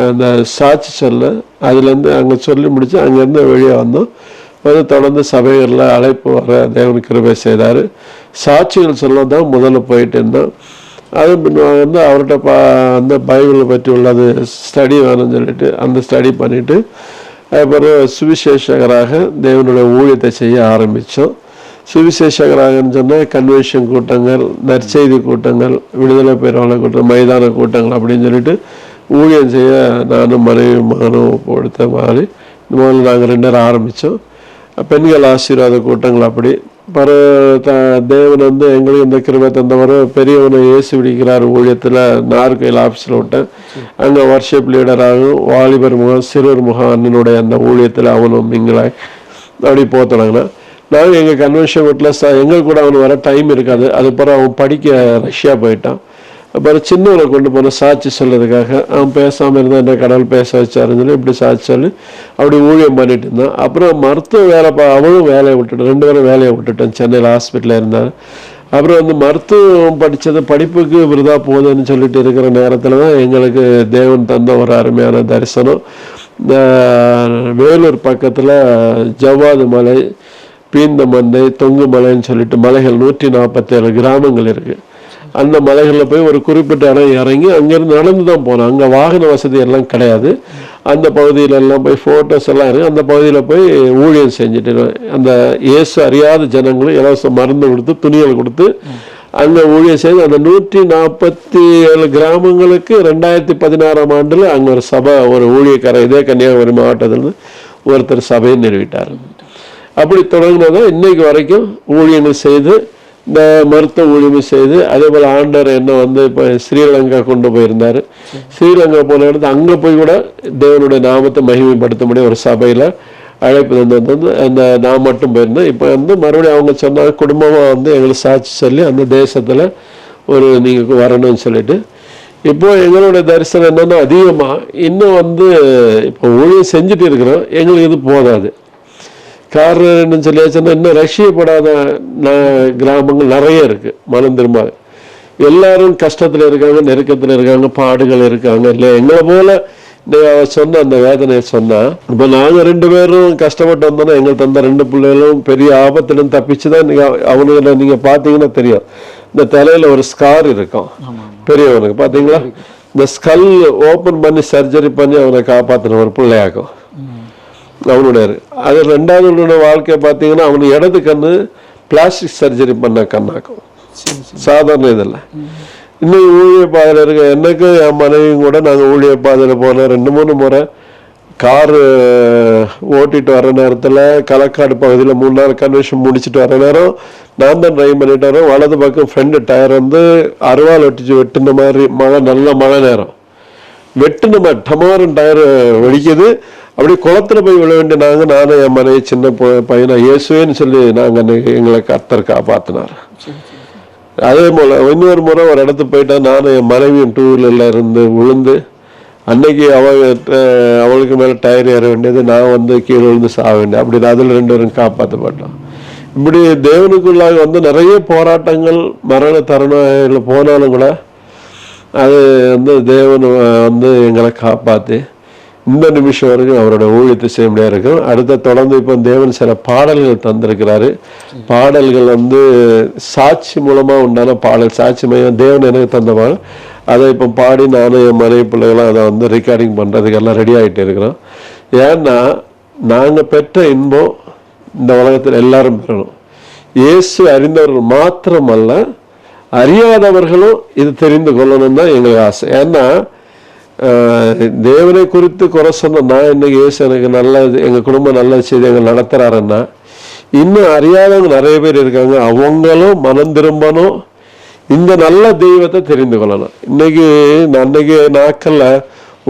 அந்த சாட்சி சொல்ல அதுலேருந்து அங்கே சொல்லி முடித்து அங்கேருந்து வெளியே வந்தோம். வந்து தொடர்ந்து சபைகளில் அழைப்பு வர தேவன் கிருபை செய்தார். சாட்சிகள் சொல்ல தான் முதல்ல போயிட்டு இருந்தோம். அது வந்து அவர்கிட்ட அந்த பைபிளை பற்றி உள்ளது ஸ்டடி வேணும்னு சொல்லிட்டு அந்த ஸ்டடி பண்ணிவிட்டு அதுக்கப்புறம் சுவிசேஷகராக தேவனுடைய ஊழியத்தை செய்ய ஆரம்பித்தோம். சுவிசேஷகராகன்னு சொன்னால் கன்வென்ஷன் கூட்டங்கள், நற்செய்தி கூட்டங்கள், விடுதலை பெறவள கூட்டம், மைதான கூட்டங்கள் அப்படின்னு சொல்லிட்டு ஊழியம் செய்ய நானும் மனைவி மகனும் கொடுத்த மாதிரி முதல்ல நாங்கள் 2 பேரும் ஆரம்பித்தோம். பெண்கள் ஆசீர்வாத கூட்டங்கள் அப்படி தேவன் வந்து எங்களுக்கு இந்த கிருபை தந்தவரை பெரியவனை இயேசு விடிக்கிறார் ஊழியத்தில் நார்கோயில் ஆஃபீஸில் விட்டேன். அங்கே வர்ஷிப் லீடராகவும் வாலிபர் முகம் சிறுவர் முகம் அண்ணனுடைய அந்த ஊழியத்தில் அவனும் மிங்களாய் அப்படி போத்தனாங்கன்னா நாங்கள் எங்கள் கன்வென்ஷன் வீட்டில் எங்கள் கூட அவனு வர டைம் இருக்காது. அதுக்கப்புறம் அவன் படிக்க ரஷ்யா போயிட்டான். அப்புறம் சின்னவனை கொண்டு போன சாட்சி சொல்றதுக்காக அவன் பேசாமல் இருந்தால் என்ன கடவுள் பேச வச்சாருன்னு சொல்லி இப்படி சாட்சி சொல்லி அப்படி ஊழியம் பண்ணிட்டு இருந்தான். அப்புறம் மருத்துவ வேலை அவனும் வேலையை விட்டுட்டான். 2 பேரும் வேலையை விட்டுட்டான். சென்னையில் ஹாஸ்பிட்டலில் இருந்தார். அப்புறம் வந்து மருத்துவம் படித்தது படிப்புக்கு விருதா போகுதுன்னு சொல்லிட்டு இருக்கிற நேரத்தில் தான் எங்களுக்கு தேவன் தந்த ஒரு அருமையான தரிசனம். வேலூர் பக்கத்தில் ஜவ்வாது மலை, பீந்தமந்தை, தொங்கு மலைன்னு சொல்லிட்டு மலைகள் 147 கிராமங்கள் இருக்குது. அந்த மலைகளில் போய் ஒரு குறிப்பிட்ட இடம் இறங்கி அங்கேருந்து நடந்து தான் போனோம். அங்கே வாகன வசதி எல்லாம் கிடையாது. அந்த பகுதியிலெல்லாம் போய் ஃபோட்டோஸ் எல்லாம் இருக்குது. அந்த பகுதியில் போய் ஊழியம் செஞ்சுட்டு அந்த இயேசு அறியாத ஜனங்களும் இலவச மருந்து கொடுத்து துணிகள் கொடுத்து அங்கே ஊழியம் செய்து அந்த 147 கிராமங்களுக்கு 2016ஆம் ஆண்டில் அங்கே ஒரு சபை ஒரு ஊழியக்காரர் இதே கன்னியாகுமரி மாவட்டத்தில் ஒருத்தர் சபையை நிறுவிட்டார். அப்படி தொடங்கினதான் இன்னைக்கு வரைக்கும் ஊழியங்கள் செய்து இந்த மருத்துவ ஊழியம் செய்து அதே போல் ஆண்டவர் என்ன வந்து இப்போ ஸ்ரீலங்கா கொண்டு போயிருந்தார். ஸ்ரீலங்கா போன இடத்துல அங்கே போய் கூட தேவனுடைய நாமத்தை மகிமைப்படுத்த முடியும் ஒரு சபையில் அழைப்பு வந்து அந்த நான் மட்டும் போயிருந்தேன். இப்போ வந்து மறுபடியும் அவங்க சொன்னாங்க குடும்பமாக வந்து எங்களுக்கு சாட்சி சொல்லி அந்த தேசத்தில் ஒரு நீங்கள் வரணும்னு சொல்லிட்டு இப்போ எங்களுடைய தரிசனம் என்னென்னா அதிகமாக இன்னும் வந்து இப்போ ஊழியம் செஞ்சுட்டு இருக்கிறோம். எங்களுக்கு இது போதாது. காரணம் என்னன்னு சொல்லியாச்சுன்னா இன்னும் ரஷ்யப்படாத கிராமங்கள் நிறைய இருக்குது. மனம் திரும்பாது எல்லாரும் கஷ்டத்தில் இருக்காங்க, நெருக்கத்தில் இருக்காங்க, பாடுகள் இருக்காங்க. இல்லை எங்களை போல சொன்ன அந்த வேதனையை சொன்னால் இப்போ நாங்கள் 2 பேரும் கஷ்டப்பட்டு வந்தோன்னா எங்களுக்கு தந்த 2 பிள்ளைகளும் பெரிய ஆபத்துலேருந்து தப்பிச்சு தான் அவனுக்கு நீங்கள் பார்த்தீங்கன்னா தெரியும். இந்த தலையில் ஒரு ஸ்கார் இருக்கும் பெரியவனுக்கு பார்த்தீங்களா, இந்த ஸ்கல் ஓப்பன் பண்ணி சர்ஜரி பண்ணி அவனை காப்பாற்றின ஒரு பிள்ளையாக்கும் அவனுடைய. அது 2வது வாழ்க்கையை பார்த்தீங்கன்னா அவனுக்கு இடது கண்ணு பிளாஸ்டிக் சர்ஜரி பண்ண கண்ணாக்கும். சாதாரண இதெல்லாம் இன்னும் ஊழிய பாதையில் இருக்க எனக்கும் என் மனைவியும் கூட நாங்கள் ஊழிய பாதையில் போனோம். 2-3 முறை காரு ஓட்டிட்டு வர நேரத்தில் களக்காடு பகுதியில் 3 நாள் கன்வென்ஷன் முடிச்சுட்டு வர நேரம் நான் தான் ட்ரைவ் பண்ணிட்டு வரேன். வலது பக்கம் ஃப்ரெண்டு டயர் வந்து அருவாள் வெட்டின மாதிரி மழை, நல்ல மழை நேரம் வெட்டின மாதிரி டமாரன் டயர் வெடிக்குது. அப்படி குளத்துல போய் விழ வேண்டிய நாங்கள் நானும் என் மனைவி சின்ன பையனை இயேசுவேன்னு சொல்லி நாங்கள் எங்களை கர்த்தர் காப்பாற்றினார். அதே போல் இன்னொரு முறை ஒரு இடத்துக்கு போயிட்டா நானும் என் மனைவியும் 2 வீலரில் இருந்து விழுந்து அன்னைக்கு அவளுக்கு மேலே டயர் ஏற வேண்டியது, நான் வந்து கீழே விழுந்து சாக வேண்டியது. அப்படி அதில் 2 பேரும் காப்பாற்றப்பட்டோம். இப்படி தேவனுக்குள்ளாக வந்து நிறைய போராட்டங்கள் மரண தருணம் போனாலும் கூட அது வந்து தேவன் வந்து எங்களை காப்பாற்றி இந்த நிமிஷம் வரைக்கும் அவரோட ஊழியத்தை செய்ய முடியாது இருக்கும். அடுத்த தொடர்ந்து இப்போ தேவன் சில பாடல்கள் தந்திருக்கிறாரு. பாடல்கள் வந்து சாட்சி மூலமாக உண்டான பாடல், சாட்சி மையம் தேவன் எனக்கு தந்தவாங்க. அதை இப்போ பாடி நானும் என் மனைவி பிள்ளைகளும் அதை வந்து ரெக்கார்டிங் பண்ணுறதுக்கெல்லாம் ரெடி ஆகிட்டு இருக்கிறோம். ஏன்னா நாங்கள் பெற்ற இன்பம் இந்த உலகத்தில் எல்லாரும் பெறணும். இயேசு அறிந்தவர்கள் மாத்திரமல்ல, அறியாதவர்களும் இது தெரிந்து கொள்ளணும் தான் எங்களுக்கு ஆசை. ஏன்னா தேவனை குறித்து குறை சொன்ன நான் இன்னைக்கு இயேசு எனக்கு நல்லது, எங்கள் குடும்பம் நல்ல செய்தி எங்கள் நடத்துகிறாருன்னா, இன்னும் அறியாதவங்க நிறைய பேர் இருக்காங்க. அவங்களும் மனம் திரும்பணும், இந்த நல்ல தெய்வத்தை தெரிந்து கொள்ளணும். அன்னைக்கு நாட்கள்ல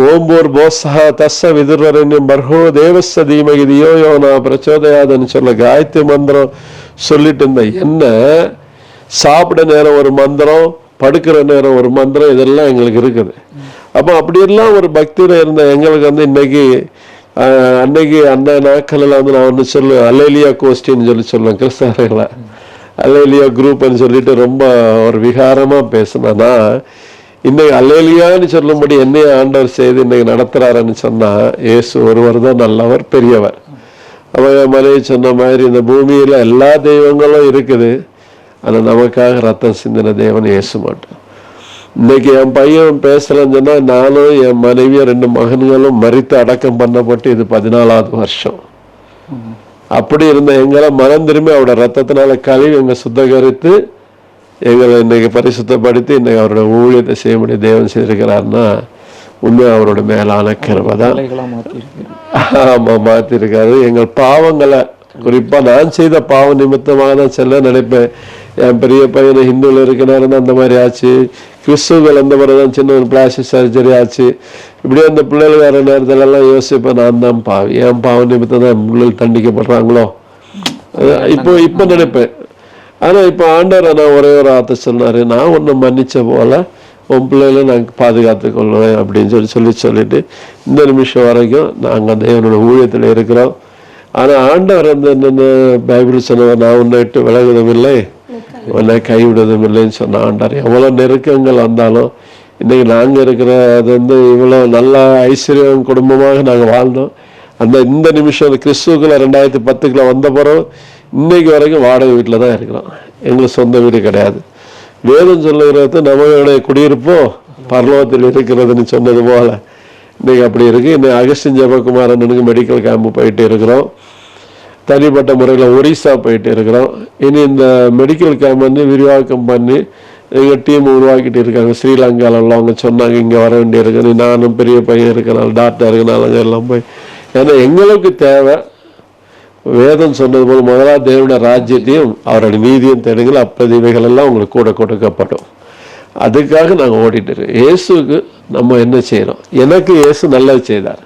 ஓம்போர் போசா தச விதுரன் பர்ஹோ தேவச தீமகி தியோ யோனா பிரச்சோதயாதன்னு சொல்ல காயத்ரி மந்திரம் சொல்லிட்டு இருந்த என்ன, சாப்பிட நேரம் ஒரு மந்திரம், படுக்கிற நேரம் ஒரு மந்திரம், இதெல்லாம் எங்களுக்கு இருக்குது. அப்போ அப்படியெல்லாம் ஒரு பக்தியில் இருந்த எங்களுக்கு வந்து அன்னைக்கு அந்த நாட்களில் வந்து நான் ஒன்று சொல்லுவேன், அலேலியா கோஷ்டின்னு சொல்லுவேன் கிறிஸ்தவர்களை, அலேலியா குரூப்னு சொல்லிட்டு ரொம்ப ஒரு விகாரமாக பேசினேன்னா, இன்னைக்கு அல்லேலியான்னு சொல்லும்படி என்னைய ஆண்டவர் செய்து இன்னைக்கு நடத்துறாருன்னு சொன்னா, இயேசு ஒருவர் தான் நல்லவர், பெரியவர். அவன் மனைவி சொன்ன மாதிரி இந்த பூமியில எல்லா தெய்வங்களும் இருக்குது, ஆனா நமக்காக ரத்தம் சிந்தின தேவன் இயேசு மட்டும். இன்னைக்கு என் பையன் பேசலன்னு சொன்னா, நானும் என் மனைவியும் 2 மகன்களும் மரித்து அடக்கம் பண்ணப்பட்டு இது 14வது வருஷம். அப்படி இருந்த எங்களை மனம் திரும்பி அவரோட ரத்தத்தினால கழுவி எங்க சுத்தகரித்து எங்களை இன்னைக்கு பரிசுத்தப்படுத்தி இன்னைக்கு அவரோட ஊழியத்தை செய்ய முடிய தேவன் செய்திருக்கிறாருன்னா உண்மையாக அவரோட மேலான கிருபை தான். ஆமா, மாத்திருக்காரு. எங்கள் பாவங்களை, குறிப்பா நான் செய்த பாவ நிமித்தமாக தான் செல்ல நினைப்பேன். என் பெரிய பையனை ஹிந்துவில் இருக்க நேரம் தான் அந்த மாதிரி ஆச்சு, கிறிஸ்துவர்கள் அந்த மாதிரி தான் சின்ன ஒரு பிளாஸ்டிக் சர்ஜரி ஆச்சு. இப்படியே அந்த பிள்ளைகள் வர நேரத்துல எல்லாம் யோசிப்பேன், நான் தான் பாவி, என் பாவ நிமித்தம் தான் பிள்ளைகள் தண்டிக்கப்படுறாங்களோ இப்போ நினைப்பேன். ஆனா இப்போ ஆண்டவர் நான் ஒரே ஒரு வார்த்தை சொன்னாரு, நான் ஒன்று மன்னிச்ச போல உன் பிள்ளைகளை நாங்கள் பாதுகாத்து கொள்வேன் அப்படின்னு சொல்லிட்டு இந்த நிமிஷம் வரைக்கும் நாங்கள் தேவனோட ஊழியத்தில் இருக்கிறோம். ஆனா ஆண்டவர் வந்து என்னென்ன பைபிள் சொன்னவர், நான் உன்னை விட்டு விலகுவதும் இல்லை, உன்னை கைவிடுவதும் இல்லைன்னு சொன்ன ஆண்டவர். எவ்வளோ நெருக்கங்கள் வந்தாலும் இன்னைக்கு நாங்கள் இருக்கிற அது வந்து இவ்வளோ நல்ல ஐஸ்வர்யம் குடும்பமாக நாங்கள் வாழ்ந்தோம். இந்த நிமிஷம் கிறிஸ்துக்குள்ள 2010 வந்த பிறகு இன்னைக்கு வரைக்கும் வாடகை வீட்டில் தான் இருக்கிறோம். எங்களுக்கு சொந்த வீடு கிடையாது. வேதம் சொல்லுகிறது நம்மளுடைய குடியிருப்போ பரலோகத்தில் இருக்கிறதுன்னு சொன்னது போல இன்னைக்கு அப்படி இருக்கு. இன்னைக்கு அகஸ்டின் ஜெபகுமாரனுக்கு மெடிக்கல் கேம்ப் போயிட்டு இருக்கிறோம். தனிப்பட்ட முறையில் ஒரிசா போயிட்டு இருக்கிறோம். இனி இந்த மெடிக்கல் கேம்ப் வந்து விரிவாக்கம் பண்ணி எங்கள் டீம் உருவாக்கிட்டு இருக்காங்க. ஸ்ரீலங்காவில் உள்ளவங்க சொன்னாங்க இங்கே வர வேண்டிய இருக்கு. நானும் பெரிய பையன் இருக்கனால, டாக்டர் இருக்கனால எல்லாம் போய், ஏன்னா எங்களுக்கு தேவை வேதம் சொன்னது போல முதலாவது தேவனுடைய ராஜ்யத்தையும் அவருடைய நீதியும் தேடுங்கள், அப்போது இவைகள் எல்லாம் உங்களுக்கு கூட கொடுக்கப்படும். அதுக்காக நாங்கள் ஓடிட்டு இருக்கோம். இயேசுக்கு நம்ம என்ன செய்யறோம்? எனக்கு இயேசு நல்லது செய்தார்,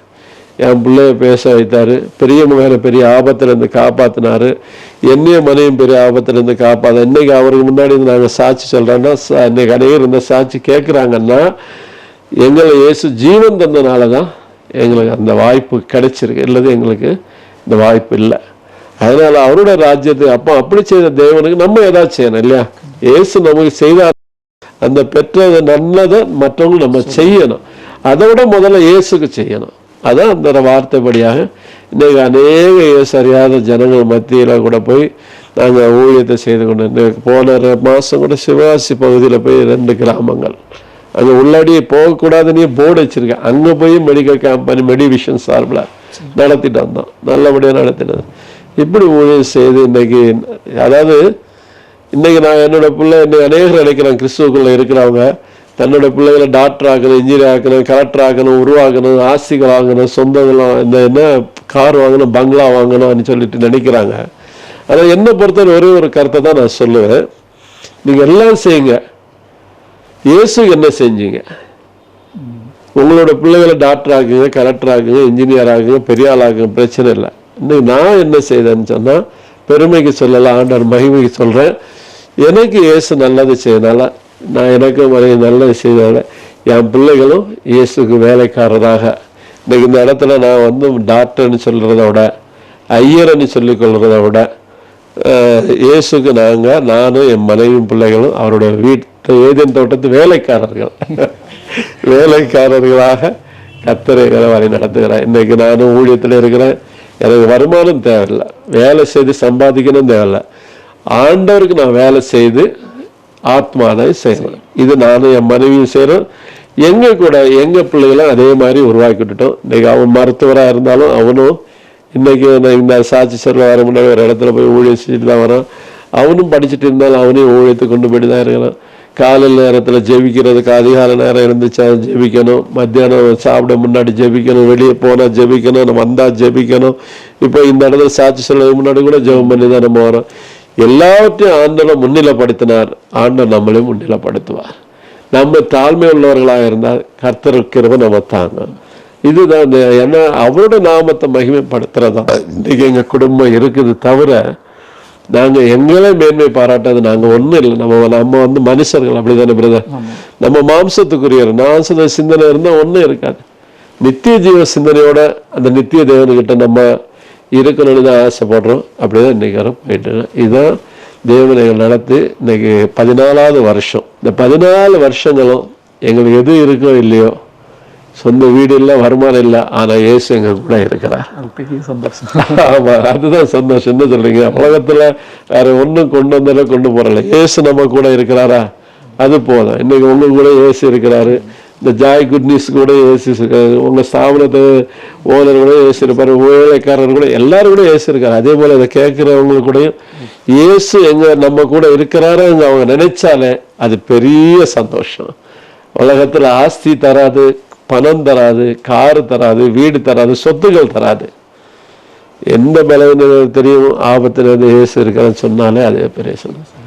என் பிள்ளைய பேச வைத்தாரு, பெரிய மகனை பெரிய ஆபத்திலிருந்து காப்பாத்தினாரு, என்னைய மனையும் பெரிய ஆபத்திலிருந்து காப்பாற்ற. இன்னைக்கு அவருக்கு முன்னாடி நாங்கள் சாட்சி சொல்றோம்னா, இன்னைக்கு அநேகர் இந்த சாட்சி கேட்குறாங்கன்னா எங்களை இயேசு ஜீவன் தந்தனால தான் எங்களுக்கு அந்த வாய்ப்பு கிடைச்சிருக்கு, இல்லது எங்களுக்கு இந்த வாய்ப்பு இல்லை. அதனால அவருடைய ராஜ்யத்தை அப்படி செய்த தேவனுக்கு நம்ம ஏதாச்சும் செய்யணும் இல்லையா? இயேசு நமக்கு செய்தார், அந்த பெற்றது நல்லதை மற்றவங்க நம்ம செய்யணும். அதை விட முதல்ல இயேசுக்கு செய்யணும். அதான் அந்த வார்த்தைப்படியாக இன்னைக்கு அநேக இயேசு அறியாத ஜனங்கள் மத்தியில கூட போய் நாங்கள் ஊழியத்தை செய்து கொண்டு, போன மாசம் கூட சிவகாசி பகுதியில் போய் 2 கிராமங்கள் அங்கே உள்ளாடி போகக்கூடாதுன்னு போர்டு வச்சிருக்கேன், அங்கே போய் மெடிக்கல் கேம்ப் பண்ணி மெடிவிஷன் சார்பில் நடத்திட்டு வந்தோம். நல்லபடியாக நடத்தினது. இப்படி ஊழியம் செய்து இன்னைக்கு, அதாவது இன்னைக்கு நான் என்னோட பிள்ளை, இன்னைக்கு அநேகர் நினைக்கிறேன் கிறிஸ்துவுக்குள்ள இருக்கிறவங்க தன்னோட பிள்ளைகளை டாக்டர் ஆக்கணும், இன்ஜினியர் ஆக்கணும், கலெக்டர் ஆக்கணும், உருவாக்கணும், ஆஸ்திகள் வாங்கணும், சொந்தங்களும் என்ன கார் வாங்கணும், பங்களா வாங்கணும்னு சொல்லிட்டு நினைக்கிறாங்க. ஆனால் என்னை பொறுத்தவரை ஒரே ஒரு கருத்தை தான் நான் சொல்லுவேன், நீங்கள் எல்லாம் செய்யுங்க, இயேசு என்ன செஞ்சீங்க? உங்களோட பிள்ளைகளை டாக்டர் ஆகுங்க, கலெக்டர் ஆகுங்க, இன்ஜினியர் ஆகுங்க, பெரிய ஆள் ஆகுங்க, பிரச்சனை இல்லை. இன்னைக்கு நான் என்ன செய்தேன்னு சொன்னால் பெருமைக்கு சொல்லலாம், ஆண்டவர் மகிமைக்கு சொல்கிறேன். எனக்கு இயேசு நல்லது செய்யனால, நான் எனக்கு நல்லது செய்ததால என் பிள்ளைகளும் இயேசுக்கு வேலைக்காரராக இன்னைக்கு இந்த இடத்துல நான் வந்து டாக்டர்னு சொல்கிறத விட, ஐயர்னு சொல்லிக்கொள்கிறத விட, இயேசுக்கு நானும் என் மனைவியும் பிள்ளைகளும் அவருடைய வீட்டு ஏதேன் தோட்டத்து வேலைக்காரர்களாக கர்த்தரை வழி நடத்துகிறேன். இன்னைக்கு நானும் ஊழியத்தில் இருக்கிறேன். எனக்கு வருமானம் தேவையில்லை, வேலை செய்து சம்பாதிக்கணும் தேவையில்லை. ஆண்டவருக்கு நான் வேலை செய்து ஆத்மாதான் செய்வேன். இது நானும் என் மனைவியும் செய்கிறோம். எங்க கூட எங்க பிள்ளைகளும் அதே மாதிரி உருவாக்கிட்டுட்டோம். இன்னைக்கு அவன் மருத்துவராக இருந்தாலும் அவனும் இன்னைக்கு இந்த சாட்சி சொல்ல வர முன்னாடி ஒரு இடத்துல போய் ஊழியம் செஞ்சுட்டு தான் வரான். அவனும் படிச்சுட்டு இருந்தாலும் அவனையும் ஊழியத்தை கொண்டு போயிட்டு தான் இருக்கிறான். காலையில் நேரத்தில் ஜெபிக்கிறதுக்கு அதிகாலை நேரம் இருந்துச்சா ஜெபிக்கணும், மத்தியானம் சாப்பிட முன்னாடி ஜெபிக்கணும், வெளியே போனால் ஜெபிக்கணும், நம்ம வந்தால் ஜெபிக்கணும். இப்போ இந்த இடத்துல சாட்சி சொல்றதுக்கு முன்னாடி கூட ஜெபம் பண்ணி தான் நம்ம வரோம். எல்லாவற்றையும் ஆண்டவரை முன்னிலைப்படுத்தினார். ஆண்டவர் நம்மளையும் முன்னிலைப்படுத்துவார். நம்ம தாழ்மை உள்ளவர்களாக இருந்தால் கர்த்தர் கிருபை நம்ம தாங்க. இதுதான் ஏன்னா அவரோட நாமத்தை மகிமைப்படுத்துறதா இன்னைக்கு எங்க குடும்பம் இருக்குது. தவிர நாங்க எங்களே மேன்மை பாராட்டாது நாங்க ஒண்ணும் இல்லை. நம்ம வந்து மனுஷர்கள் அப்படிதானே பிரதர்? நம்ம மாம்சத்துக்குரிய நாச சிந்தனை இருந்தா ஒண்ணும் இருக்காது. நித்திய ஜீவ சிந்தனையோட அந்த நித்திய தேவன்கிட்ட நம்ம இருக்கணும்னு தான் ஆசைப்படுறோம். அப்படிதான் இன்னைக்கு வர போயிட்டு இதுதான் தேவனை நடத்தி இன்னைக்கு 14வது வருஷம். இந்த 14 வருஷங்களும் எங்களுக்கு எது இருக்கோ இல்லையோ, சொந்த வீடு இல்லை, வருமானம் இல்லை, ஆனா இயேசு எங்க கூட இருக்கிறார். ஆமா, அதுதான் சந்தோஷம். என்ன சொல்றீங்க? உலகத்துல வேற ஒண்ணும் கொண்டு வந்தாலும் கொண்டு போறல, இயேசு நம்ம கூட இருக்கிறாரா, அது போதும். இன்னைக்கு உங்க கூட இயேசு இருக்கிறாரு. இந்த ஜாய் குட் நியூஸ் கூட இயேசு இருக்காரு. உங்க ஸ்தாபனத்தை ஓனர் கூட இயேசு இருப்பாரு, வேலைக்காரர் கூட எல்லாரும் கூட இயேசு இருக்காரு. அதே போல இதை கேட்கிறவங்களுக்கு கூட இயேசு எங்க நம்ம கூட இருக்கிறாரு அவங்க நினைச்சாலே அது பெரிய சந்தோஷம். உலகத்துல ஆஸ்தி தராது, பணம் தராது, காரு தராது, வீடு தராது, சொத்துக்கள் தராது. எந்த பலவீனம் தெரியும், ஆபத்துல இயேசு இருக்கிறான்னு சொன்னாலே அதே பெரிய சந்தோஷம்.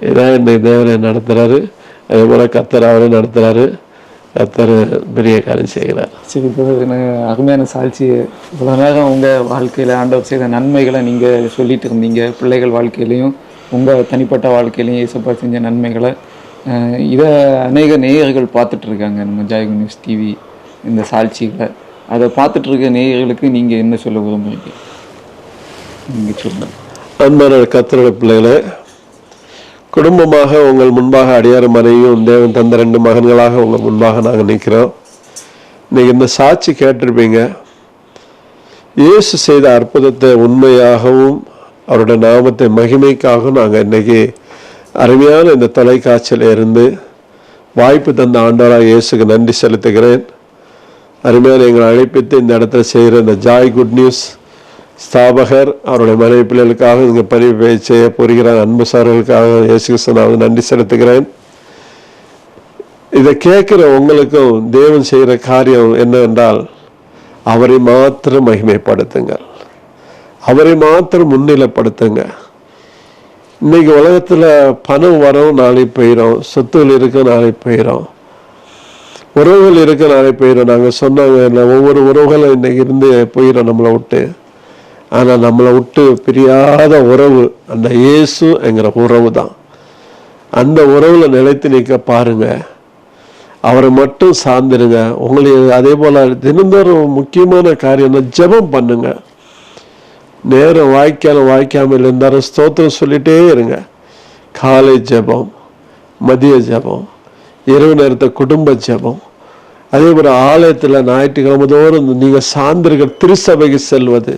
இதான் இன்னைக்கு தேவனை நடத்துறாரு. அதே போல கர்த்தர் அவரை நடத்துறாரு. கர்த்தர் பெரிய காரியம் செய்கிறார். சரி, அருமையான சாட்சி. இவ்வளோ நேரம் உங்கள் வாழ்க்கையில் ஆண்டவர் செய்த நன்மைகளை நீங்கள் சொல்லிட்டு இருந்தீங்க. பிள்ளைகள் வாழ்க்கையிலையும் உங்கள் தனிப்பட்ட வாழ்க்கையிலையும் இயேசப்பா செஞ்ச நன்மைகளை இதை அநேக நேயர்கள் பார்த்துட்ருக்காங்க. நம்ம ஜாய் குட் நியூஸ் டிவி இந்த சாட்சிகளை அதை பார்த்துட்ருக்க நேயர்களுக்கு நீங்கள் என்ன சொல்ல விரும்புறீங்க? நீங்கள் சொல்லுங்கள். அன்பான கர்த்தருடைய பிள்ளைகளை, குடும்பமாக உங்கள் முன்பாக அடியார் மனைவியும் தேவன் தந்த 2 மகன்களாக உங்கள் முன்பாக நாங்கள் நிற்கிறோம். இன்னைக்கு இந்த சாட்சி கேட்டிருப்பீங்க. இயேசு செய்த அற்புதத்தை உண்மையாகவும் அவருடைய நாமத்தை மகிமைக்காகவும் நாங்கள் இன்னைக்கு அருமையான இந்த தொலைக்காட்சியில் இருந்து வாய்ப்பு தந்த ஆண்டவராக இயேசுக்கு நன்றி செலுத்துகிறேன். அருமையான எங்களை அழைப்பித்து இந்த இடத்துல செய்கிற இந்த ஜாய் குட் நியூஸ் ஸ்தாபகர் அவருடைய மனைவி பிள்ளைகளுக்காக இங்கே பணிவு செய்ய போகிறார் அன்பு சார்களுக்காக இயேசு கிறிஸ்துவுக்கு நன்றி செலுத்துகிறேன். இதை கேட்கிற உங்களுக்கும் தேவன் செய்கிற காரியம் என்னவென்றால், அவரை மாத்திரம் மகிமைப்படுத்துங்க, அவரை மாத்திரம் முன்னிலைப்படுத்துங்க. இன்னைக்கு உலகத்துல பணம் வரும், நாளைக்கு போயிடும். சொத்துகள் இருக்க, நாளைக்கு போயிடும். உறவுகள் இருக்க, நாளைக்கு போயிடும். நாங்கள் சொன்னாங்க ஒவ்வொரு உறவுகளும் இன்னைக்கு இருந்து போயிடும் நம்மளை விட்டு. ஆனா நம்மளை விட்டு பிரியாத உறவு அந்த இயேசு என்கிற உறவு தான். அந்த உறவுல நிலைத்து நிற்க பாருங்க, அவரை மட்டும் சார்ந்துருங்க. உங்களுக்கு அதே போல தினந்தோறும் முக்கியமான காரியம் ஜெபம் பண்ணுங்க. நேரம் வாய்க்காமல் இருந்தாலும் ஸ்தோத்திரம் சொல்லிட்டே இருங்க. காலை ஜெபம், மதிய ஜெபம், இரவு நேரத்தை குடும்ப ஜெபம். அதே போல ஆலயத்துல ஞாயிற்றுக்கிழமை தோறும் நீங்க சார்ந்திருக்க திருச்சபைக்கு செல்வது,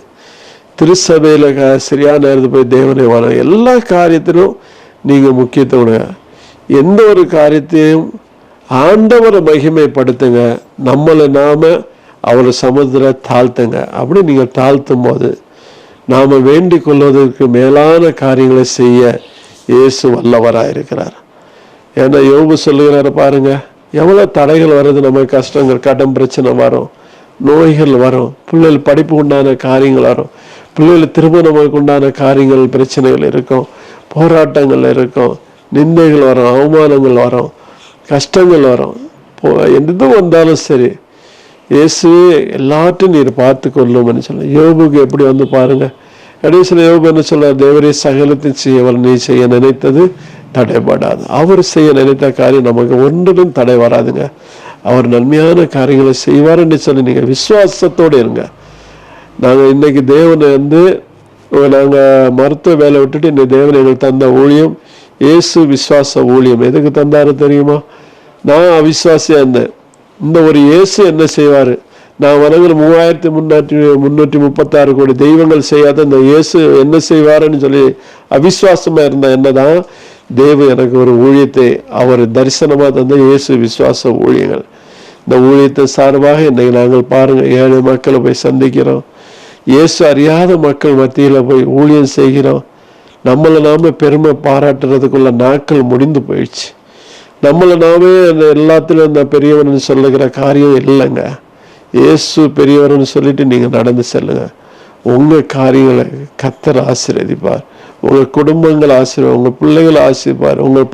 திருச்சபையில சரியான நேரத்தில் போய் தேவனை வாழ, எல்லா காரியத்திலும் நீங்க முக்கியத்துவம். எந்த ஒரு காரியத்தையும் ஆண்டவரை மகிமைப்படுத்துங்க. நம்மளை நாம அவரை சமுதிர தாழ்த்துங்க. அப்படி நீங்க தாழ்த்தும் போது நாம வேண்டிக் கொள்வதற்கு மேலான காரியங்களை செய்ய இயேசு வல்லவராயிருக்கிறார். ஏன்னா யோபு சொல்லுகிறாரு பாருங்க, எவ்வளவு தடைகள் வருது, நம்ம கஷ்டங்கள், கடன் பிரச்சனை வரும், நோய்கள் வரும், பிள்ளைகள் படிப்பு உண்டான காரியங்கள் வரும், பிள்ளைகள் திருமணங்களுக்கு உண்டான காரியங்கள் பிரச்சனைகள் இருக்கும், போராட்டங்கள் இருக்கும், நிந்தைகள் வரும், அவமானங்கள் வரும், கஷ்டங்கள் வரும். எதுவும் வந்தாலும் சரி இயேசுவே எல்லாத்தையும் நீர் பார்த்து கொள்ளும்னு சொல்ல. யோபுக்கு எப்படி வந்து பாருங்க, கடைசியில் யோபு என்ன சொல்ல, தேவரே சகலத்தையும் செய்யவர், நீ செய்ய நினைத்தது தடைபடாது. அவர் செய்ய நினைத்த காரியம் நமக்கு ஒன்றிலும் தடை வராதுங்க. அவர் நன்மையான காரியங்களை செய்வார்ன்னு சொல்லி நீங்க விசுவாசத்தோடு இருங்க. நாங்கள் இன்னைக்கு தேவனை நாங்கள் மருத்துவ வேலை விட்டுட்டு இந்த தேவன் எங்களுக்கு தந்த ஊழியம் இயேசு விசுவாச ஊழியம். எதுக்கு தந்தாரு தெரியுமா? நான் அவிசுவாசியாக இருந்தேன். இந்த ஒரு இயேசு என்ன செய்வார்? நான் வணங்குற 3336 கோடி தெய்வங்கள் செய்யாத இந்த இயேசு என்ன செய்வாருன்னு சொல்லி அவிசுவாசமாக இருந்த என்னதான் தேவன் எனக்கு ஒரு ஊழியத்தை அவர் தரிசனமாக தந்த இயேசு விசுவாச ஊழியங்கள். இந்த ஊழியத்தை சார்பாக இன்னைக்கு நாங்கள் பாருங்கள், ஏழை மக்களை போய் சந்திக்கிறோம், இயேசு அறியாத மக்கள் மத்தியில் போய் ஊழியம் செய்கிறோம். நம்மளை நாம பெருமை பாராட்டுறதுக்குள்ள நாட்கள் முடிந்து போயிடுச்சு. நம்மளை நாமே எல்லாத்திலும் இந்த பெரியவர்னு சொல்லுகிற காரியம் இல்லைங்க. இயேசு பெரியவர்னு சொல்லிட்டு நீங்கள் நடந்து செல்லுங்க. உங்கள் காரியங்களை கர்த்தர் ஆசீர்வதிப்பார். உங்கள் குடும்பங்கள் ஆசீர்வார், உங்கள் பிள்ளைகளை ஆசீர்வார், உங்கள்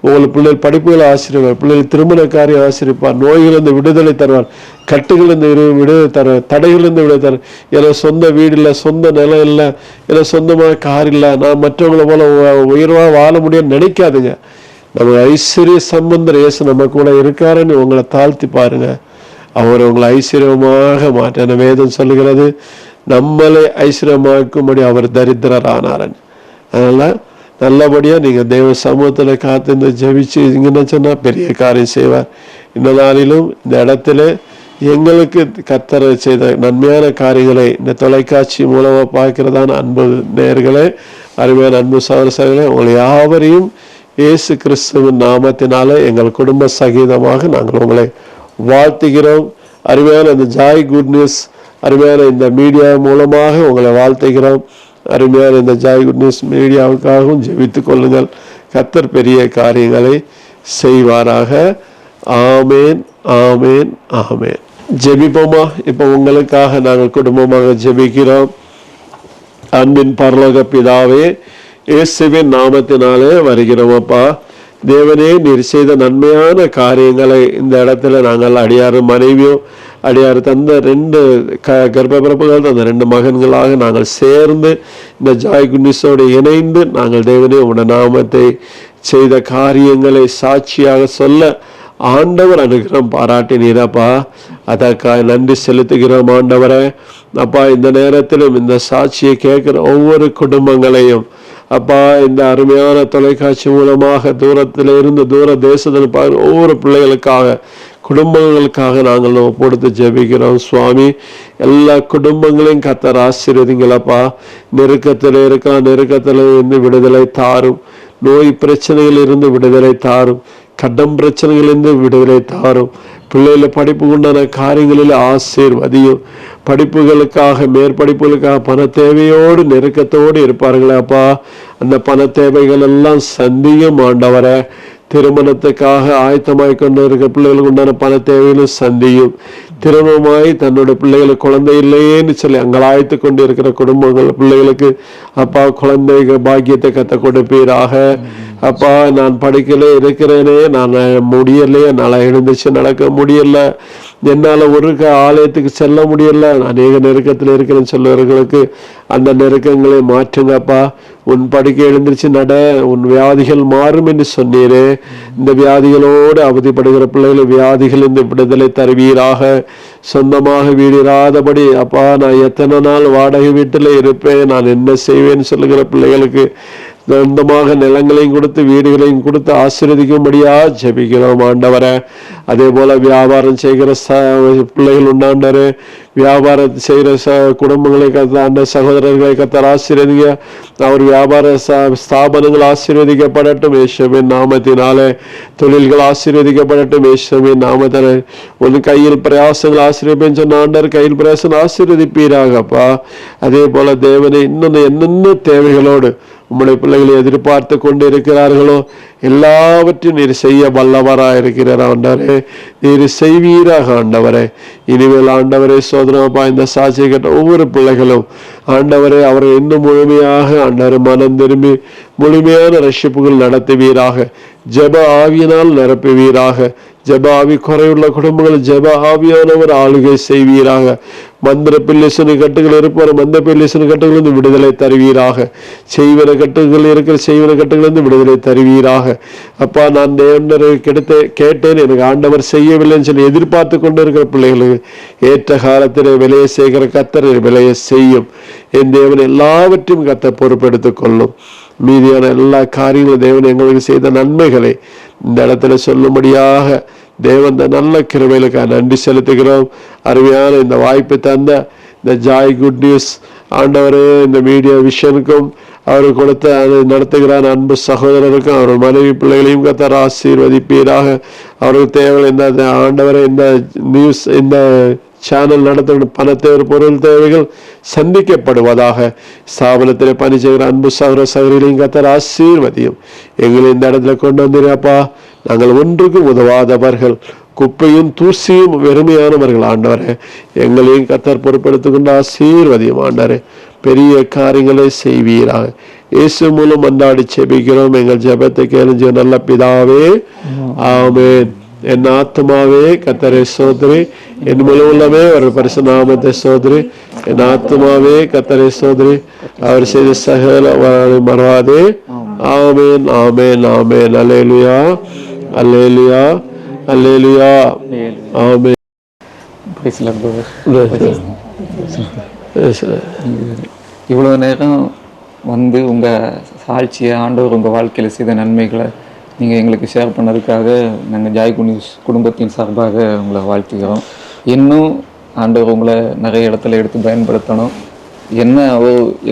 உங்கள் பிள்ளைகள் படிப்புகளை ஆசீர்வார், பிள்ளைகள் திருமண காரியம் ஆசீர்வார், நோய்களிலிருந்து விடுதலை தருவார், கட்டுகளிலிருந்து விடுதலை தருவார், தடைகளிலிருந்து விடுதலை தருவார். எனக்கு சொந்த வீடு இல்லை, சொந்த நிலம் இல்லை, எனக்கு சொந்தமாக கார் இல்லை, நான் மற்றவங்களை போல உயர்வாக வாழ முடியும்னு நினைக்காதுங்க. நம்ம ஐஸ்வர்ய சம்பந்தர் இயேசு நம்ம கூட இருக்காருன்னு உங்களை தாழ்த்தி பாருங்க. அவர் உங்களை ஐஸ்வர்யமாக மாற்ற வேதம் சொல்லுகிறது, நம்மளை ஐஸ்வர்யமாக்கும்படி அவர் தரித்திரர் ஆனாரன். அதனால் நல்லபடியாக நீங்கள் தேவ சமூகத்தில் காத்து ஜெபிச்சுங்கன்னு சொன்னால் பெரிய காரியம் செய்வார். இந்த நாளிலும் இந்த இடத்துல எங்களுக்கு கர்த்தர் செய்த நன்மையான காரியங்களை இந்த தொலைக்காட்சி மூலமாக பார்க்கிறதான அன்பு நேயர்களே, அருமையான அன்பு சகோதரர்களே, உங்களை யாவரையும் இயேசு கிறிஸ்துவின் நாமத்தினாலே எங்கள் குடும்ப சகிதமாக நாங்கள் உங்களை வாழ்த்துகிறோம். அருமையான இந்த ஜாய் குட் நியூஸ் அருமையான இந்த மீடியா மூலமாக உங்களை வாழ்த்துகிறோம். அருமையான இந்த ஜாய் குட் நியூஸ் மீடியாவுக்காகவும் ஜெபித்துக் கொள்ளுங்கள். கர்த்தர் பெரிய காரியங்களை செய்வாராக. ஆமேன், ஆமேன், ஆமேன். ஜெபிப்போமா? இப்போ உங்களுக்காக நாங்கள் குடும்பமாக ஜெபிக்கிறோம். அன்பின் பரலோக பிதாவே, இயேசுவின் நாமத்தினாலே வருகிறோமப்பா. தேவனே, நீர் செய்த நன்மையான காரியங்களை இந்த இடத்துல நாங்கள் அடியாரும் மனைவியும் அடியார் தந்த 2 கர்ப்பபிறப்புகள் தந்த 2 மகன்களாக நாங்கள் சேர்ந்து இந்த ஜாய் குட்னிஸோடு இணைந்து நாங்கள் தேவனே உடைய நாமத்தை செய்த காரியங்களை சாட்சியாக சொல்ல ஆண்டவர் அனுகிரகம் பாராட்டினீரப்பா. அதற்காக நன்றி செலுத்துகிறோம் ஆண்டவரே. அப்பா, இந்த நேரத்திலும் இந்த சாட்சியை கேட்கிற ஒவ்வொரு குடும்பங்களையும் அப்பா, இந்த அருமையான தொலைக்காட்சி மூலமாக தூரத்தில் இருந்து தூர தேசத்தில் பார்க்குற ஒவ்வொரு பிள்ளைகளுக்காக குடும்பங்களுக்காக நாங்கள் கொடுத்து ஜெபிக்கிறோம் சுவாமி. எல்லா குடும்பங்களையும் கர்த்தர் ஆசீர்வதிங்களப்பா. நெருக்கத்தில் நெருக்கத்தில் இருந்து விடுதலை தாரும், நோய் பிரச்சனைகள் இருந்து விடுதலை தாரும், கடன் பிரச்சனைகளிலிருந்து விடுதலை தாரும், பிள்ளைகளை படிப்பு உண்டான காரியங்களில் ஆசீர்வதியும். படிப்புகளுக்காக மேற்படிப்புகளுக்காக பண தேவையோடு நெருக்கத்தோடு இருப்பார்களே அப்பா, அந்த பண தேவைகள் எல்லாம் சந்தியும் ஆண்டவரே. திருமணத்துக்காக ஆயத்தமாய் கொண்டு இருக்க பிள்ளைகளுக்கு உண்டான பண தேவைகளும் சந்தியும். திருமணமாய் தன்னோட பிள்ளைகளுக்கு குழந்தை இல்லையேன்னு சொல்லி அங்கலாய்த்து கொண்டு இருக்கிற குடும்பங்கள் பிள்ளைகளுக்கு அப்பா குழந்தை பாக்கியத்தை கத்த கொடுப்பீராக. அப்பா, நான் படிக்கல இருக்கிறேனே, நான் முடியலையே, என்னால் எழுந்துச்சு நடக்க முடியல, என்னால் ஒரு ஆலயத்துக்கு செல்ல முடியல, அநேக நெருக்கத்தில் இருக்கிறேன்னு சொல்லுவர்களுக்கு அந்த நெருக்கங்களை மாற்றுங்கப்பா. உன் படிக்க எழுந்திருச்சு நட, உன் வியாதிகள் மாறும் என்று சொன்னீரே. இந்த வியாதிகளோடு அவதிப்படுகிற பிள்ளைகளை வியாதிகளிலிருந்து விடுதலை தருவீராக. சொந்தமாக வீடு இராதபடி அப்பா, நான் எத்தனை நாள் வாடகை வீட்டில் இருப்பேன், நான் என்ன செய்வேன்னு சொல்லுகிற பிள்ளைகளுக்கு சொந்தமாக நிலங்களையும் கொடுத்து வீடுகளையும் கொடுத்து ஆசீர்வதிக்கும்படியா ஜெபிக்கிறோம் ஆண்டவரே. அதே போல வியாபாரம் செய்கிற பிள்ளைகள் உண்டாண்டரு, வியாபாரம் செய்கிற குடும்பங்களை கத்தாண்ட சகோதரர்களை கத்தர் ஆசீர்வதிங்க. அவர் வியாபார ஸ்தாபனங்கள் ஆசீர்வதிக்கப்படட்டும் இயேசுவின் நாமத்தினாலே. தொழில்கள் ஆசீர்வதிக்கப்படட்டும் இயேசுவின் நாமத்தினாலே. உன் கையில் பிரயாசங்கள் ஆசீர்வதிப்பேன்னு சொன்ன ஆண்டவர் கையில் பிரயாசம் ஆசீர்வதிப்பீராகப்பா. அதே போல தேவனை இன்னொன்று என்னென்ன தேவைகளோடு உம்முடைய பிள்ளைகளை எதிர்பார்த்து கொண்டு இருக்கிறார்களோ எல்லாவற்றையும் நீர் செய்ய வல்லவராக இருக்கிறார் ஆண்டவரே. நீர் செய்வீராக ஆண்டவரே. இனிமேல் ஆண்டவரே சோதனப்பா, இந்த சாட்சியை கேட்ட ஒவ்வொரு பிள்ளைகளும் ஆண்டவரே அவரை இன்னும் முழுமையாக ஆண்டவரை மனம் திரும்பி முழுமையான ரட்சிப்புகள் நடத்துவீராக. ஜெப ஆவியினால் நிரப்புவீராக. ஜெப ஆவி குறைவுள்ள குடும்பங்கள் ஜெப ஆவியானவர் ஆளுகை செய்வீராக. மந்திர பில்லிசனு கட்டுகள் இருப்பவர் மந்திர பில்லிசனு கட்டுகளிலிருந்து விடுதலை தருவீராக. செய்வன கட்டுகள் இருக்கிற செய்வன கட்டுகளிலிருந்து விடுதலை தருவீராக. அப்பா, நான் தேவனரை கேட்டேன், எனக்கு ஆண்டவர் செய்யவில்லைன்னு சொல்லி எதிர்பார்த்து கொண்டு இருக்கிற பிள்ளைகளுக்கு ஏற்ற காலத்தில் விலையை செய்கிற கர்த்தர் விலையை செய்யும். என் தேவன் எல்லாவற்றையும் கர்த்தர் பொறுப்பெடுத்துக் கொள்ளும். மீதியான எல்லா காரியங்களும் தேவன் எங்களுக்கு செய்த நன்மைகளை இந்த இடத்துல சொல்லும்படியாக தேவன் இந்த நல்ல கிருபைகளுக்காக நன்றி செலுத்துகிறோம். அருமையான இந்த வாய்ப்பு தந்த இந்த ஜாய் குட் நியூஸ் ஆண்டவரே, இந்த மீடியா விஷனுக்கும் அவர் கொடுத்த நடத்துகிறார் அன்பு சகோதரருக்கும் அவர் மனைவி பிள்ளைகளையும் கர்த்தர் ஆசீர்வதிப்பீராக. அவருக்கு தேவை இந்த ஆண்டவரை இந்த நியூஸ் இந்த சேனல் நடத்த பண தேவை பொருள் தேவைகள் சந்திக்கப்படுவதாக. ஸ்தாபனத்தில் பணி செய்கிற அன்பு சகோதர சகோதரிகளையும் கர்த்தர் ஆசீர்வதியும். எங்களை இந்த இடத்துல கொண்டு வந்தீரப்பா. நாங்கள் ஒன்றுக்கும் உதவாதவர்கள், குப்பையும் தூசியும் வெறுமையானவர்கள் ஆண்டவரே. எங்களையும் கர்த்தர் பொறுப்பெடுத்துக் கொண்டு ஆசீர்வதியும் ஆண்டவரே. பெரிய காரியங்களை செய்வீராக. இயேசு மூலம் அன்றாடி செபிக்கிறோம். எங்கள் ஜெபத்தை கேளுங்க நல்ல பிதாவே, ஆமென். என் ஆத்மாவே கர்த்தரை சோதரி, என் முழுவதுமே ஒரு பரிசுநாமத்தை சோதரி. என் ஆத்மாவே கர்த்தரை சோதரி, அவர் செய்த சகல மறவாதே. ஆமென், ஆமென், ஆமென். அல்லேலூயா, அல்லேலூயா, அல்லேலூயா, ஆமென். இவ்வளோ நேரம் வந்து உங்கள் சாட்சியை ஆண்டவர் உங்கள் வாழ்க்கையில் செய்த நன்மைகளை நீங்கள் எங்களுக்கு ஷேர் பண்ணதுக்காக நாங்கள் ஜாய் குட் நியூஸ் குடும்பத்தின் சார்பாக உங்களை வாழ்த்துக்கிறோம். இன்னும் ஆண்டவர் உங்களை நிறைய இடத்துல எடுத்து பயன்படுத்தணும்.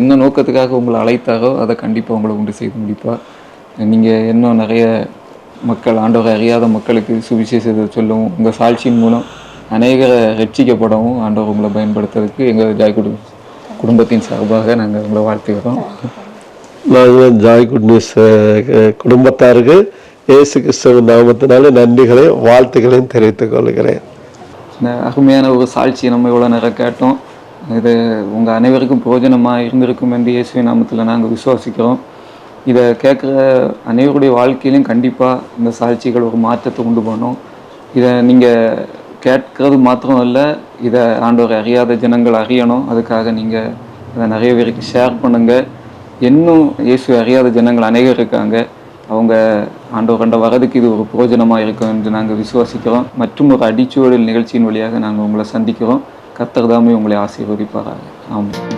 என்ன நோக்கத்துக்காக உங்களை அழைத்தாரோ அதை கண்டிப்பாக உங்களை உண்டு செய்து முடிப்பார். நீங்கள் இன்னும் நிறைய மக்கள், ஆண்டவரை அறியாத மக்களுக்கு சுவிசேஷத்தை சொல்லவும், உங்கள் சாட்சியின் மூலம் அநேகரை ரட்சிக்கப்படவும் ஆண்டவர் உங்களை பயன்படுத்துறதுக்கு எங்கள் ஜாய் குடும்பத்தின் சார்பாக நாங்கள் உங்களை வாழ்த்துக்கிறோம். நாங்கள் ஜாய் குட் நியூஸ் குடும்பத்தாருக்கு இயேசு கிறிஸ்துவின் நாமத்தினால நன்றிகளை வாழ்த்துக்களையும் தெரிவித்துக் கொள்கிறேன். அருமையான ஒரு சாட்சி நம்ம இவ்வளோ நேரம் கேட்டோம். இது உங்கள் அனைவருக்கும் பிரயோஜனமாக இருந்திருக்கும் என்று இயேசுவின் நாமத்தில் நாங்கள் விசுவாசிக்கிறோம். இதை கேட்குற அனைவருடைய வாழ்க்கையிலையும் கண்டிப்பாக இந்த சாட்சிகள் ஒரு மாற்றத்தை உண்டு பண்ணணும். இதை நீங்கள் கேட்கறது மாத்திரம் இல்லை, இதை ஆண்டவரை அறியாத ஜனங்கள் அறியணும். அதுக்காக நீங்கள் இதை நிறைய பேருக்கு ஷேர் பண்ணுங்கள். இன்னும் இயேசு அறியாத ஜனங்கள் அநேகர் இருக்காங்க. அவங்க ஆண்டவர் கண்ட வரதுக்கு இது ஒரு பிரயோஜனமாக இருக்கும் என்று நாங்கள் விசுவாசிக்கிறோம். மற்றும் ஒரு அடிச்சுவடல் நிகழ்ச்சியின் வழியாக நாங்கள் உங்களை சந்திக்கிறோம். கர்த்தர் தாமே உங்களை ஆசீர்வதிப்பாராக. ஆமாம்.